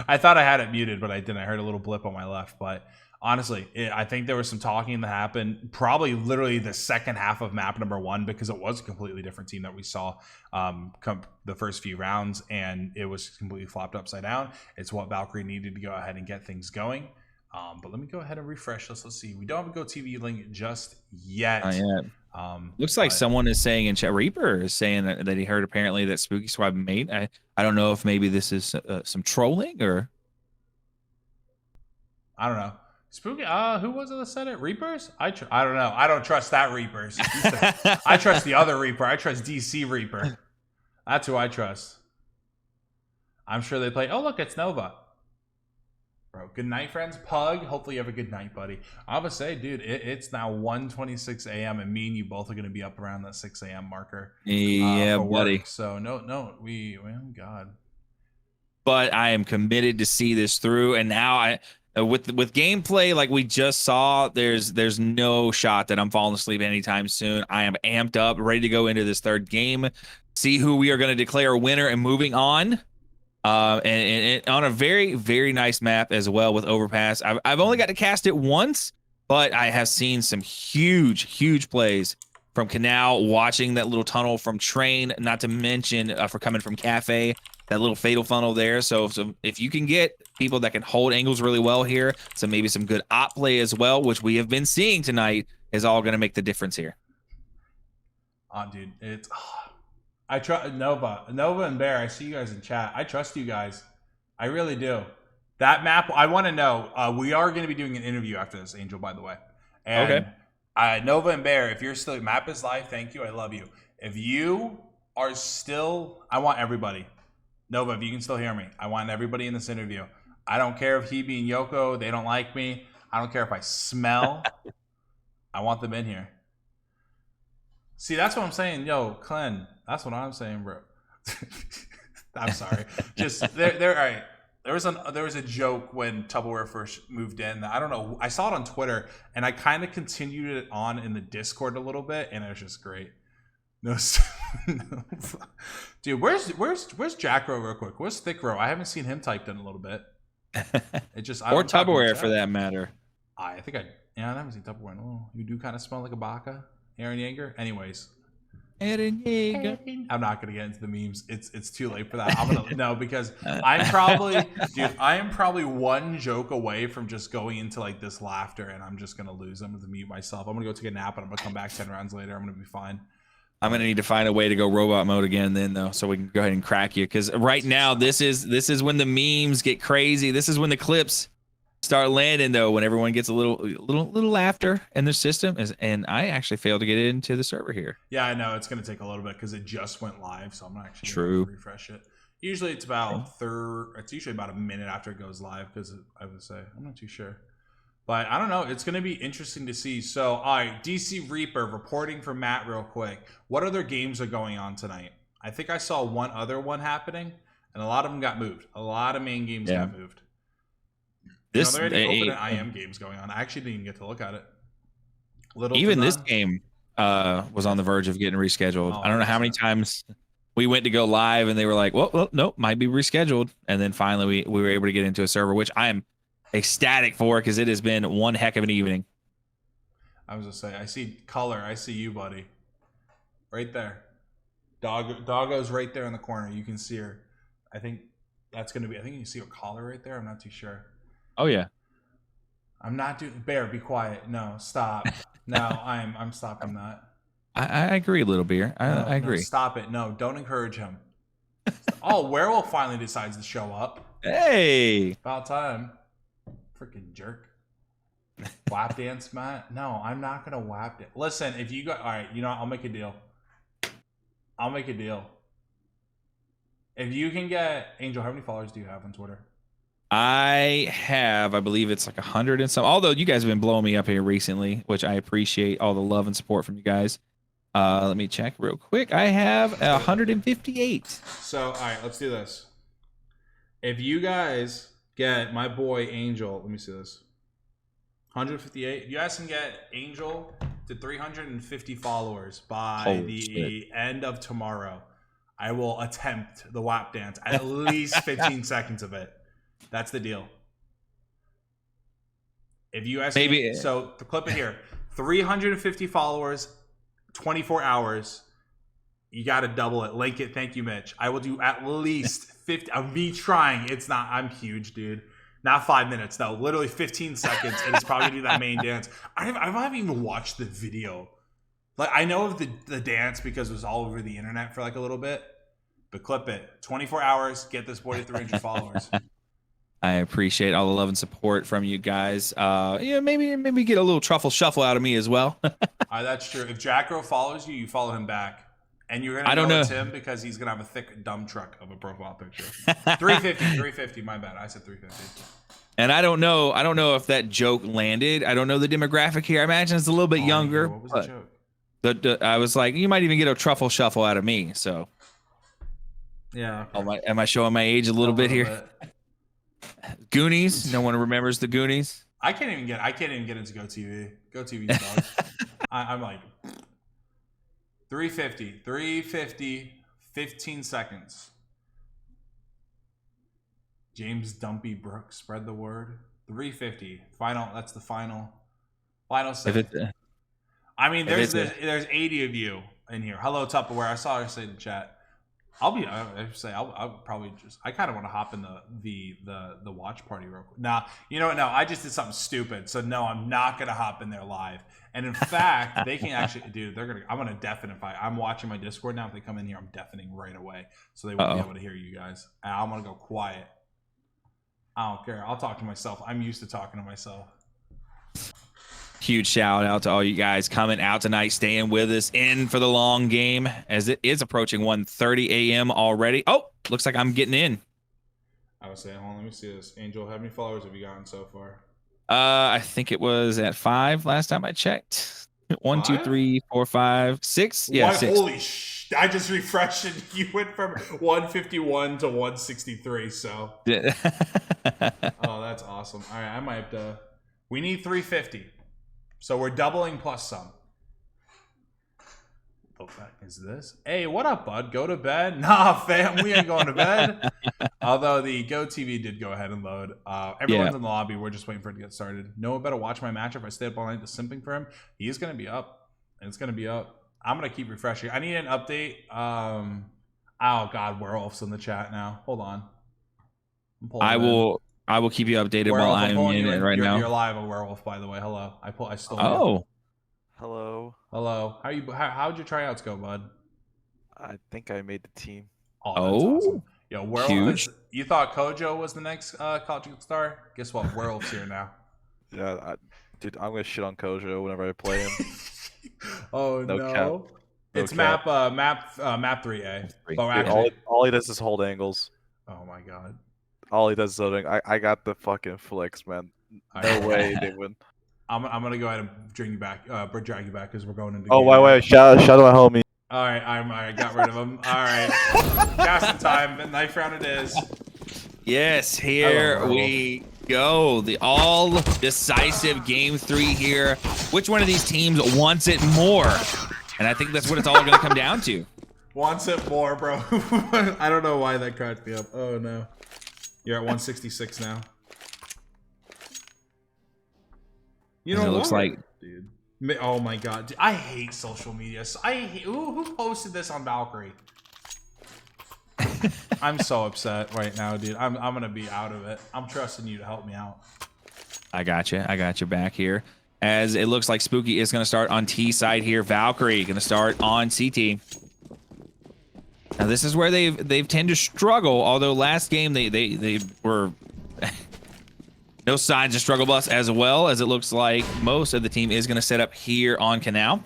I thought I had it muted, but I didn't. I heard a little blip on my left, but... Honestly, I think there was some talking that happened probably literally the second half of map number 1, because it was a completely different team that we saw come the first few rounds, and it was completely flopped upside down. It's what Valkyrie needed to go ahead and get things going. But let me go ahead and refresh this. Let's see. We don't have a Go TV link just yet. Not yet. Looks like someone is saying in chat, Reaper is saying that he heard apparently that Spooky Squad made. I don't know if maybe this is some trolling or... I don't know. Spooky, who was it that said it? Reapers? I don't know. I don't trust that Reapers. I trust the other Reaper. I trust DC Reaper. That's who I trust. I'm sure they play. Oh, look, it's Nova. Bro, good night, friends. Pug, hopefully you have a good night, buddy. I would say, dude, it's now 1:26 a.m. and me and you both are going to be up around that 6 a.m. marker. Yeah, buddy. So, no, well, God. But I am committed to see this through, and now with gameplay like we just saw, there's no shot that I'm falling asleep anytime soon. I am amped up, ready to go into this third game, see who we are going to declare a winner, and moving on. And on a very, very nice map as well with Overpass. I've only got to cast it once, but I have seen some huge plays from Canal, watching that little tunnel from Train, not to mention for coming from Cafe. That little fatal funnel there. So if you can get people that can hold angles really well here, so maybe some good op play as well, which we have been seeing tonight, is all going to make the difference here. Dude, it's I trust Nova and Bear. I see you guys in chat. I trust you guys. I really do. That map, I want to know. We are going to be doing an interview after this, Angel, by the way. And, okay. Nova and Bear, if you're still map is live, thank you. I love you. If you are still, I want everybody. Nova, if you can still hear me, I want everybody in this interview. I don't care if Hebe and Yoko, they don't like me. I don't care if I smell. I want them in here. See, that's what I'm saying. Yo, Glenn, that's what I'm saying, bro. I'm sorry. Just, they're all right. There was a joke when Tupperware first moved in. I don't know. I saw it on Twitter, and I kind of continued it on in the Discord a little bit, and it was just great. No, dude, where's Jack Row real quick? Where's Thick Row? I haven't seen him typed in a little bit. It just or Tupperware for that matter. I haven't seen Tupperware. Oh, you do kind of smell like a baka, Aaron Yeager. Anyways, Aaron Yeager. I'm not gonna get into the memes. It's too late for that. I'm gonna no because I am probably one joke away from just going into like this laughter, and I'm just gonna lose. I'm gonna mute myself. I'm gonna go take a nap, and I'm gonna come back 10 rounds later. I'm gonna be fine. I'm going to need to find a way to go robot mode again then, though, so we can go ahead and crack you. Because right now, this is when the memes get crazy. This is when the clips start landing, though, when everyone gets a little laughter in their system. And I actually failed to get into the server here. Yeah, I know. It's going to take a little bit because it just went live, so I'm not actually going to refresh it. Usually it's about it's usually about a minute after it goes live, because I would say, I'm not too sure. But I don't know. It's going to be interesting to see. So, all right, DC Reaper reporting for Matt real quick. What other games are going on tonight? I think I saw one other one happening. and a lot of them got moved. A lot of main games got moved. This they're already open and IM games going on. I actually didn't even get to look at it. Even this game was on the verge of getting rescheduled. I don't know how many times we went to go live and they were like, well, nope, might be rescheduled. And then finally we were able to get into a server, which I am ecstatic for because it has been one heck of an evening. I was going to say, I see color. I see you, buddy. Right there. Doggo's right there in the corner. You can see her. I think that's going to be, I think you can see her collar right there. I'm not too sure. Oh, yeah. I'm not doing, Bear, be quiet. No, stop. No, I'm stopping that. I agree, Little Beer. I agree. No, stop it. No, don't encourage him. Oh, Werewolf finally decides to show up. Hey. About time. Freaking jerk. Wap dance, Matt? No, I'm not going to wap it. Listen, if you got, all right, you know, I'll make a deal. If you can get, Angel, how many followers do you have on Twitter? I believe it's like 100 and some. Although you guys have been blowing me up here recently, which I appreciate all the love and support from you guys. Let me check real quick. I have 158. So, all right, let's do this. If you guys get my boy Angel, let me see this. 158. If you guys can get Angel to 350 followers by the end of tomorrow, I will attempt the WAP dance. At least 15 seconds of it. That's the deal. If you guys maybe so the clip it here, 350 followers, 24 hours. You got to double it. Link it. Thank you, Mitch. I will do at least 50. I'm me trying. It's not. I'm huge, dude. Not 5 minutes though. Literally 15 seconds, and it's probably gonna do that main dance. I haven't even watched the video. Like I know of the dance because it was all over the internet for like a little bit. But clip it. 24 hours. Get this boy to 300 followers. I appreciate all the love and support from you guys. Maybe get a little truffle shuffle out of me as well. That's true. If Jackro follows you, you follow him back. And you're gonna know it's him because he's gonna have a thick dumb truck of a profile picture. 350, my bad. I said 350. And I don't know if that joke landed. I don't know the demographic here. I imagine it's a little bit younger. What was the joke? I was like, you might even get a truffle shuffle out of me. So yeah. Okay. Am I showing my age a little bit here? Goonies. No one remembers the Goonies. I can't even get into GoTV. GoTV's dog. I'm like 350, 15 seconds. James Dumpy Brooks, spread the word. 350. Final. That's the final set. I mean, there's 80 of you in here. Hello, Tupperware. I saw her say in the chat. I'll probably just. I kind of want to hop in the watch party real quick. Nah, you know what? No, I just did something stupid. So no, I'm not gonna hop in there live. And in fact, they can actually, dude. I'm gonna deafen if I'm watching my Discord now. If they come in here, I'm deafening right away, so they won't be able to hear you guys. And I'm gonna go quiet. I don't care. I'll talk to myself. I'm used to talking to myself. Huge shout out to all you guys coming out tonight, staying with us in for the long game as it is approaching 1:30 a.m. already. Oh, looks like I'm getting in. I was saying, hold on, let me see this. Angel, how many followers have you gotten so far? I think it was at 5 last time I checked. 1, 2, 3, 4, 5, 6. Yeah, 6. Holy I just refreshed and you went from 151 to 163. So, oh, that's awesome. All right, I might have to. We need 350. So we're doubling plus some. What the fuck is this? Hey, what up, bud? Go to bed? Nah, fam, we ain't going to bed. Although the GoTV did go ahead and load. Everyone's in the lobby. We're just waiting for it to get started. Noah better watch my match. If I stay up all night just simping for him, he is going to be up. And it's going to be up. I'm going to keep refreshing. I need an update. Oh, God, Werewolf's in the chat now. Hold on. I will keep you updated while I'm in it right now. You're live, a Werewolf, by the way. Hello. I stole you. Oh. Hello. How'd your tryouts go, bud? I think I made the team. Oh, that's awesome. Yo, Werewolf. You thought Kojo was the next college star? Guess what? Werewolf's here now. Yeah, dude, I'm gonna shit on Kojo whenever I play him. Oh no. It's map 3A. Dude, all he does is hold angles. Oh my god. All he does is holding. I got the fucking flicks, man. No way they win. I'm gonna go ahead and drag you back because we're going into. Oh, wait! Shout out my homie. All right, I got rid of him. All right, casting time. Knife round it is. Yes, here we go. The all decisive game 3 here. Which one of these teams wants it more? And I think that's what it's all going to come down to. Wants it more, bro. I don't know why that cracked me up. Oh no. You're at 166 now. You know, it looks like, dude. Oh my god, dude, I hate social media. Who posted this on Valkyrie? I'm so upset right now, dude. I'm gonna be out of it. I'm trusting you to help me out. I got you. I got you back here. As it looks like Spooky is going to start on T side here. Valkyrie going to start on CT. Now this is where they've tend to struggle. Although last game they were no signs of struggle bus, as well as it looks like most of the team is going to set up here on Canal.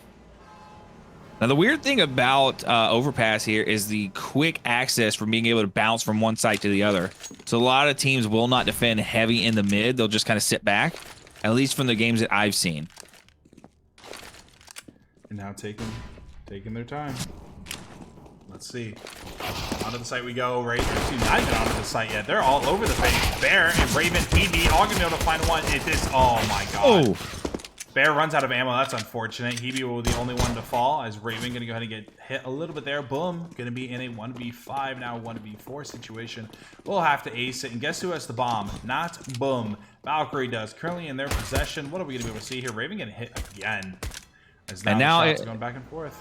Now the weird thing about Overpass here is the quick access from being able to bounce from one side to the other. So a lot of teams will not defend heavy in the mid. They'll just kind of sit back, at least from the games that I've seen. And now taking their time. Let's see. Onto the site we go. Raven, not even onto the site yet. They're all over the place. Bear and Raven, Hebe, all gonna be able to find one. Oh my god. Oh. Bear runs out of ammo. That's unfortunate. Hebe will be the only one to fall, as Raven gonna go ahead and get hit a little bit there. Boom. Gonna be in a 1v5 now, 1v4 situation. We'll have to ace it. And guess who has the bomb? Not Boom. Valkyrie does. Currently in their possession. What are we gonna be able to see here? Raven getting hit again. As now shots going back and forth.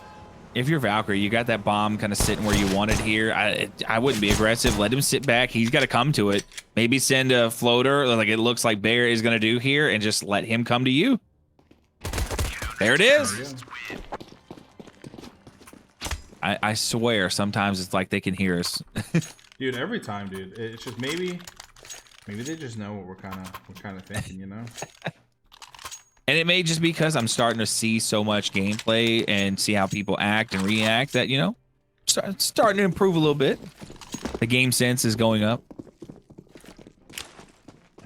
If you're Valkyrie, you got that bomb kind of sitting where you want it here. I wouldn't be aggressive. Let him sit back. He's got to come to it. Maybe send a floater like it looks like Bear is going to do here, and just let him come to you. There it is. I swear sometimes it's like they can hear us. Dude, every time, dude. It's just maybe they just know what we're kind of thinking, you know? And it may just be because I'm starting to see so much gameplay and see how people act and react that, you know, starting to improve a little bit. The game sense is going up.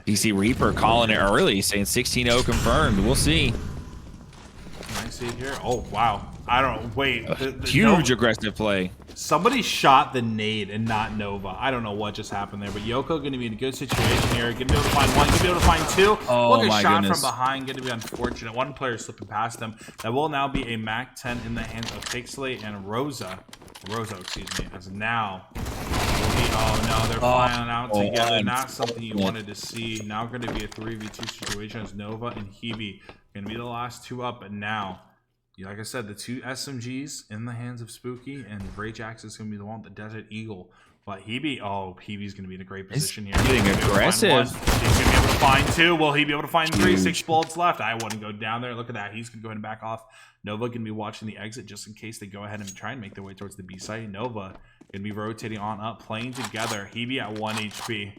DC Reaper calling it early, saying 16-0 confirmed. We'll see. Can I see it here? Oh, wow. I don't know. Wait. Huge aggressive play. Somebody shot the nade and not Nova. I don't know what just happened there, but Yoko going to be in a good situation here. Going to be able to find one. Going to be able to find two. Oh, look, my shot goodness. From behind. Going to be unfortunate. One player slipping past them. That will now be a Mac 10 in the hands of Pixley and Rosa, excuse me. As now, oh no, they're flying out together. Not something you wanted to see. Now going to be a 3v2 situation as Nova and Hebe going to be the last two up, but now. Like I said, the two SMGs in the hands of Spooky, and Rajax is going to be the one with the Desert Eagle. But Hebe's going to be in a great position here. Getting aggressive. He's going to be able to find two. Will he be able to find three? 6 bullets left. I wouldn't go down there. Look at that. He's going to go ahead and back off. Nova going to be watching the exit just in case they go ahead and try and make their way towards the B site. Nova going to be rotating on up, playing together. Hebe at 1 HP.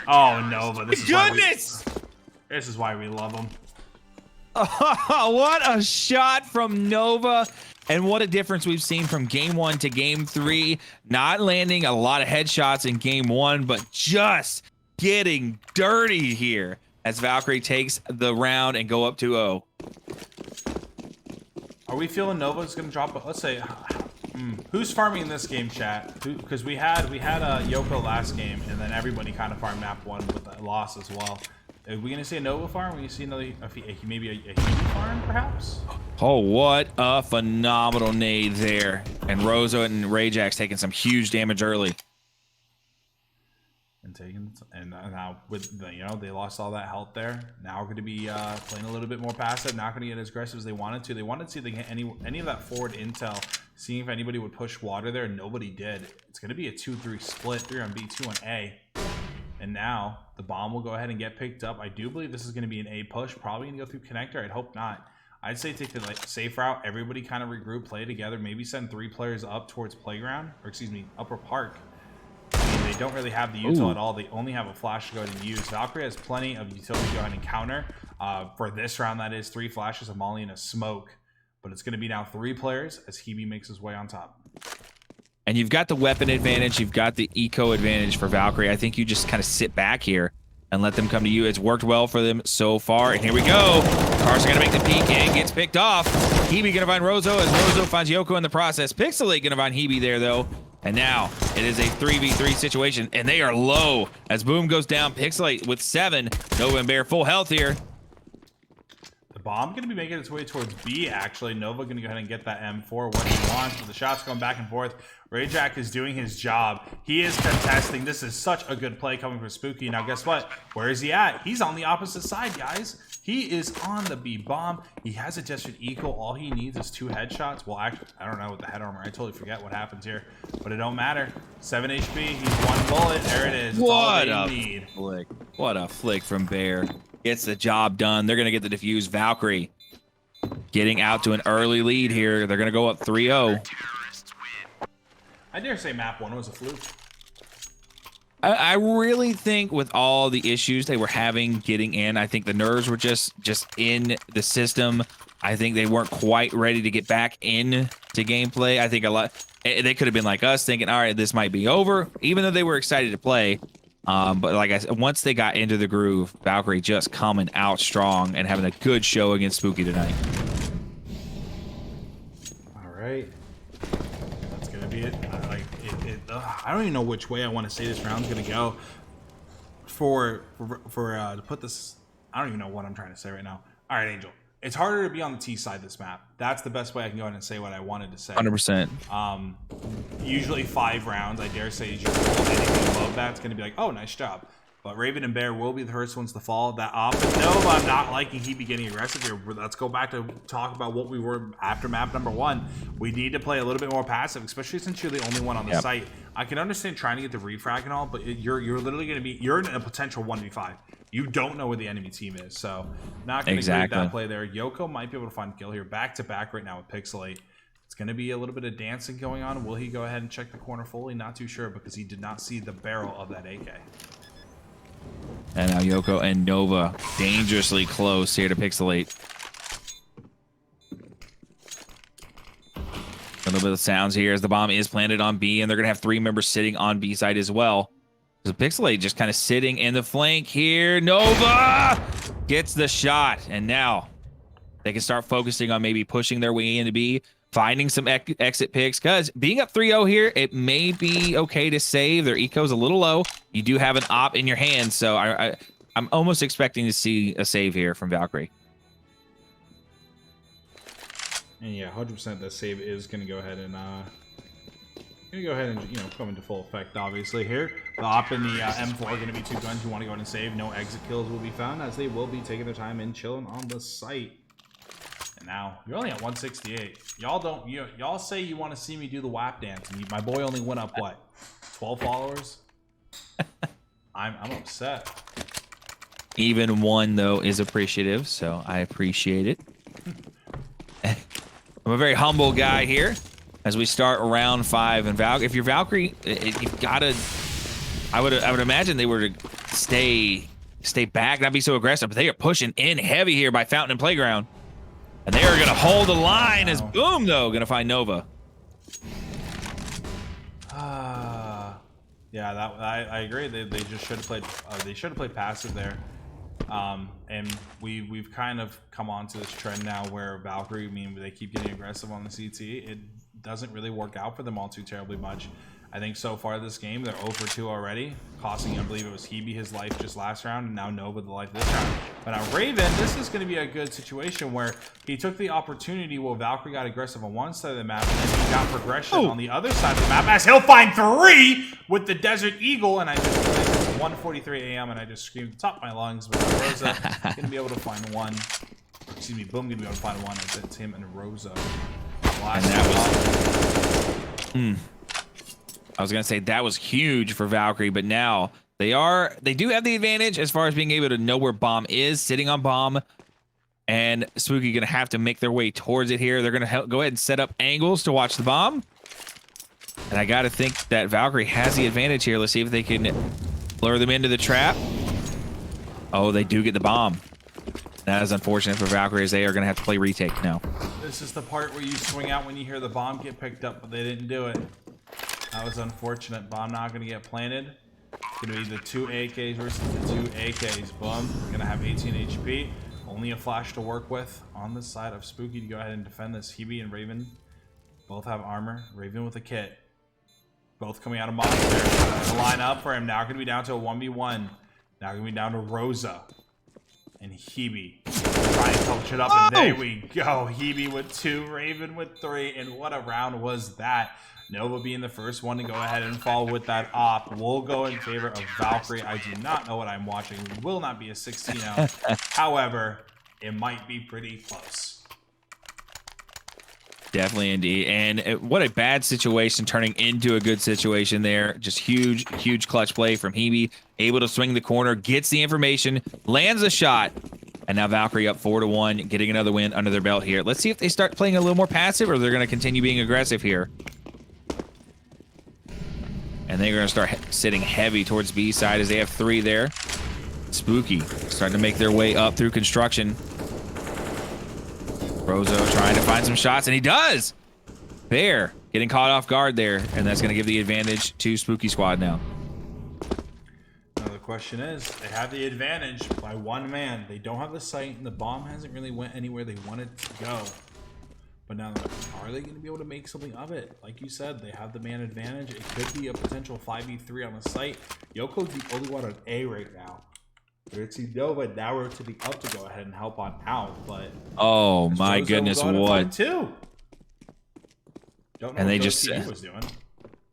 Oh, Nova. This is why we love him. What a shot from Nova, and what a difference we've seen from game 1 to game 3. Not landing a lot of headshots in game 1, but just getting dirty here as Valkyrie takes the round and go up 2-0. Are we feeling Nova's gonna drop? Let's say, who's farming this game, chat? Because we had Yoko last game, and then everybody kind of farmed map 1 with a loss as well. Are we going to see a Nova farm? Are we going to see another, maybe a human farm, perhaps? Oh, what a phenomenal nade there. And Rosa and Rajax taking some huge damage early. And now with they lost all that health there. Now we're going to be playing a little bit more passive. Not going to get as aggressive as they wanted to. They wanted to see if they get any of that forward intel, seeing if anybody would push water there. Nobody did. It's going to be a 2-3 split, 3 on B, 2 on A. And now the bomb will go ahead and get picked up. I do believe this is going to be an A push. Probably going to go through connector. I'd hope not. I'd say take the safe route. Everybody kind of regroup, play together. Maybe send 3 players up towards playground, or excuse me, upper park. They don't really have the util at all. They only have a flash to go ahead and use. Valkyrie has plenty of utility to go ahead and counter. For this round, that is 3 flashes, a molly, and a smoke. But it's going to be now 3 players as Hebe makes his way on top. And you've got the weapon advantage. You've got the eco advantage for Valkyrie. I think you just kind of sit back here and let them come to you. It's worked well for them so far. And here we go. Carson gonna make the peek and gets picked off. Hebe gonna find Rozo as Rozo finds Yoko in the process. Pixelate gonna find Hebe there though. And now it is a 3v3 situation, and they are low as Boom goes down. Pixelate with 7. Nova and Bear full health here. The bomb going to be making its way towards B, actually. Nova going to go ahead and get that M4, what he wants, but the shots going back and forth. Rayjack is doing his job. He is contesting. This is such a good play coming from Spooky. Now, guess what? Where is he at? He's on the opposite side, guys. He is on the B bomb. He has a Desert Eagle. All he needs is 2 headshots. Well, actually, I don't know with the head armor. I totally forget what happens here, but it don't matter. 7 HP. He's 1 bullet. There it is. What a flick. What a flick from Bear. Gets the job done. They're going to get the defuse. Valkyrie getting out to an early lead here. They're going to go up 3-0. I dare say map 1 was a fluke. I really think with all the issues they were having getting in, I think the nerves were just in the system. I think they weren't quite ready to get back in to gameplay. I think a lot they could have been like us, thinking, all right, this might be over, even though they were excited to play. But like I said, once they got into the groove, Valkyrie just coming out strong and having a good show against Spooky tonight. All right. That's going to be it. I don't even know which way I want to say this round's going to go. To put this, I don't even know what I'm trying to say right now. All right, Angel. It's harder to be on the T side this map. That's the best way I can go ahead and say what I wanted to say. 100%. Usually 5 rounds, I dare say, is your goal. Anything above that's going to be like, oh, nice job. But Raven and Bear will be the first ones to fall. That op. No, I'm not liking he be getting aggressive here. Let's go back to talk about what we were after map number 1. We need to play a little bit more passive, especially since you're the only one on the site. I can understand trying to get the refrag and all, but you're literally going to be, you're in a potential 1v5. You don't know where the enemy team is, so not going to agree with that play there. Yoko might be able to find a kill here. Back to back right now with Pixelate. It's going to be a little bit of dancing going on. Will he go ahead and check the corner fully? Not too sure because he did not see the barrel of that AK. And now Yoko and Nova dangerously close here to Pixelate. A little bit of sounds here as the bomb is planted on B, and they're going to have 3 members sitting on B side as well. So Pixelate just kind of sitting in the flank here. Nova gets the shot, and now they can start focusing on maybe pushing their way into B, finding some exit picks, because being up 3-0 here, it may be okay to save. Their eco's a little low. You do have an op in your hand, so I'm almost expecting to see a save here from Valkyrie. And yeah, 100% that save is going to go ahead and come into full effect. Obviously here, the op and the M4 are going to be 2 guns you want to go ahead and save. No exit kills will be found as they will be taking their time and chilling on the site. And now you're only at 168. Y'all say you want to see me do the WAP dance, and my boy only went up what, 12 followers? I'm upset. Even 1 though is appreciative, so I appreciate it. I'm a very humble guy here as we start round 5. And if you're Valkyrie, you've got to. I would imagine they were to stay back, not be so aggressive, but they are pushing in heavy here by Fountain and Playground, and they are going to hold the line as Boom though going to find Nova. Yeah, I agree. They just should have played. They should have played passive there. And we've kind of come onto this trend now where Valkyrie, they keep getting aggressive on the CT. It doesn't really work out for them all too terribly much. I think so far this game, they're 0 for 2 already, costing, I believe it was Hebe his life just last round, and now Nova the life this round. But now Raven, this is going to be a good situation where he took the opportunity while Valkyrie got aggressive on one side of the map, and then he got progression on the other side of the map, as he'll find 3 with the Desert Eagle, and I just realized it's 1:43 a.m. and I just screamed at the top of my lungs, but Rosa going to be able to find 1. Excuse me, Boom going to be able to find 1. It's him and Rosa. And that was... I was going to say that was huge for Valkyrie, but now they do have the advantage as far as being able to know where bomb is, sitting on bomb, and Spooky going to have to make their way towards it here. They're going to go ahead and set up angles to watch the bomb. And I got to think that Valkyrie has the advantage here. Let's see if they can lure them into the trap. Oh, they do get the bomb. That is unfortunate for Valkyrie as they are going to have to play retake now. This is the part where you swing out when you hear the bomb get picked up, but they didn't do it. That was unfortunate. Bomb not going to get planted. Gonna be the 2 AKs versus the 2 AKs. Boom. Gonna have 18 HP. Only a flash to work with on the side of Spooky to go ahead and defend this. Hebe and Raven both have armor. Raven with a kit. Both coming out of monster. Line up for him. Now gonna be down to a 1v1. Now gonna be down to Rosa and Hebe. Trying to touch it up, and there we go. Hebe with 2, Raven with 3, and what a round was that. Nova being the first one to go ahead and fall with that op will go in favor of Valkyrie. I do not know what I'm watching. It will not be a 16-0. However, it might be pretty close. Definitely, indeed. And what a bad situation turning into a good situation there. Just huge clutch play from Hebe. Able to swing the corner, gets the information, lands a shot. And now Valkyrie up 4-1, getting another win under their belt here. Let's see if they start playing a little more passive, or they're going to continue being aggressive here. And they're going to start sitting heavy towards B side as they have 3 there. Spooky starting to make their way up through construction. Rozo trying to find some shots, and he does! Bear getting caught off guard there, and that's going to give the advantage to Spooky Squad now. Now the question is, they have the advantage by 1 man. They don't have the sight, and the bomb hasn't really went anywhere they wanted to go. But now, are they going to be able to make something of it? Like you said, they have the man advantage. It could be a potential 5v3 on the site. Yoko's the only one on A right now. It's Nova now to be up to go ahead and help on out, but oh my goodness, what? Don't know and they what just was doing.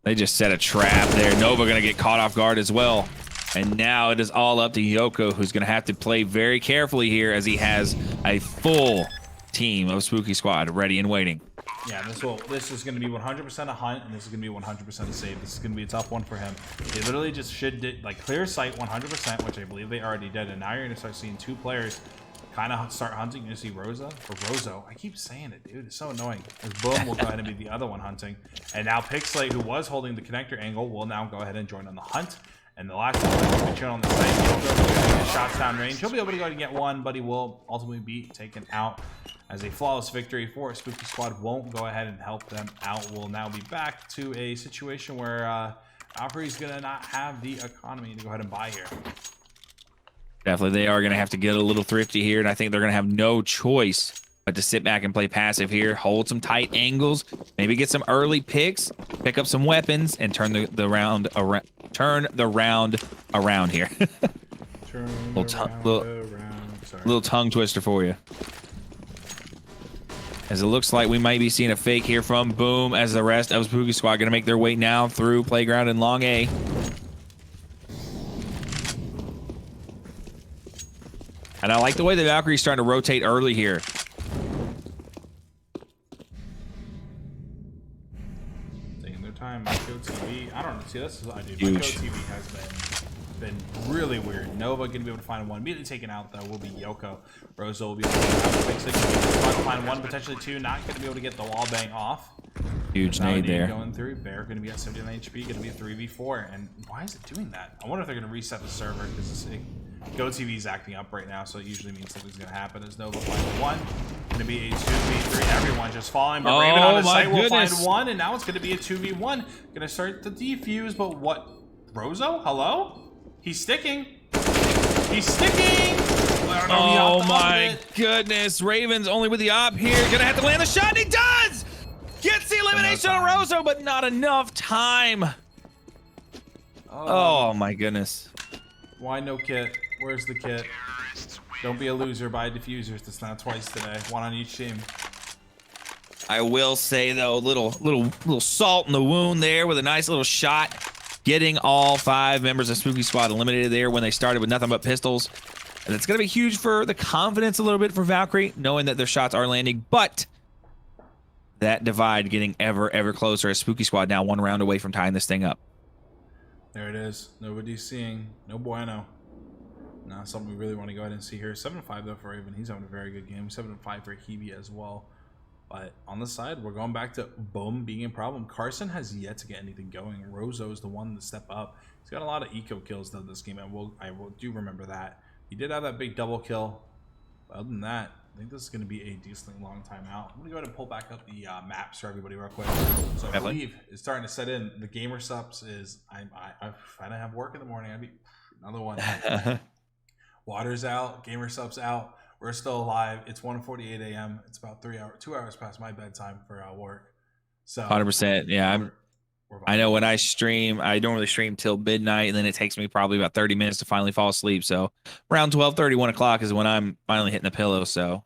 They just set a trap there. Nova going to get caught off guard as well. And now it is all up to Yoko, who's going to have to play very carefully here as he has a full team of Spooky Squad ready and waiting. Yeah, this is going to be 100% a hunt, and this is going to be 100% a save. This is going to be a tough one for him. They literally just should like clear sight 100%, which I believe they already did, and now you're going to start seeing 2 players kind of start hunting. You're going to see Rosa or Rozo. I keep saying it, dude. It's so annoying. As Boom will go ahead and be the other one hunting, and now Pixlate, who was holding the connector angle, will now go ahead and join on the hunt. And the last one will be on the site. He'll go get shots down range. He'll be able to go ahead and get 1, but he will ultimately be taken out. As a flawless victory for Spooky Squad won't go ahead and help them out. We'll now be back to a situation where Valkyrie's going to not have the economy to go ahead and buy here. Definitely, they are going to have to get a little thrifty here, and I think they're going to have no choice but to sit back and play passive here, hold some tight angles, maybe get some early picks, pick up some weapons, and turn the round around. Turn the round around here. Little tongue twister for you. As it looks like we might be seeing a fake here from Boom, as the rest of Spooky Squad going to make their way now through Playground and Long A. And I like the way the Valkyrie's starting to rotate early here. Taking their time. Myco TV. I don't know. See, this is what I do. Myco TV has been really weird. Nova going to be able to find 1. Immediately taken out, though, will be Yoko. Rosa will be able to find 1, potentially 2. Not going to be able to get the wall bang off. Huge nade there. Going through. Bear going to be at 79 HP. Going to be a 3v4. And why is it doing that? I wonder if they're going to reset the server because GoTV is acting up right now, so it usually means something's going to happen. As Nova finds 1. Going to be a 2v3. Everyone just falling. But Raven on the site will find 1. And now it's going to be a 2v1. Going to start the defuse. But what? Rozo? Hello? He's sticking. He's sticking. Oh my goodness. Raven's only with the op here. Gonna have to land the shot. And he does! Gets the elimination on Rozo, but not enough time. Oh my goodness. Why no kit? Where's the kit? Don't be a loser. Buy diffusers. That's not twice today. 1 on each team. I will say though, little salt in the wound there with a nice little shot. Getting all 5 members of Spooky Squad eliminated there when they started with nothing but pistols. And it's going to be huge for the confidence a little bit for Valkyrie, knowing that their shots are landing. But that divide getting ever closer as Spooky Squad now 1 round away from tying this thing up. There it is. Nobody's seeing. No bueno. Now something we really want to go ahead and see here. 7-5 though for Raven. He's having a very good game. 7-5 for Hebe as well. But on the side, we're going back to Boom being a problem. Carson has yet to get anything going. Rozo is the one to step up. He's got a lot of eco kills though this game. I do remember that. He did have that big double kill. But other than that, I think this is going to be a decently long time out. I'm going to go ahead and pull back up the maps for everybody real quick. So I believe it's starting to set in. The gamer subs is I don't have work in the morning. I'd be another one. Water's out. Gamer subs out. We're still alive. It's 1:48 a.m. It's about 2 hours past my bedtime for work. So 100%. Yeah, I know when I stream, I don't really stream till midnight, and then it takes me probably about 30 minutes to finally fall asleep. So around 12:30, 1 o'clock is when I'm finally hitting the pillow. So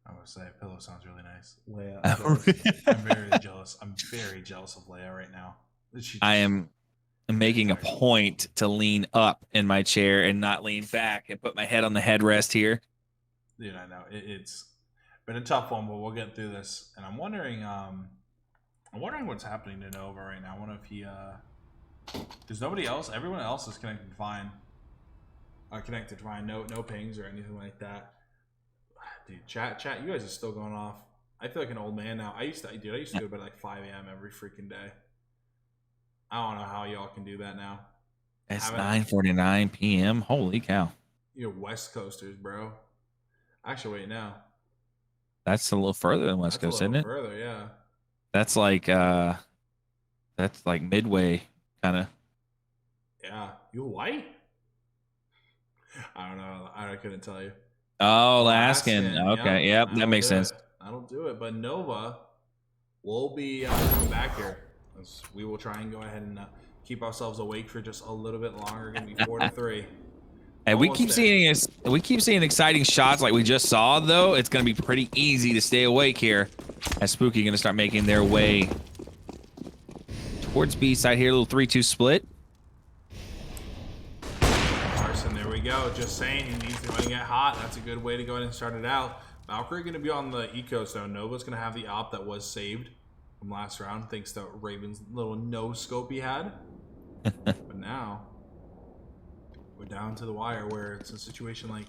I would say pillow sounds really nice. Leia, I'm very jealous. I'm very jealous of Leia right now. I am making a point to lean up in my chair and not lean back and put my head on the headrest here. Dude, I know it's been a tough one, but we'll get through this. And I'm wondering what's happening to Nova right now. I wonder if he there's nobody else. Everyone else is connected fine. No pings or anything like that. Dude, chat, you guys are still going off. I feel like an old man now. I used to do it about like 5 a.m. every freaking day. I don't know how y'all can do that now. It's 9:49 p.m. Holy cow. You're West Coasters, bro. Actually, wait, now. That's a little further than West Coast, isn't it? Further, yeah. That's like midway kind of. Yeah. You white? I don't know. I couldn't tell you. Oh, Alaskan. Okay. Yep. That makes sense. I don't do it. But Nova will be coming back here. We will try and go ahead and keep ourselves awake for just a little bit longer. Going to be 4-3. And we keep seeing exciting shots like we just saw, though. It's going to be pretty easy to stay awake here as Spooky going to start making their way towards B side here. A little 3-2 split. Carson, there we go. Just saying, he needs to go and get hot. That's a good way to go ahead and start it out. Valkyrie going to be on the eco zone. Nova's going to have the op that was saved from last round, thanks to Raven's little no scope he had. But now we're down to the wire where it's a situation like,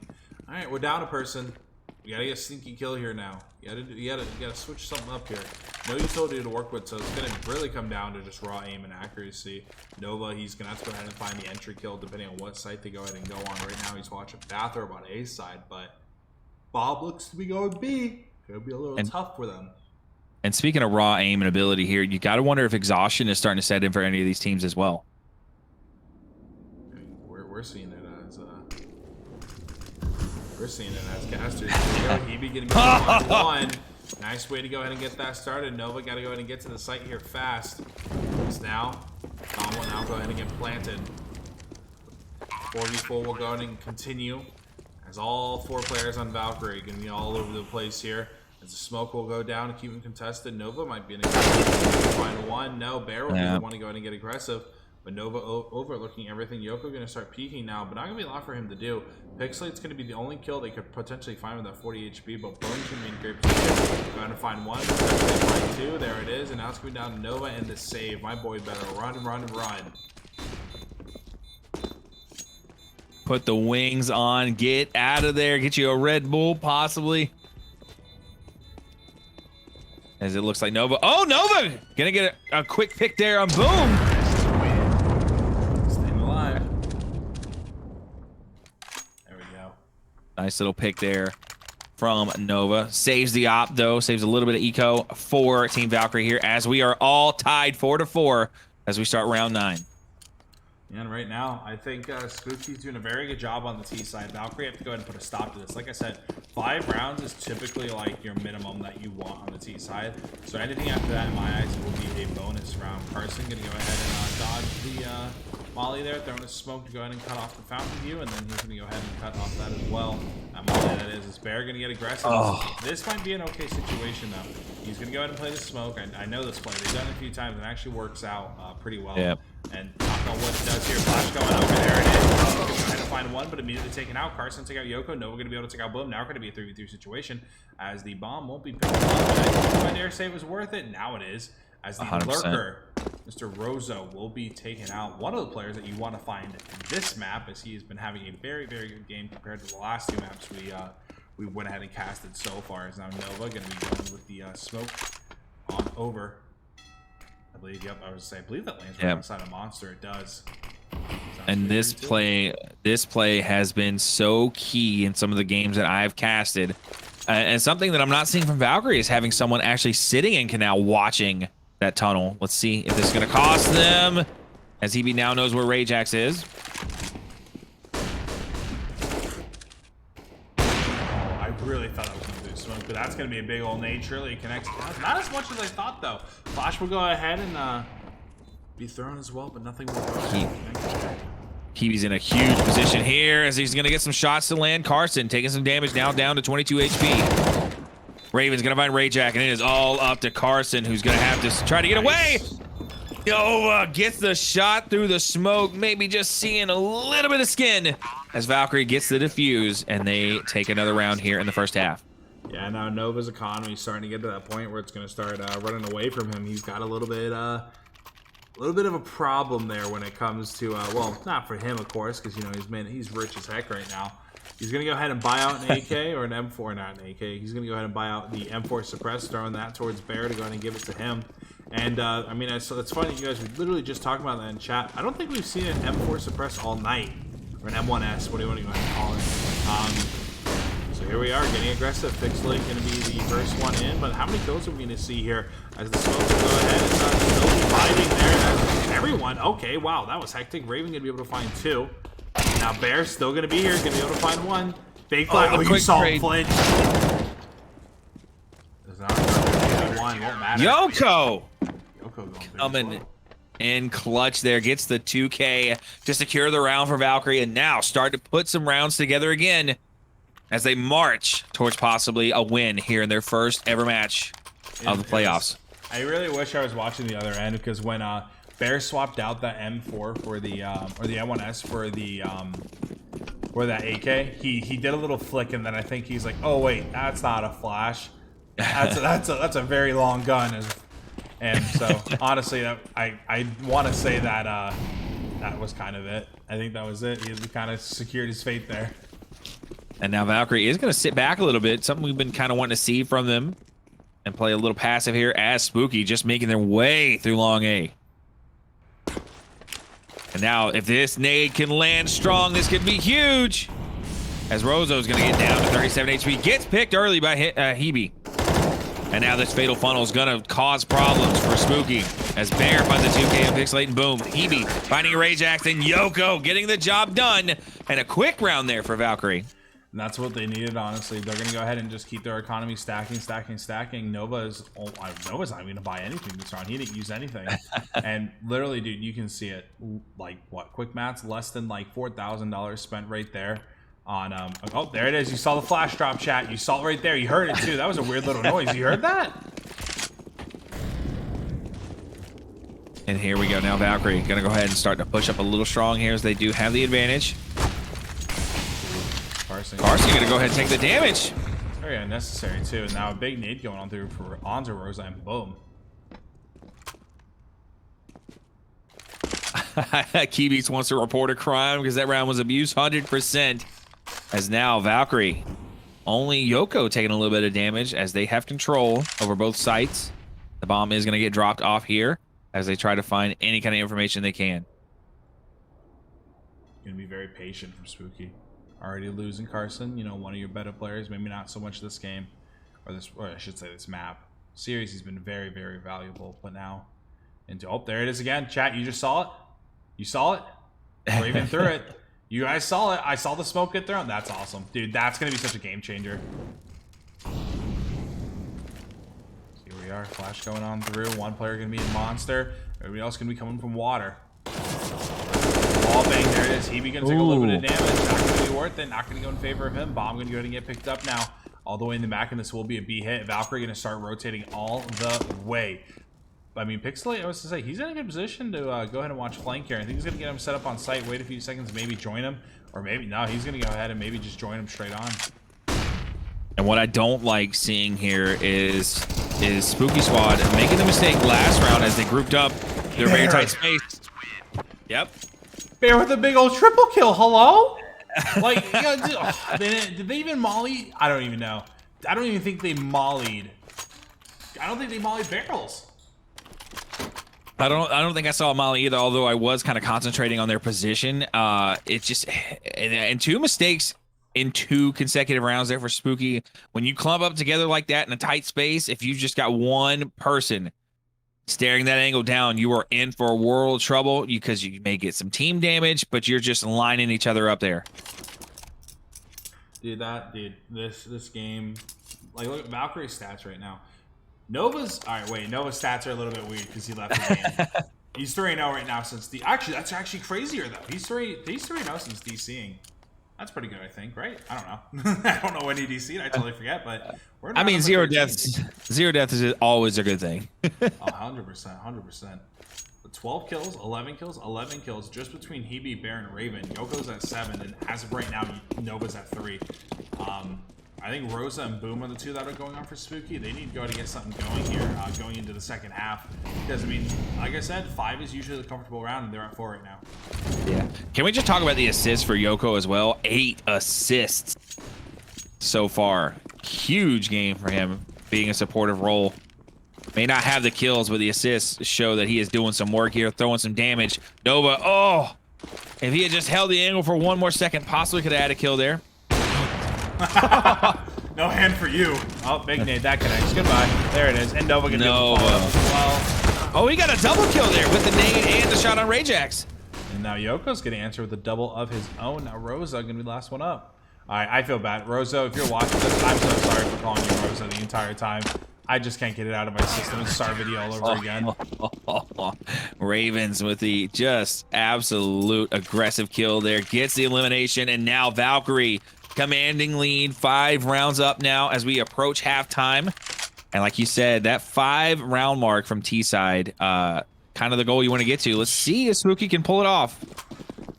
all right, we're down a person. We gotta get a sneaky kill here now. You gotta switch something up here. No utility to work with, so it's gonna really come down to just raw aim and accuracy. Nova, he's gonna have to go ahead and find the entry kill depending on what site they go ahead and go on. Right now, he's watching Bathrobe on A side, but Bob looks to be going B. Could be a little tough for them. And speaking of raw aim and ability here, you got to wonder if exhaustion is starting to set in for any of these teams as well. I mean, we're seeing it as casters. He be getting one. Nice way to go ahead and get that started. Nova got to go ahead and get to the site here fast. It's now. Bomb will now go ahead and get planted. 4v4 will go ahead and continue as all 4 players on Valkyrie going to be all over the place here. As the smoke will go down to keep him contested. Nova might be an find one. No, Bear will be the one to go ahead and get aggressive. But Nova overlooking everything. Yoko going to start peeking now, but not going to be a lot for him to do. Pixelate's going to be the only kill they could potentially find with that 40 HP, but Bone's going to be in great position. Going to find one, find 2. There it is, and now it's going down to Nova and the save. My boy better run, run, run. Put the wings on. Get out of there. Get you a Red Bull, possibly. As it looks like Nova. Oh, Nova! Gonna get a quick pick there on Boom. Staying alive. There we go. Nice little pick there from Nova. Saves the op, though. Saves a little bit of eco for Team Valkyrie here as we are all tied 4-4 as we start round 9. And right now, I think Spooky's doing a very good job on the T side. Valkyrie have to go ahead and put a stop to this. Like I said, 5 rounds is typically like your minimum that you want on the T side. So anything after that, in my eyes, will be a bonus round. Carson going to go ahead and dodge the molly there, throwing a smoke to go ahead and cut off the fountain view, and then he's going to go ahead and cut off that as well. That molly that is Bear going to get aggressive. Oh. This might be an okay situation though. He's going to go ahead and play the smoke. I know this play. They've done it a few times and it actually works out pretty well. Yep. And knock on what it does here. Flash going over there. It is. Trying to find one, but immediately taken out. Carson take out Yoko. Nova going to be able to take out Bloom. Now we're going to be a 3v3 situation as the bomb won't be picked up. I dare say it was worth it. Now it is. As the 100%. Lurker, Mr. Rozo, will be taken out. One of the players that you want to find in this map, as he has been having a very, very good game compared to the last 2 maps we went ahead and casted so far. Is now Nova going to be going with the smoke on over. I believe, yep, I was saying, I believe that lands right outside a monster. It does. And this play has been so key in some of the games that I've casted. And something that I'm not seeing from Valkyrie is having someone actually sitting in canal watching that tunnel. Let's see if this is going to cost them, as EB now knows where Rajax is. I really thought I was going to do smoke, but that's going to be a big old nade. Surely it connects. Not as much as I thought, though. Flash will go ahead and be thrown as well, but nothing will go. He's in a huge position here as he's going to get some shots to land. Carson taking some damage now, down to 22 HP. Raven's going to find Rajack, and it is all up to Carson, who's going to have to try to get away. Nova gets the shot through the smoke, maybe just seeing a little bit of skin as Valkyrie gets the defuse, and they take another round here in the first half. Yeah, now Nova's economy is starting to get to that point where it's going to start running away from him. He's got a little bit of a problem there when it comes to well, not for him, of course, because you know he's rich as heck right now. He's gonna go ahead and buy out an AK or an M4, not an AK. He's gonna go ahead and buy out the M4 suppress, throwing that towards Bear to go ahead and give it to him. And I mean, it's funny, you guys were literally just talking about that in chat. I don't think we've seen an M4 suppress all night, or an M1S. What do you want to go ahead and call it? So here we are, getting aggressive. Pixelate going to be the first one in, but how many kills are we going to see here as the smoke will go ahead and start still fighting there? That's everyone. Okay, wow, that was hectic. Raven going to be able to find 2. Now Bear's still going to be here, going to be able to find 1. Big flag. Oh, you saw him flinch. There's not one. Won't matter. Yoko Going coming in clutch there, gets the 2K to secure the round for Valkyrie, and now start to put some rounds together again as they march towards possibly a win here in their first ever match of the playoffs. I really wish I was watching the other end, because when Bear swapped out that M4 for the or the M1S for that AK, he did a little flick, and then I think he's like, oh wait, that's not a flash, that's a very long gun. And so honestly, I want to say that that was kind of it. I think that was it. He kind of secured his fate there. And now Valkyrie is going to sit back a little bit, something we've been kind of wanting to see from them, and play a little passive here as Spooky just making their way through long A. And now if this nade can land strong, this could be huge, as Rozo's going to get down to 37 HP, gets picked early by Hebe. And now this fatal funnel is going to cause problems for Spooky as Bear finds a 2K and Pixelate, and boom, Hebe finding Rajax, and Yoko getting the job done, and a quick round there for Valkyrie. And that's what they needed, honestly. They're going to go ahead and just keep their economy stacking. Nova's not even going to buy anything this round. He didn't use anything. And literally, dude, you can see it. Like, what? Quick maths, less than like $4,000 spent right there on, oh, there it is. You saw the flash drop, chat. You saw it right there. You heard it, too. That was a weird little noise. You heard that? And here we go. Now Valkyrie going to go ahead and start to push up a little strong here, as they do have the advantage. Carson gonna go ahead and take the damage. It's very unnecessary too. And now a big nade going on through for onto Rosa, and boom. Keybeats wants to report a crime because that round was abused 100%. As now Valkyrie, only Yoko taking a little bit of damage as they have control over both sites. The bomb is gonna get dropped off here as they try to find any kind of information they can. Gonna be very patient from Spooky. Already losing Carson, you know, one of your better players. Maybe not so much this game, or I should say this map. Series has been very, very valuable, but now into, oh, there it is again. Chat, you just saw it. You saw it. Raven through it. You guys saw it. I saw the smoke get thrown. That's awesome, dude. That's gonna be such a game changer. Here we are. Flash going on through. One player gonna be in monster. Everybody else gonna be coming from water. Wall bang, there it is. Hebe gonna take a little bit of damage. Not gonna be worth it. Not gonna go in favor of him. Bomb gonna go ahead and get picked up now. All the way in the back, and this will be a B hit. Valkyrie gonna start rotating all the way. I mean, Pixelate, I was to say, he's in a good position to go ahead and watch flank here. I think he's gonna get him set up on site, wait a few seconds, maybe join him. Or maybe, no, he's gonna go ahead and maybe just join him straight on. And what I don't like seeing here is Spooky Squad making the mistake last round as they grouped up. They're very tight space. Yep. Bear with a big old triple kill. Hello? Like, you know, did they even molly? I don't even know. I don't even think they mollied. I don't think they mollied barrels. I don't think I saw Molly either, although I was kind of concentrating on their position. It just and 2 mistakes in 2 consecutive rounds there for Spooky. When you clump up together like that in a tight space, if you've just got one person staring that angle down, you are in for a world of trouble because you may get some team damage, but you're just lining each other up there. Dude, this game, like, look at Valkyrie's stats right now. Nova's Nova's stats are a little bit weird because he left the game. He's 3-0 right now since that's actually crazier though. He's 3-0 since DCing. That's pretty good, I think, right? I don't know. I don't know when he DC'd. I totally forget, but I mean, 0 deaths. 0 deaths is always a good thing. 100%. But 12 kills, 11 kills, just between Hebe, Bear, and Raven. Yoko's at 7, and as of right now, Nova's at 3. I think Rosa and Boom are the 2 that are going on for Spooky. They need to go to get something going here, going into the second half. Because, I mean, like I said, 5 is usually the comfortable round, and they're at 4 right now. Yeah. Can we just talk about the assists for Yoko as well? 8 assists so far. Huge game for him, being a supportive role. May not have the kills, but the assists show that he is doing some work here, throwing some damage. Nova, oh! If he had just held the angle for 1 more second, possibly could have had a kill there. No hand for you. Oh, big nade. That connects. Goodbye. There it is. And Nova can do the follow-up as well. Oh, he got a double kill there with the nade and the shot on Rajax. And now Yoko's going to answer with a double of his own. Now Rosa going to be the last one up. All right, I feel bad. Rosa, if you're watching this, I'm so sorry for calling you Rosa the entire time. I just can't get it out of my system. It's Sarvidi all over again. Ravens with the just absolute aggressive kill there. Gets the elimination, and now Valkyrie commanding lead. 5 rounds up now as we approach halftime. And like you said, that 5 round mark from T side, kind of the goal you want to get to. Let's see if Spooky can pull it off.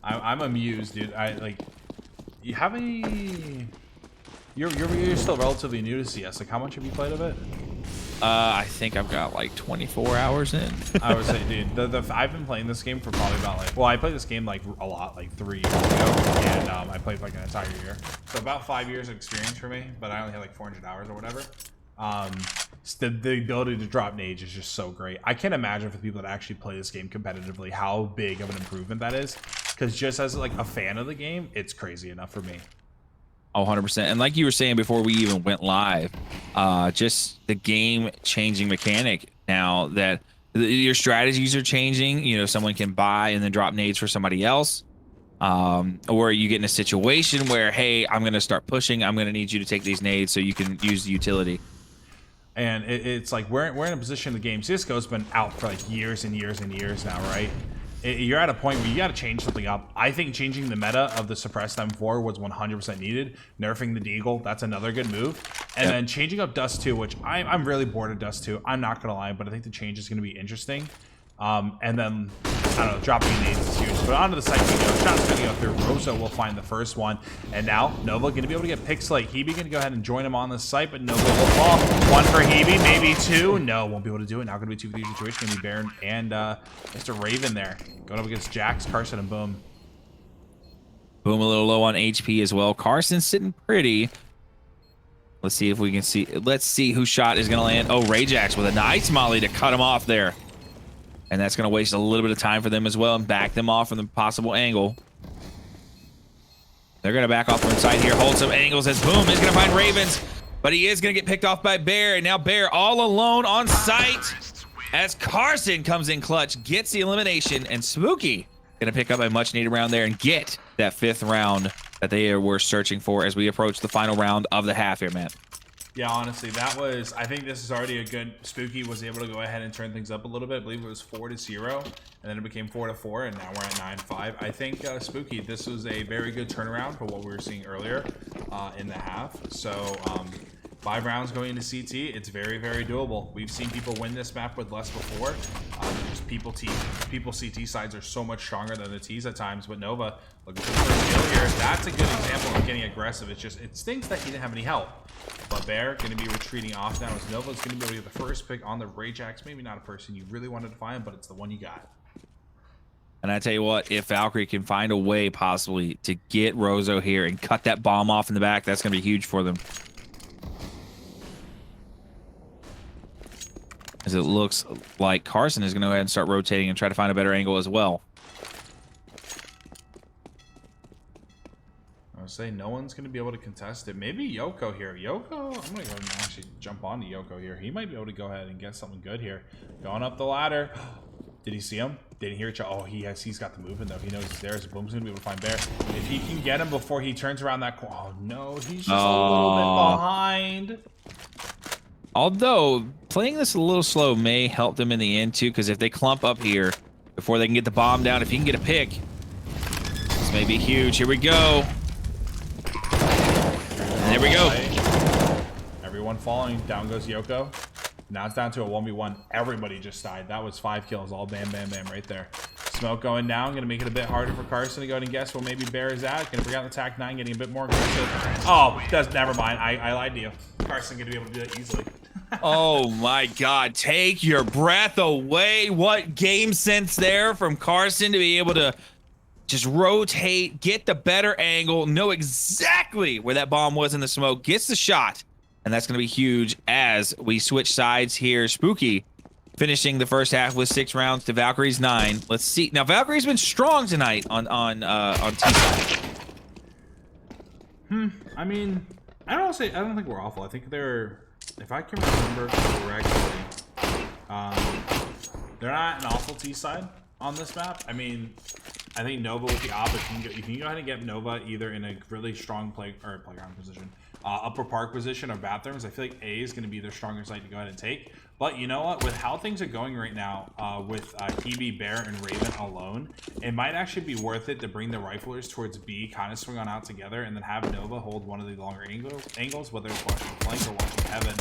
I'm amused, dude. You have any? You're still relatively new to CS. Like, how much have you played of it? I think I've got like 24 hours in. I would say, dude, I've been playing this game for probably about I played this game like a lot, like 3 years ago, and I played like an entire year. So about 5 years of experience for me, but I only had like 400 hours or whatever. The ability to drop nades is just so great. I can't imagine for the people that actually play this game competitively how big of an improvement that is. Because just as like a fan of the game, it's crazy enough for me. Oh, 100%. And like you were saying before we even went live, just the game-changing mechanic now that your strategies are changing. You know, someone can buy and then drop nades for somebody else. Or you get in a situation where, hey, I'm going to start pushing. I'm going to need you to take these nades so you can use the utility. And it's like we're in a position in the game. CSGO's been out for like years and years and years now, right? You're at a point where you got to change something up. I think changing the meta of the suppressed M4 was 100% needed. Nerfing the Deagle, that's another good move. And then changing up Dust 2, which I'm really bored of Dust 2. I'm not going to lie, but I think the change is going to be interesting. And then, I don't know, dropping nades is huge. But onto the second go. Shot's going to go through. Rosa will find the first one. And now, Nova going to be able to get pick slate. Hebe going to go ahead and join him on the site, but Nova will fall. 1 for Hebe, maybe 2. No, won't be able to do it. Now going to be 2v3 situation. Going to be Baron and Mr. Raven there. Going up against Jax, Carson, and Boom. Boom a little low on HP as well. Carson's sitting pretty. Let's see if we can see. Let's see whose shot is going to land. Oh, Rajax with a nice molly to cut him off there. And that's going to waste a little bit of time for them as well and back them off from the possible angle. They're going to back off from side here, hold some angles as Boom is going to find Ravens, but he is going to get picked off by Bear. And now Bear all alone on site as Carson comes in clutch, gets the elimination, and Spooky going to pick up a much needed round there and get that 5th round that they were searching for as we approach the final round of the half here, man. Yeah, honestly, that was, I think this is already a good, Spooky was able to go ahead and turn things up a little bit. I believe it was 4-0, and then it became 4-4, and now we're at 9-5. I think, Spooky, this was a very good turnaround for what we were seeing earlier in the half. So, 5 rounds going into CT, it's very, very doable. We've seen people win this map with less before. Just people CT sides are so much stronger than the Ts at times, but Nova, look at the first kill here. That's a good example of getting aggressive. It's just, it stinks that he didn't have any help. But Bear going to be retreating off now as Nova's going to be able to get the first pick on the Rajax. Maybe not a person you really wanted to find, but it's the one you got. And I tell you what, if Valkyrie can find a way possibly to get Rozo here and cut that bomb off in the back, that's going to be huge for them. as it looks like Carson is going to go ahead and start rotating and try to find a better angle as well. I would say no one's going to be able to contest it. Maybe Yoko here. Yoko, I'm going to go ahead and actually jump onto Yoko here. He might be able to go ahead and get something good here. Going up the ladder. Did he see him? Didn't hear it. Oh, he's got the movement, though. He knows he's there. So Boom's going to be able to find Bear. If he can get him before he turns around that corner. Oh, no. He's just a little bit behind. Although, playing this a little slow may help them in the end, too, because if they clump up here before they can get the bomb down, if he can get a pick, this may be huge. Here we go. And there we go. Everyone falling. Down goes Yoko. Now it's down to a 1v1. Everybody just died. That was 5 kills. All bam, bam, bam right there. Smoke going down. Going to make it a bit harder for Carson to go ahead and guess where maybe Bear is at. Going to bring out the TAC 9, getting a bit more aggressive. Oh, never mind. I lied to you. Carson going to be able to do that easily. Oh my God. Take your breath away. What game sense there from Carson to be able to just rotate, get the better angle, know exactly where that bomb was in the smoke, gets the shot. And that's going to be huge as we switch sides here. Spooky finishing the first half with 6 rounds to Valkyrie's 9. Let's see. Now, Valkyrie's been strong tonight on T side. I mean, I don't think we're awful. I think they're, if I can remember correctly, they're not an awful T side on this map. I mean, I think Nova with the op, you can go ahead and get Nova either in a really strong playground position, upper park position, or bathrooms. I feel like A is going to be their stronger site to go ahead and take. But you know what? With how things are going right now, with Hebe, Bear, and Raven alone, it might actually be worth it to bring the riflers towards B, kind of swing on out together, and then have Nova hold one of the longer angles, whether it's watching flank or watching heaven,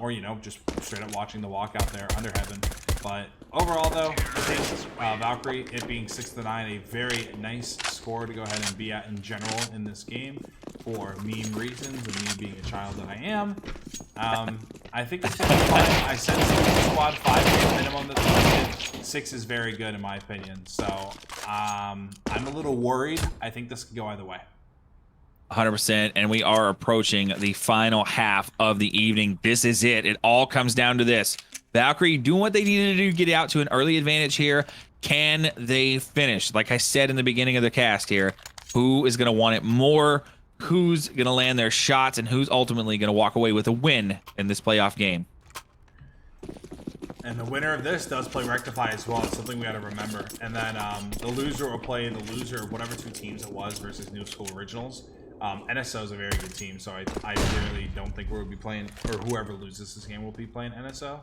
or, you know, just straight up watching the walk out there under heaven. But overall, though, I think Valkyrie, it being 6-9, a very nice score to go ahead and be at in general in this game for meme reasons and me being a child that I am. I think it's going to be fine. I said 6 squad, 5 is the minimum that's needed. 6 is very good in my opinion. So I'm a little worried. I think this could go either way. 100%, and we are approaching the final half of the evening. This is it. It all comes down to this. Valkyrie doing what they needed to do, get out to an early advantage here. Can they finish? Like I said in the beginning of the cast here, who is going to want it more? Who's going to land their shots? And who's ultimately going to walk away with a win in this playoff game? And the winner of this does play Rectify as well. It's something we got to remember. And then the loser will play the loser of whatever 2 teams it was versus New School Originals. NSO is a very good team, so I really don't think we'll be playing, or whoever loses this game will be playing NSO.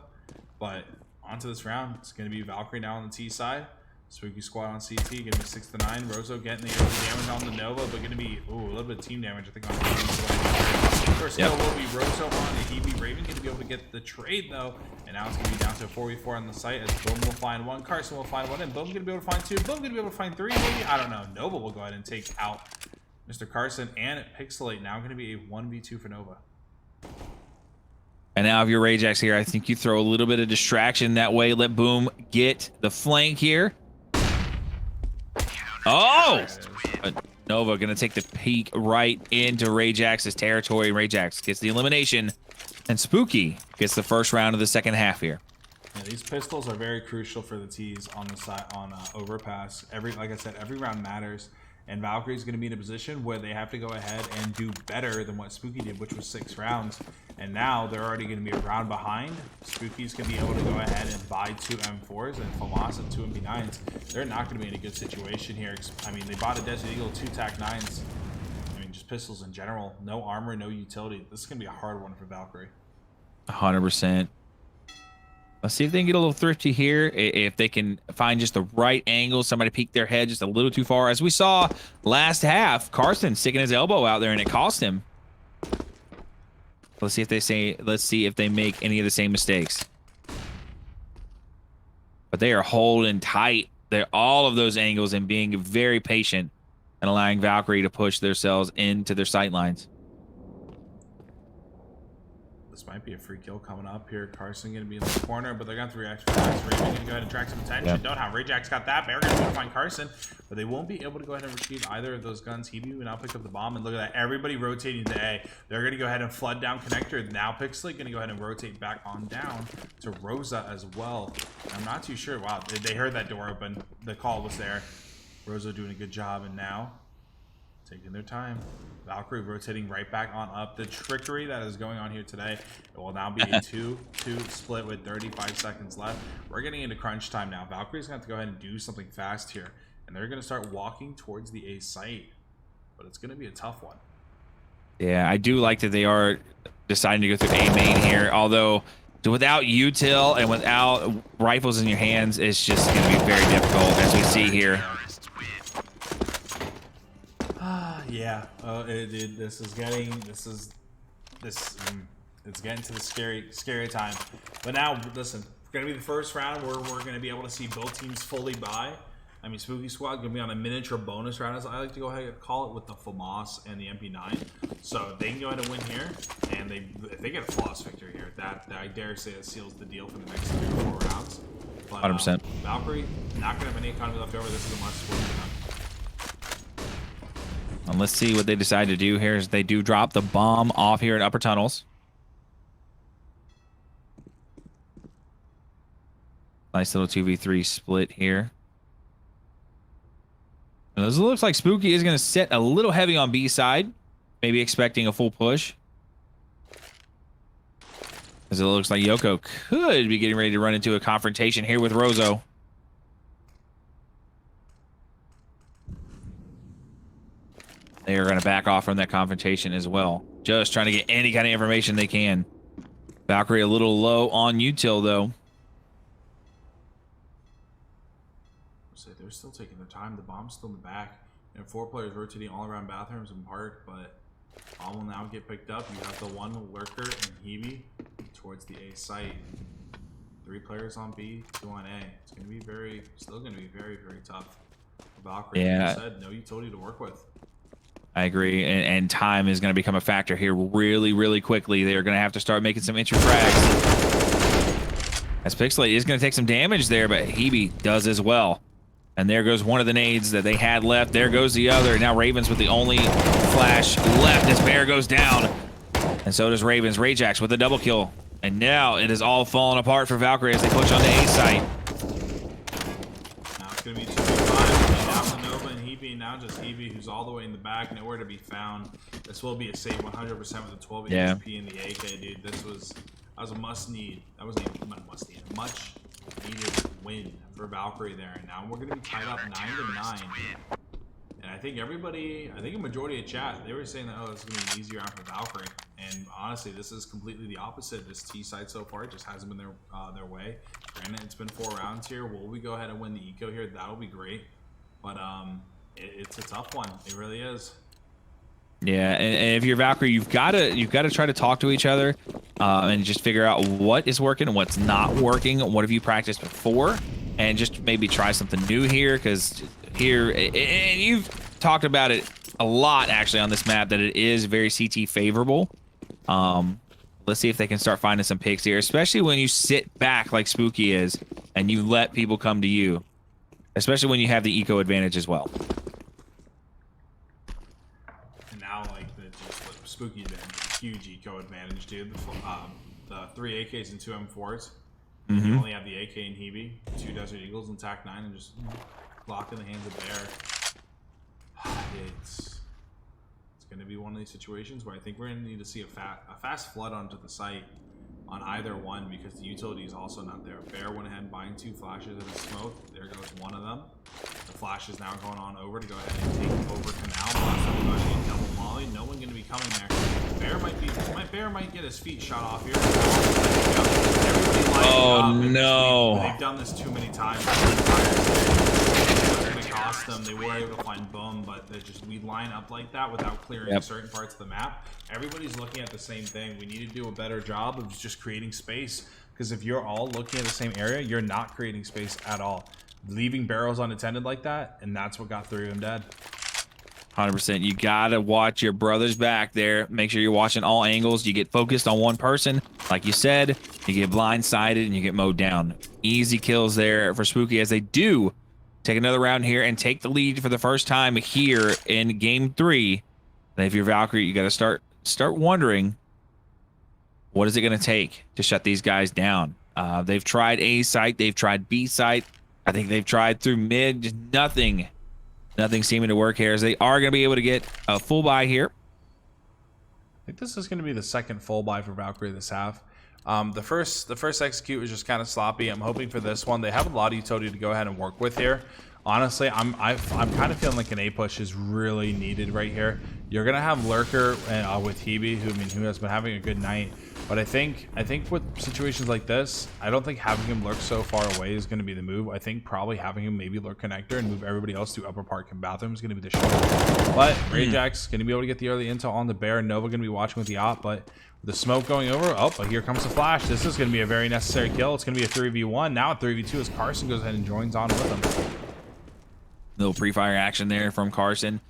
But onto this round, it's going to be Valkyrie now on the T side. Spooky squad on CT, going to be 6-9. Rozo getting the early damage on the Nova, but going to be a little bit of team damage, I think, on the first kill will be Rozo on the Hebe. Raven going to be able to get the trade, though. And now it's going to be down to a 4v4 on the site as Boom will find 1, Carson will find 1, and Boom going to be able to find 2. Boom going to be able to find 3, maybe? I don't know. Nova will go ahead and take out Mr. Carson and Pixelate. Now going to be a 1v2 for Nova. And now if you're Rajax here, I think you throw a little bit of distraction that way. Let Boom get the flank here. Oh! But Nova going to take the peek right into Rajax's territory. Rajax gets the elimination. And Spooky gets the first round of the second half here. Yeah, these pistols are very crucial for the T's on the side on overpass. Like I said, every round matters. And Valkyrie's going to be in a position where they have to go ahead and do better than what Spooky did, which was 6 rounds. And now they're already going to be a round behind. Spooky's going to be able to go ahead and buy 2 M4s and Famas and 2 MP9s. They're not going to be in a good situation here. I mean, they bought a Desert Eagle, 2 TAC 9s. I mean, just pistols in general. No armor, no utility. This is going to be a hard one for Valkyrie. 100%. Let's see if they can get a little thrifty here. If they can find just the right angle, somebody peek their head just a little too far. As we saw last half, Carson sticking his elbow out there and it cost him. Let's see if they make any of the same mistakes. But they are holding tight. They're all of those angles and being very patient and allowing Valkyrie to push themselves into their sight lines. This might be a free kill coming up here. Carson going to be in the corner, but they're going to have to react fast. Raven going to go ahead and attract some attention. Yep. Don't have Rajax got that. They're going to find Carson, but they won't be able to go ahead and retrieve either of those guns. Hebe will now pick up the bomb, and look at that. Everybody rotating to A. They're going to go ahead and flood down connector. Now Pixley going to go ahead and rotate back on down to Rosa as well. I'm not too sure. Wow, they heard that door open. The call was there. Rosa doing a good job, and now taking their time. Valkyrie rotating right back on up. The trickery that is going on here today, it will now be a 2-2 split with 35 seconds left. We're getting into crunch time now. Valkyrie's going to have to go ahead and do something fast here, and they're going to start walking towards the A site, but it's going to be a tough one. Yeah, I do like that they are deciding to go through A main here, although without util and without rifles in your hands, it's just going to be very difficult, as we see here. Yeah, it's getting to the scary time. But now, listen, it's gonna be the first round where we're gonna be able to see both teams fully buy. I mean, Spooky Squad gonna be on a miniature bonus round, as I like to go ahead and call it, with the FAMAS and the MP9. So they can go ahead and win here, and if they get a flawless victory here, that I dare say that seals the deal for the next 3 or 4 rounds. But 100%. Valkyrie not gonna have any economy left over. This is a must win for them. And let's see what they decide to do here as they do drop the bomb off here in upper tunnels. Nice little 2v3 split here. And this looks like Spooky is going to sit a little heavy on B side, maybe expecting a full push. As it looks like Yoko could be getting ready to run into a confrontation here with Rozo. They are going to back off from that confrontation as well. Just trying to get any kind of information they can. Valkyrie a little low on util, though. So they're still taking their time. The bomb's still in the back. And 4 players rotating all around bathrooms and park, but bomb will now get picked up. You have the one lurker and Hebe towards the A site. 3 players on B, 2 on A. It's going to be still going to be very, very tough. Valkyrie, Yeah. like I said, no utility to work with. I agree, and time is going to become a factor here really, really quickly. They're going to have to start making some entry frags. As Pixelate is going to take some damage there, but Hebe does as well. And there goes one of the nades that they had left. There goes the other. Now Ravens with the only flash left as Bear goes down. And so does Ravens. Rajax with a double kill. And now it is all falling apart for Valkyrie as they push on the A site. Now it's going to be 2v5. Now Nova and Hebe, now just Hebe, who's all the way in the back, nowhere to be found. This will be a save 100% with a 12 HP in the AK, dude. That was a must-need. That was not must-need. A much-needed win for Valkyrie there. And now we're going to be tied up 9-9. And I think a majority of chat, they were saying that, oh, this is going to be an easier round for Valkyrie. And honestly, this is completely the opposite. This T side so far, it just hasn't been their way. Granted, it's been 4 rounds here. Will we go ahead and win the eco here? That'll be great. But it's a tough one. It really is. Yeah, and if you're Valkyrie, you've got to try to talk to each other and just figure out what is working and what's not working. What have you practiced before, and just maybe try something new here, because here, and you've talked about it a lot actually on this map, that it is very CT favorable. Let's see if they can start finding some picks here, especially when you sit back like Spooky is and you let people come to you, especially when you have the eco advantage as well. Spooky advantage, huge eco advantage, dude. The 3 AKs and 2 M4s. You only have the AK and Hebe, 2 Desert Eagles and TAC 9, and just locked in the hands of Bear. It's going to be one of these situations where I think we're going to need to see a fast flood onto the site on either one, because the utility is also not there. Bear went ahead and buying 2 flashes in the smoke. There goes one of them. The flash is now going on over to go ahead and take over Canal. Double molly. No one going to be coming there. Bear might get his feet shot off here. Oh no! They've done this too many times. It's going to cost them. They were able to find Boom, but we line up like that without clearing certain parts of the map. Everybody's looking at the same thing. We need to do a better job of just creating space, because if you're all looking at the same area, you're not creating space at all. Leaving barrels unattended like that, and that's what got 3 of them dead. 100%. You gotta watch your brothers back there. Make sure you're watching all angles. You get focused on one person, like you said. You get blindsided and you get mowed down. Easy kills there for Spooky as they do take another round here and take the lead for the first time here in game 3. And if you're Valkyrie, you gotta start wondering, what is it gonna take to shut these guys down? They've tried A site, they've tried B site. I think they've tried through mid, just nothing seeming to work here, as they are going to be able to get a full buy here. I think this is going to be the second full buy for Valkyrie this half. The first execute was just kind of sloppy. I'm hoping for this one. They have a lot of utility to go ahead and work with here. Honestly, I'm kind of feeling like an A push is really needed right here. You're gonna have Lurker with Hebe, who has been having a good night. But I think with situations like this, I don't think having him lurk so far away is going to be the move. I think probably having him maybe lurk connector and move everybody else to upper park and bathroom is going to be the shot. But Rajax going to be able to get the early intel on the bear. Nova going to be watching with the op, but with the smoke going over, but here comes the flash. This is going to be a very necessary kill. It's going to be a 3v1. Now a 3v2 as Carson goes ahead and joins on with him. Little pre-fire action there from Carson.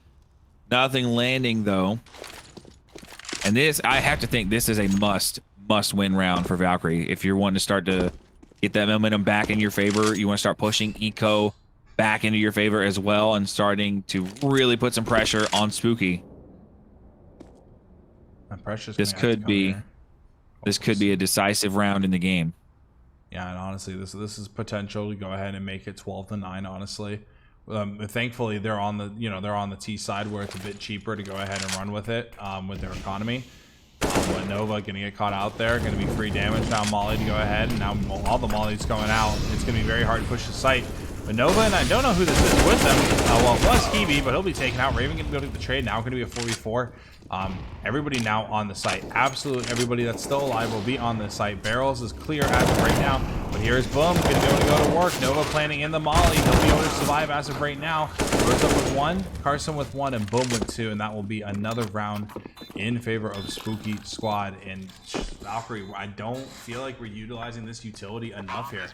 Nothing landing though. And this, I have to think this is a must-win round for Valkyrie. If you're wanting to start to get that momentum back in your favor, you want to start pushing Eco back into your favor as well and starting to really put some pressure on Spooky. This could be a decisive round in the game. Yeah, and honestly, this is potential to go ahead and make it 12-9. Honestly, thankfully they're on the T side where it's a bit cheaper to go ahead and run with it with their economy. But Nova gonna get caught out there, gonna be free damage now. Molly to go ahead, and now all the Molly's going out. It's gonna be very hard to push the site. But Nova, and I don't know who this is with them. Well, it was Hebe, but he'll be taken out. Raven gonna go to the trade now. Gonna be a 4v4. Everybody now on the site. Absolutely everybody that's still alive will be on the site. Barrels is clear as of right now. But here's Boom, gonna be able to go to work. Nova planning in the Molly. He'll be able to survive as of right now. Rose up with 1, Carson with 1, and Boom with 2, and that will be another round in favor of Spooky Squad. And Valkyrie, I don't feel like we're utilizing this utility enough here.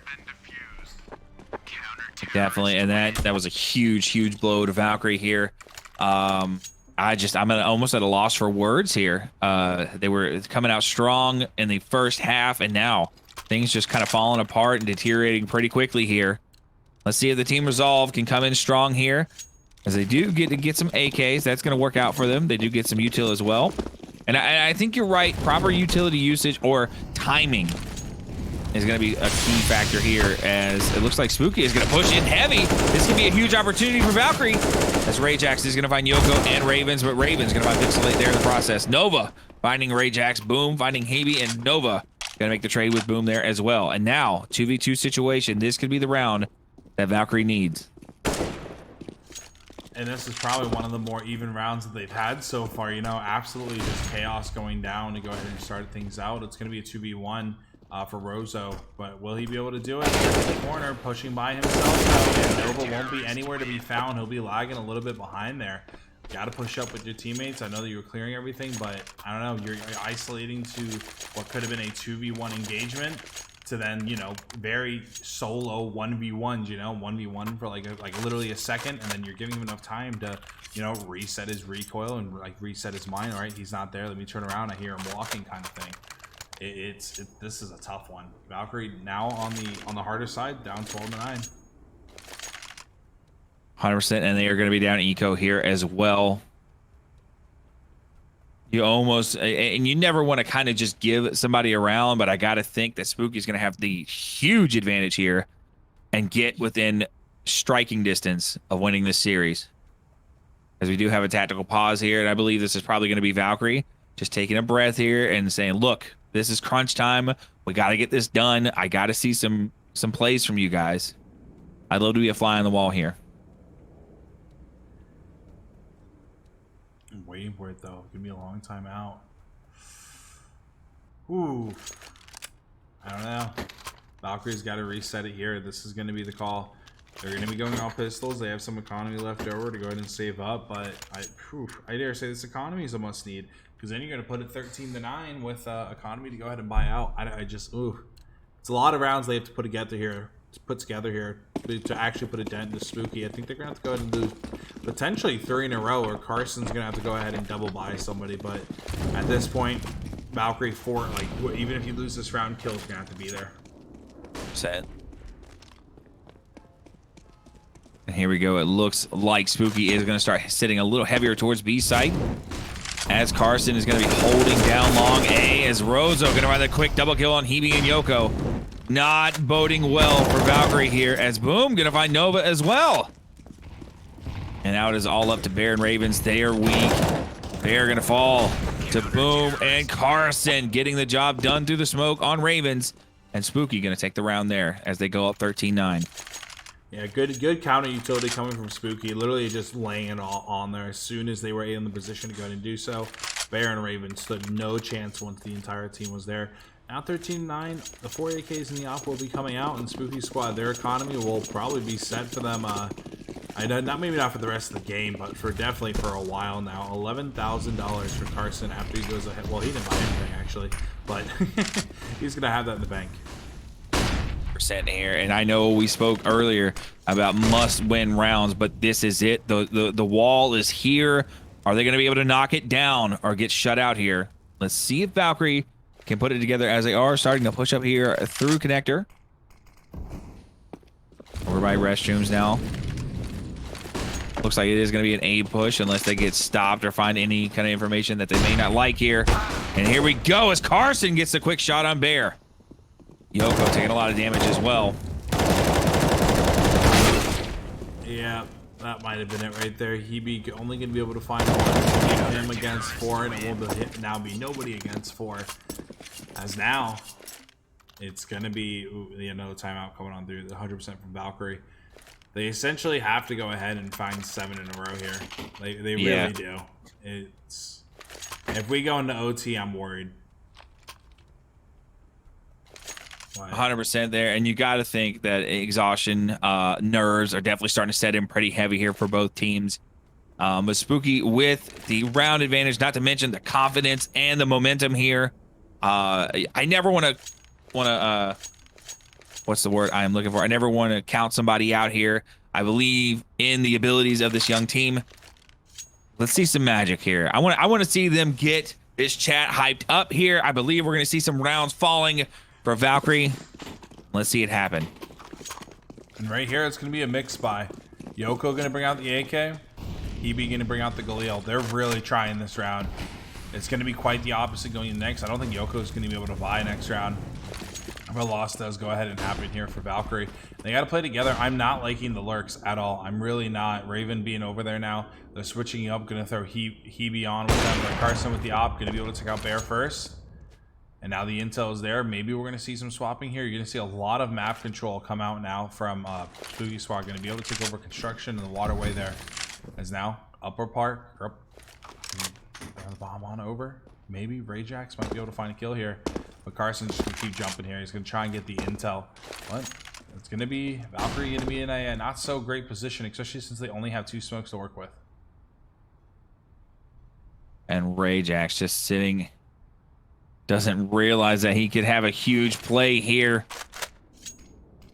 Definitely, and that was a huge blow to Valkyrie here. I'm almost at a loss for words here. They were coming out strong in the first half, and now things just kind of falling apart and deteriorating pretty quickly here. Let's see if the Team Resolve can come in strong here, as they do get some AKs. That's going to work out for them. They do get some util as well, and I think you're right. Proper utility usage or timing is going to be a key factor here, as it looks like Spooky is going to push in heavy. This could be a huge opportunity for Valkyrie, as Rajax is going to find Yoko and Ravens, but Ravens going to find Pixelate there in the process. Nova finding Rajax, Boom finding Hebe, and Nova going to make the trade with Boom there as well. And now 2v2 situation. This could be the round that Valkyrie needs. And this is probably one of the more even rounds that they've had so far. You know, absolutely just chaos going down to go ahead and start things out. It's going to be a 2v1 for Rozo, but will he be able to do it? He's in the corner, pushing by himself. And Nova won't be anywhere to be found. He'll be lagging a little bit behind there. Got to push up with your teammates. I know that you were clearing everything, but I don't know. You're isolating to what could have been a 2v1 engagement to then, you know, very solo 1v1s, you know, 1v1 for like literally a second, and then you're giving him enough time to, you know, reset his recoil and like reset his mind. All right, he's not there. Let me turn around. I hear him walking, kind of thing. This is a tough one. Valkyrie now on the harder side, down 12-9. 100%, and they are going to be down eco here as well. You almost, and you never want to kind of just give somebody around, but I got to think that Spooky's going to have the huge advantage here and get within striking distance of winning this series. As we do have a tactical pause here, and I believe this is probably going to be Valkyrie just taking a breath here and saying, look, this is crunch time. We got to get this done. I got to see some plays from you guys. I'd love to be a fly on the wall here. I'm waiting for it, though. Give me a long time out. Ooh. I don't know. Valkyrie's got to reset it here. This is going to be the call. They're going to be going all pistols. They have some economy left over to go ahead and save up, but I dare say this economy is a must need, because then you're going to put it 13-9 with economy to go ahead and buy out. It's a lot of rounds they have to put together here put together here to actually put a dent into Spooky. I think they're going to have to go ahead and lose potentially 3 in a row, or Carson's going to have to go ahead and double buy somebody. But at this point, Valkyrie 4, like, even if you lose this round, kill's going to have to be there. Set. And here we go. It looks like Spooky is going to start sitting a little heavier towards B site, as Carson is going to be holding down long A, as Rozo going to find a quick double kill on Hebe and Yoko. Not boding well for Valkyrie here, as Boom going to find Nova as well. And now it is all up to Bear and Ravens. They are weak. They are going to fall to Boom and Carson, getting the job done through the smoke on Ravens. And Spooky going to take the round there as they go up 13-9. Yeah, good counter utility coming from Spooky. Literally just laying it all on there as soon as they were in the position to go ahead and do so. Bear and Raven stood no chance once the entire team was there. Now 13-9, the 4 AKs in the op will be coming out, and Spooky Squad, their economy will probably be set for them. Maybe not for the rest of the game, but definitely for a while now. $11,000 for Carson after he goes ahead. Well, he didn't buy anything actually, but he's gonna have that in the bank. Percent here, and I know we spoke earlier about must-win rounds, but this is it. The wall is here. Are they going to be able to knock it down or get shut out here? Let's see if Valkyrie can put it together, as they are starting to push up here through connector. Over by restrooms now. Looks like it is going to be an A push unless they get stopped or find any kind of information that they may not like here. And here we go as Carson gets a quick shot on Bear. Yoko taking a lot of damage as well. Yeah, that might have been it right there. Hebe only going to be able to find one. Him against 4, and it will now be nobody against 4. As now, it's going to be another timeout coming on through, 100% from Valkyrie. They essentially have to go ahead and find 7 in a row here. They really do. If we go into OT, I'm worried. 100% there, and you got to think that exhaustion, nerves are definitely starting to set in pretty heavy here for both teams. But Spooky with the round advantage, not to mention the confidence and the momentum here. I never want to what's the word I am looking for? I never want to count somebody out here. I believe in the abilities of this young team. Let's see some magic here. I want to see them get this chat hyped up here. I believe we're going to see some rounds falling for Valkyrie. Let's see it happen. And right here, it's going to be a mixed buy. Yoko going to bring out the AK. Hebe going to bring out the Galil. They're really trying this round. It's going to be quite the opposite going in next. I don't think Yoko is going to be able to buy next round. But a loss does go ahead and happen here for Valkyrie. They got to play together. I'm not liking the lurks at all. I'm really not. Raven being over there now. They're switching up. Going to throw Hebe on with them. But Carson with the op. Going to be able to take out Bear first. And now the intel is there. Maybe we're going to see some swapping here. You're going to see a lot of map control come out now from Spooky Squad. Going to be able to take over construction and the waterway there. As now, upper part. The bomb on over. Maybe Rajax might be able to find a kill here. But Carson's just going to keep jumping here. He's going to try and get the intel. But it's going to be Valkyrie going to be in a not so great position, especially since they only have 2 smokes to work with. And Rajax just sitting, doesn't realize that he could have a huge play here,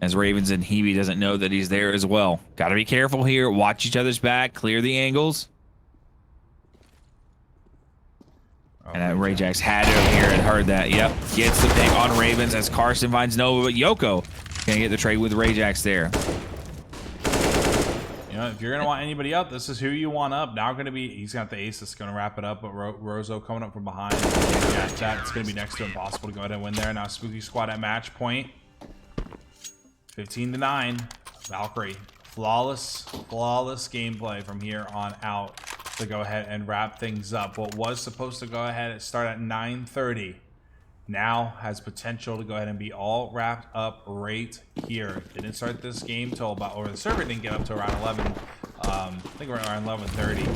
as Ravens and Hebe doesn't know that he's there as well. Got to be careful here. Watch each other's back. Clear the angles. And Rajax had it over here and heard that. Yep. Gets the pick on Ravens as Carson finds Nova, but Yoko gonna get the trade with Rajax there. You know, if you're gonna want anybody up, this is who you want up. Now gonna be, he's got the ace that's gonna wrap it up, but Rozo coming up from behind. Yeah, it's gonna be next to impossible to go ahead and win there. Now Spooky Squad at match point. 15-9. Valkyrie. Flawless gameplay from here on out to go ahead and wrap things up. What was supposed to go ahead and start at 9:30 now has potential to go ahead and be all wrapped up right here. Didn't start this game till about, or the server didn't get up to around 11. I think around 11:30.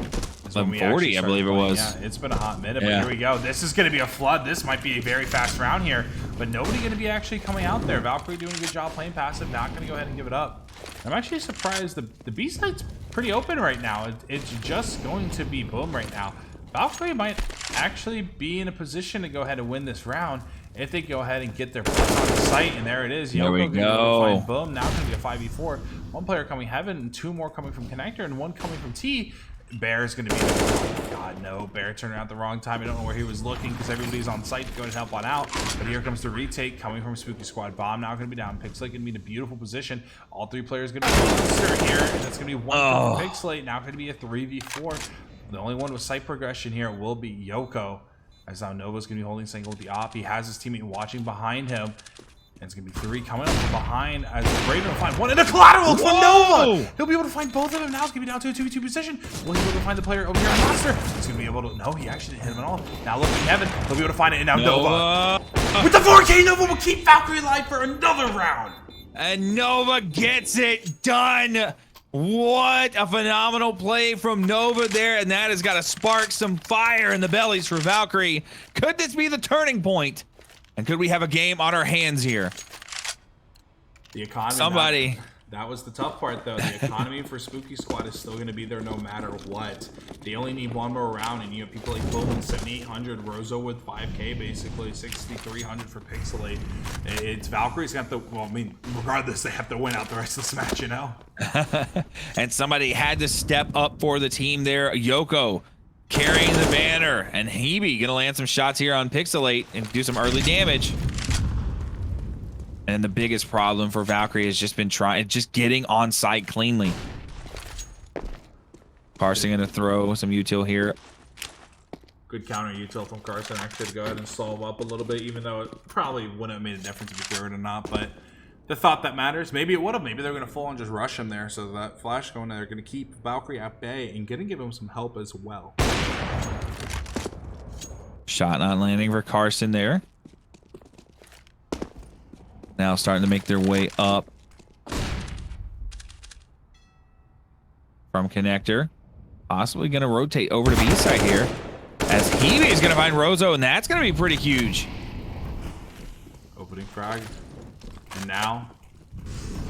11:40, I believe it was. Yeah, it's been a hot minute, but here we go. This is going to be a flood. This might be a very fast round here, but nobody going to be actually coming out there. Valkyrie doing a good job playing passive, not going to go ahead and give it up. I'm actually surprised the B site's pretty open right now. It's just going to be Boom right now. Valkyrie might actually be in a position to go ahead and win this round. if they go ahead and get their points on the site. And there it is. There we Yoko go. gonna find Boom. Now it's going to be a 5v4. One player coming Heaven and 2 more coming from Connector and 1 coming from T. Bear is going to be, oh God, no. Bear turned around at the wrong time. I don't know where he was looking because everybody's on site to go and help on out. But here comes the retake coming from Spooky Squad. Bomb now going to be down. Pixelate going to be in a beautiful position. All 3 players going to be monster here. And that's going to be 1 from Pixelate. Now going to be a 3v4. The only one with site progression here will be Yoko. As now Nova's going to be holding single with the op. He has his teammate watching behind him. And it's going to be 3 coming up from behind as Raven will find 1 in the collateral from Nova. He'll be able to find both of them. Now it's going to be down to a 2v2 position. Will he be able to find the player over here on Monster? He's going to be able to... No, he actually didn't hit him at all. Now looking Heaven. He'll be able to find it. And now Nova. With the 4K, Nova will keep Valkyrie alive for another round. And Nova gets it done. What a phenomenal play from Nova there. And that has got to spark some fire in the bellies for Valkyrie. Could this be the turning point? And could we have a game on our hands here? The economy. Somebody. That was the tough part, though. The economy for Spooky Squad is still going to be there no matter what. They only need 1 more round, and you have people like Boom with 7,800, Rozo with 5K, basically 6,300 for Pixelate. It's Valkyrie's got to, well, I mean, regardless, they have to win out the rest of this match, you know? And somebody had to step up for the team there. Yoko carrying the banner, and Hebe gonna land some shots here on Pixelate and do some early damage. And the biggest problem for Valkyrie has just been just getting on site cleanly. Carson gonna throw some util here. Good counter util from Carson actually to go ahead and solve up a little bit, even though it probably wouldn't have made a difference if he threw it or not. But the thought that matters, maybe it would have. Maybe they're going to full on just rush him there. So that flash going there, they're going to keep Valkyrie at bay and going to give him some help as well. Shot not landing for Carson there. Now starting to make their way up from Connector. Possibly going to rotate over to B side here. As Hebe is going to find Rozo, and that's going to be pretty huge. Opening frag. And now,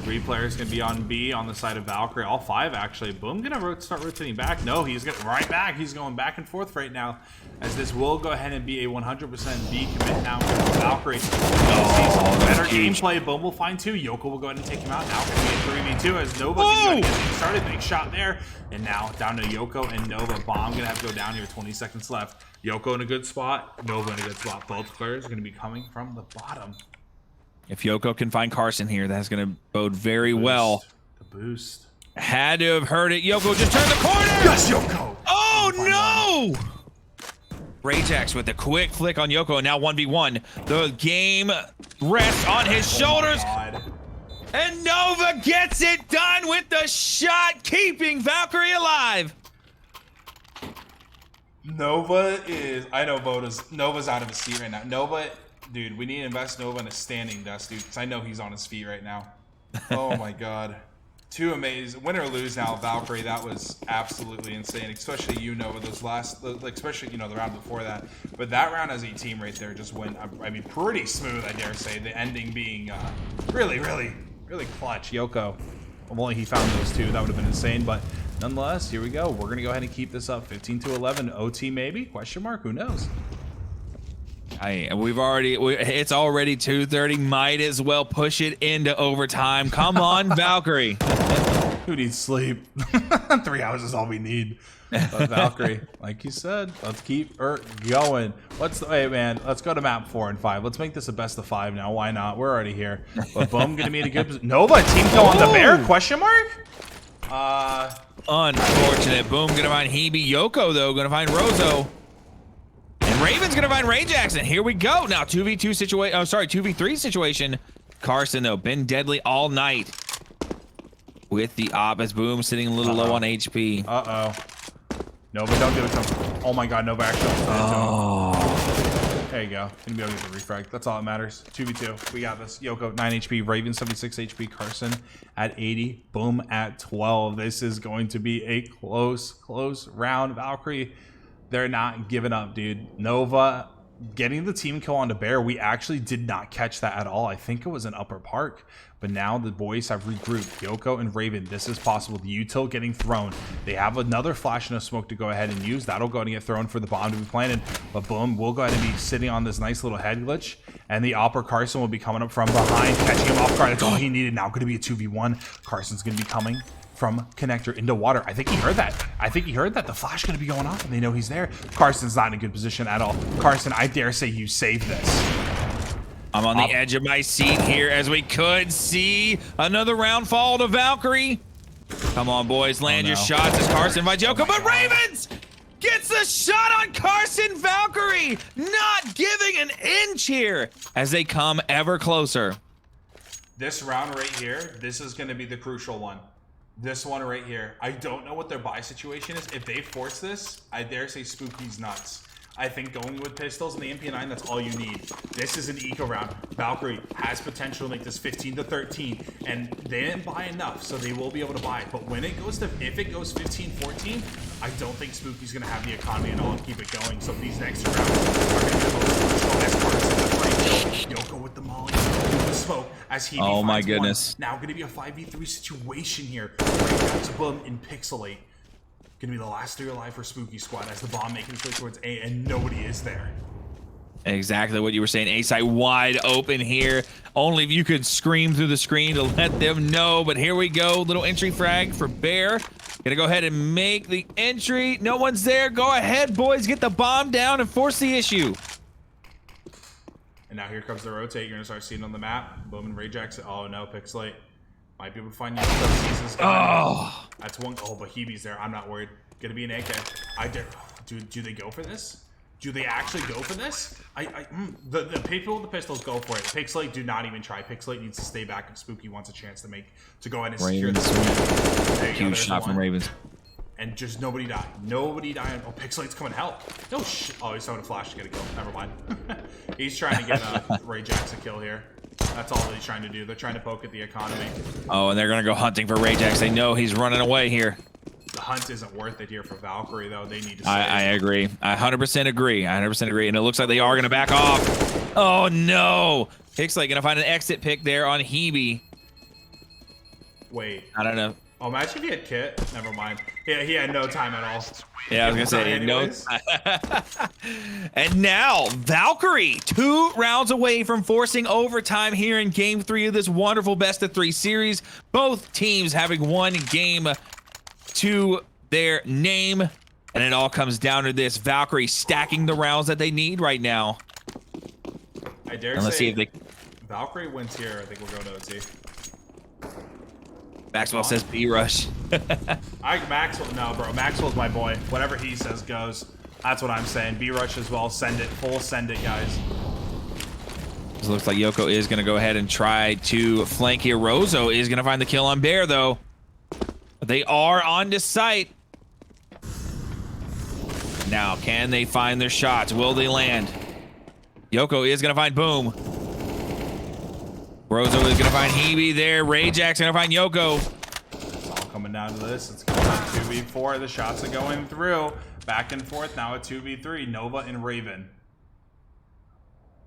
3 players going to be on B on the side of Valkyrie. All 5, actually. Boom going to start rotating back. No, he's getting right back. He's going back and forth right now. As this will go ahead and be a 100% B commit now for Valkyrie. Better gameplay. Boom will find 2. Yoko will go ahead and take him out. Now going to be a 3v2 as Nova can get things started. Big shot there. And now down to Yoko and Nova. Bomb going to have to go down here. 20 seconds left. Yoko in a good spot. Nova in a good spot. Both players are going to be coming from the bottom. If Yoko can find Carson here, that's going to bode very well. The boost. Had to have heard it. Yoko just turned the corner. Yes, Yoko. Oh, no. Rajax with a quick flick on Yoko, and now 1v1. The game rests on his shoulders. And Nova gets it done with the shot, keeping Valkyrie alive. Nova is, I know Nova's out of his seat right now. Nova, dude, we need to invest Nova in a standing desk, dude, because I know he's on his feet right now. Oh my God. 2 amazing, win or lose now, Valkyrie, that was absolutely insane, especially Nova, those last, especially, the round before that. But that round as a team right there just went, I mean, pretty smooth, I dare say. The ending being really clutch. Yoko, if only he found those 2, that would have been insane. But nonetheless, here we go. We're going to go ahead and keep this up. 15-11, OT maybe? Question mark, who knows? Hey, it's already 2:30. Might as well push it into overtime. Come on, Valkyrie. Who needs sleep? 3 hours is all we need. But Valkyrie, like you said, let's keep her going. Hey man, let's go to map 4 and 5. Let's make this a best of 5 now. Why not? We're already here. But Boom gonna be in a good position. Nova team kill on the bear? Question mark? Unfortunate. Boom gonna find Hebe. Yoko though gonna find Rozo. And Raven's gonna find Ray Jackson. Here we go. Now 2v2 situation. Oh, sorry, 2v3 situation. Carson though been deadly all night with the op as Boom sitting a little low on HP. Nova, don't do it to him. Oh my God, Nova actually did it to him. There you go. Gonna be able to get the refrag. That's all that matters. 2v2. We got this. Yoko 9 HP, Raven 76 HP, Carson at 80, Boom at 12. This is going to be a close round. Valkyrie, they're not giving up, dude. Nova getting the team kill onto Bear. We actually did not catch that at all. I think it was in Upper Park. But now the boys have regrouped. Yoko and Raven, this is possible. The util getting thrown. They have another flash and a smoke to go ahead and use. That'll go ahead and get thrown for the bomb to be planted. But Boom will go ahead and be sitting on this nice little head glitch And the Opera Carson will be coming up from behind, catching him off guard. That's all he needed. Now going to be a 2v1. Carson's going to be coming from connector into water. I think he heard that. The flash going to be going off, and they know he's there. Carson's not in a good position at all. Carson, I dare say you saved this. I'm on the edge of my seat here as we could see another round fall to Valkyrie. Come on, boys, land your shots as Carson by Joko, but Ravens gets the shot on Carson. Valkyrie not giving an inch here as they come ever closer. This round right here, this is going to be the crucial one. This one right here. I don't know what their buy situation is. If they force this, I dare say Spooky's nuts. I think going with pistols and the MP9, that's all you need. This is an eco round. Valkyrie has potential to make this 15 to 13, and they didn't buy enough, so they will be able to buy it. But when it goes to, if it goes 15, 14, I don't think Spooky's going to have the economy at all and keep it going. So these next two rounds are going to be the most crucial as Carson. Yoko with the molly, with the smoke as he. Oh my goodness! One. Now going to be a 5v3 situation here. Right down to Boom and Pixelate. Gonna be the last 3 alive for Spooky Squad as the bomb making its way towards A, and nobody is there. Exactly what you were saying. A site wide open here. Only if you could scream through the screen to let them know. But here we go. Little entry frag for Bear. Gonna go ahead and make the entry. No one's there. Go ahead, boys. Get the bomb down and force the issue. And now here comes the rotate. You're gonna start seeing on the map. Boom and Rajax. Oh no, Pixelate. Might be able to find you. Oh, that's one. Oh, but Hebe's there. I'm not worried. Gonna be an AK. I dare. Do they go for this? Do they actually go for this? The people with the pistols go for it. Pixelate do not even try. Pixelate needs to stay back if Spooky wants a chance to go ahead and secure this. Huge shot from Ravens. And just nobody died. Nobody died. Oh, Pixelate's coming to help. No shit. Oh, he's throwing a flash to get a kill. Never mind. He's trying to get Rajax a kill here. That's all he's trying to do. They're trying to poke at the economy. Oh, and they're going to go hunting for Rajax. They know he's running away here. The hunt isn't worth it here for Valkyrie, though. They need to save. I agree. I 100% agree. I 100% agree. And it looks like they are going to back off. Oh, no. Pixelate going to find an exit pick there on Hebe. Wait. I don't know. Oh, imagine if he had Kit. Never mind. Yeah, he had no time at all. Yeah, I was gonna say no. And now Valkyrie, 2 rounds away from forcing overtime here in Game 3 of this wonderful best-of-3 series. Both teams having one game to their name, and it all comes down to this: Valkyrie stacking the rounds that they need right now. I dare and let's see if they. Valkyrie wins here. I think we'll go to OT. Maxwell says B rush. Maxwell, no, bro. Maxwell's my boy. Whatever he says goes. That's what I'm saying. B rush as well. Send it. Full send it, guys. It looks like Yoko is going to go ahead and try to flank here. Rozo is going to find the kill on Bear, though. They are on to site. Now, can they find their shots? Will they land? Yoko is going to find Boom. Rozo is going to find Hebe there. Rajax going to find Yoko. It's all coming down to this. It's going to 2v4. The shots are going through. Back and forth now at 2v3. Nova and Raven.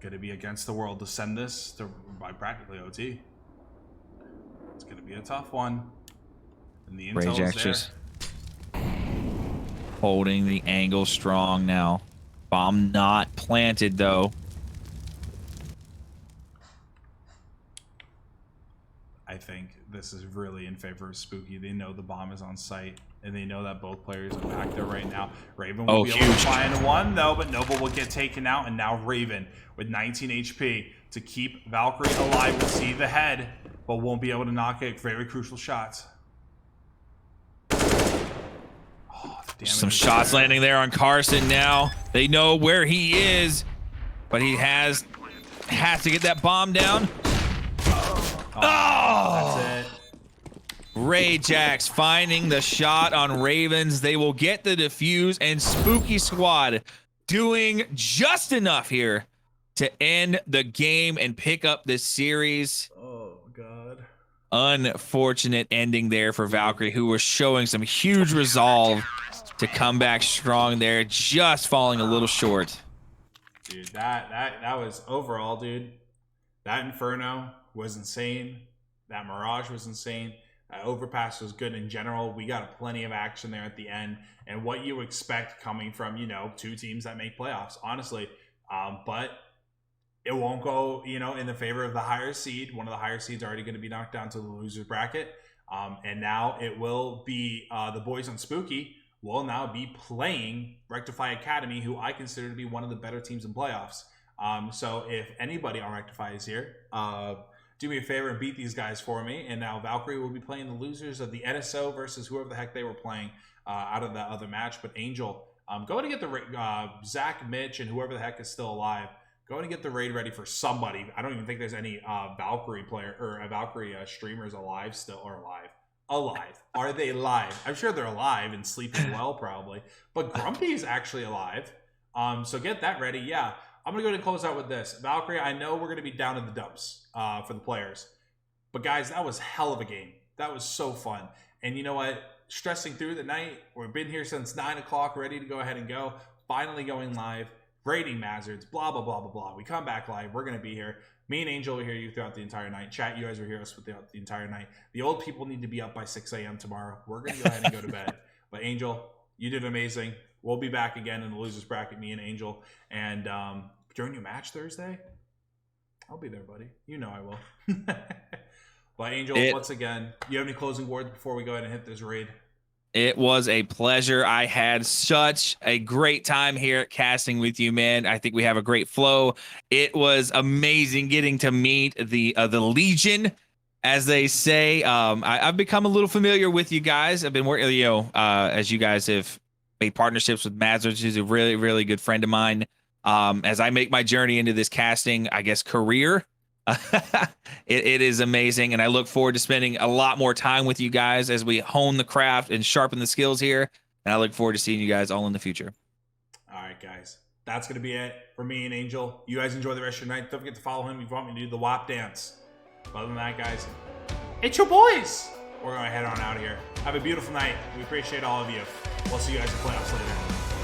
Going to be against the world to send this to by practically OT. It's going to be a tough one. And the intel is there. Just holding the angle strong now. Bomb not planted, though. I think this is really in favor of Spooky. They know the bomb is on site, and they know that both players are back there right now. Raven will be able to find one, though, but Nova will get taken out, and now Raven with 19 HP to keep Valkyrie alive will see the head, but won't be able to knock it. Very crucial shots. Oh, some shots landing there on Carson now. They know where he is, but he has to get that bomb down. Oh! That's it. Rajax finding the shot on Ravens. They will get the defuse, and Spooky Squad doing just enough here to end the game and pick up this series. Oh, God. Unfortunate ending there for Valkyrie, who was showing some huge resolve to come back strong there, just falling a little short. Dude, that was overall, dude. That Inferno was insane. That Mirage was insane. That Overpass was good in general. We got plenty of action there at the end, and what you expect coming from, you know, 2 teams that make playoffs, honestly. But it won't go, you know, in the favor of the higher seed. One of the higher seeds already going to be knocked down to the losers bracket. And now it will be the boys on Spooky will now be playing Rectify Academy, who I consider to be one of the better teams in playoffs. So if anybody on Rectify is here, do me a favor and beat these guys for me. And now Valkyrie will be playing the losers of the NSO versus whoever the heck they were playing out of that other match. But Angel, go to get the Zach, Mitch, and whoever the heck is still alive. Go and get the raid ready for somebody. I don't even think there's any Valkyrie player or Valkyrie streamers alive still, or alive. Are they live? I'm sure they're alive and sleeping well, probably. But Grumpy is actually alive. So get that ready. Yeah, I'm gonna go ahead and close out with this. Valkyrie, I know we're gonna be down in the dumps for the players, but guys, that was hell of a game. That was so fun. And you know what? Stressing through the night. We've been here since 9 o'clock, ready to go ahead and go. Finally going live. Rating Mazards, blah, blah, blah, blah, blah. We come back live. We're going to be here. Me and Angel will hear you throughout the entire night. Chat, you guys will hear us throughout the entire night. The old people need to be up by 6 a.m. tomorrow. We're going to go ahead and go to bed. But Angel, you did amazing. We'll be back again in the losers bracket, me and Angel. And during your match Thursday, I'll be there, buddy. You know I will. But Angel, once again, you have any closing words before we go ahead and hit this raid? It was a pleasure. I had such a great time here at casting with you, man. I think we have a great flow. It was amazing getting to meet the Legion, as they say. I've become a little familiar with you guys. I've been working, you know, as you guys have made partnerships with Mazards, who's a really, really good friend of mine. As I make my journey into this casting, I guess, career. It is amazing, and I look forward to spending a lot more time with you guys as we hone the craft and sharpen the skills here, and I look forward to seeing you guys all in the future. All right, guys, that's gonna be it for me and Angel. You guys enjoy the rest of your night. Don't forget to follow him if you want me to do the WAP dance. Other than that, guys, it's your boys. We're gonna head on out of here. Have a beautiful night. We appreciate all of you. We'll see you guys in playoffs later.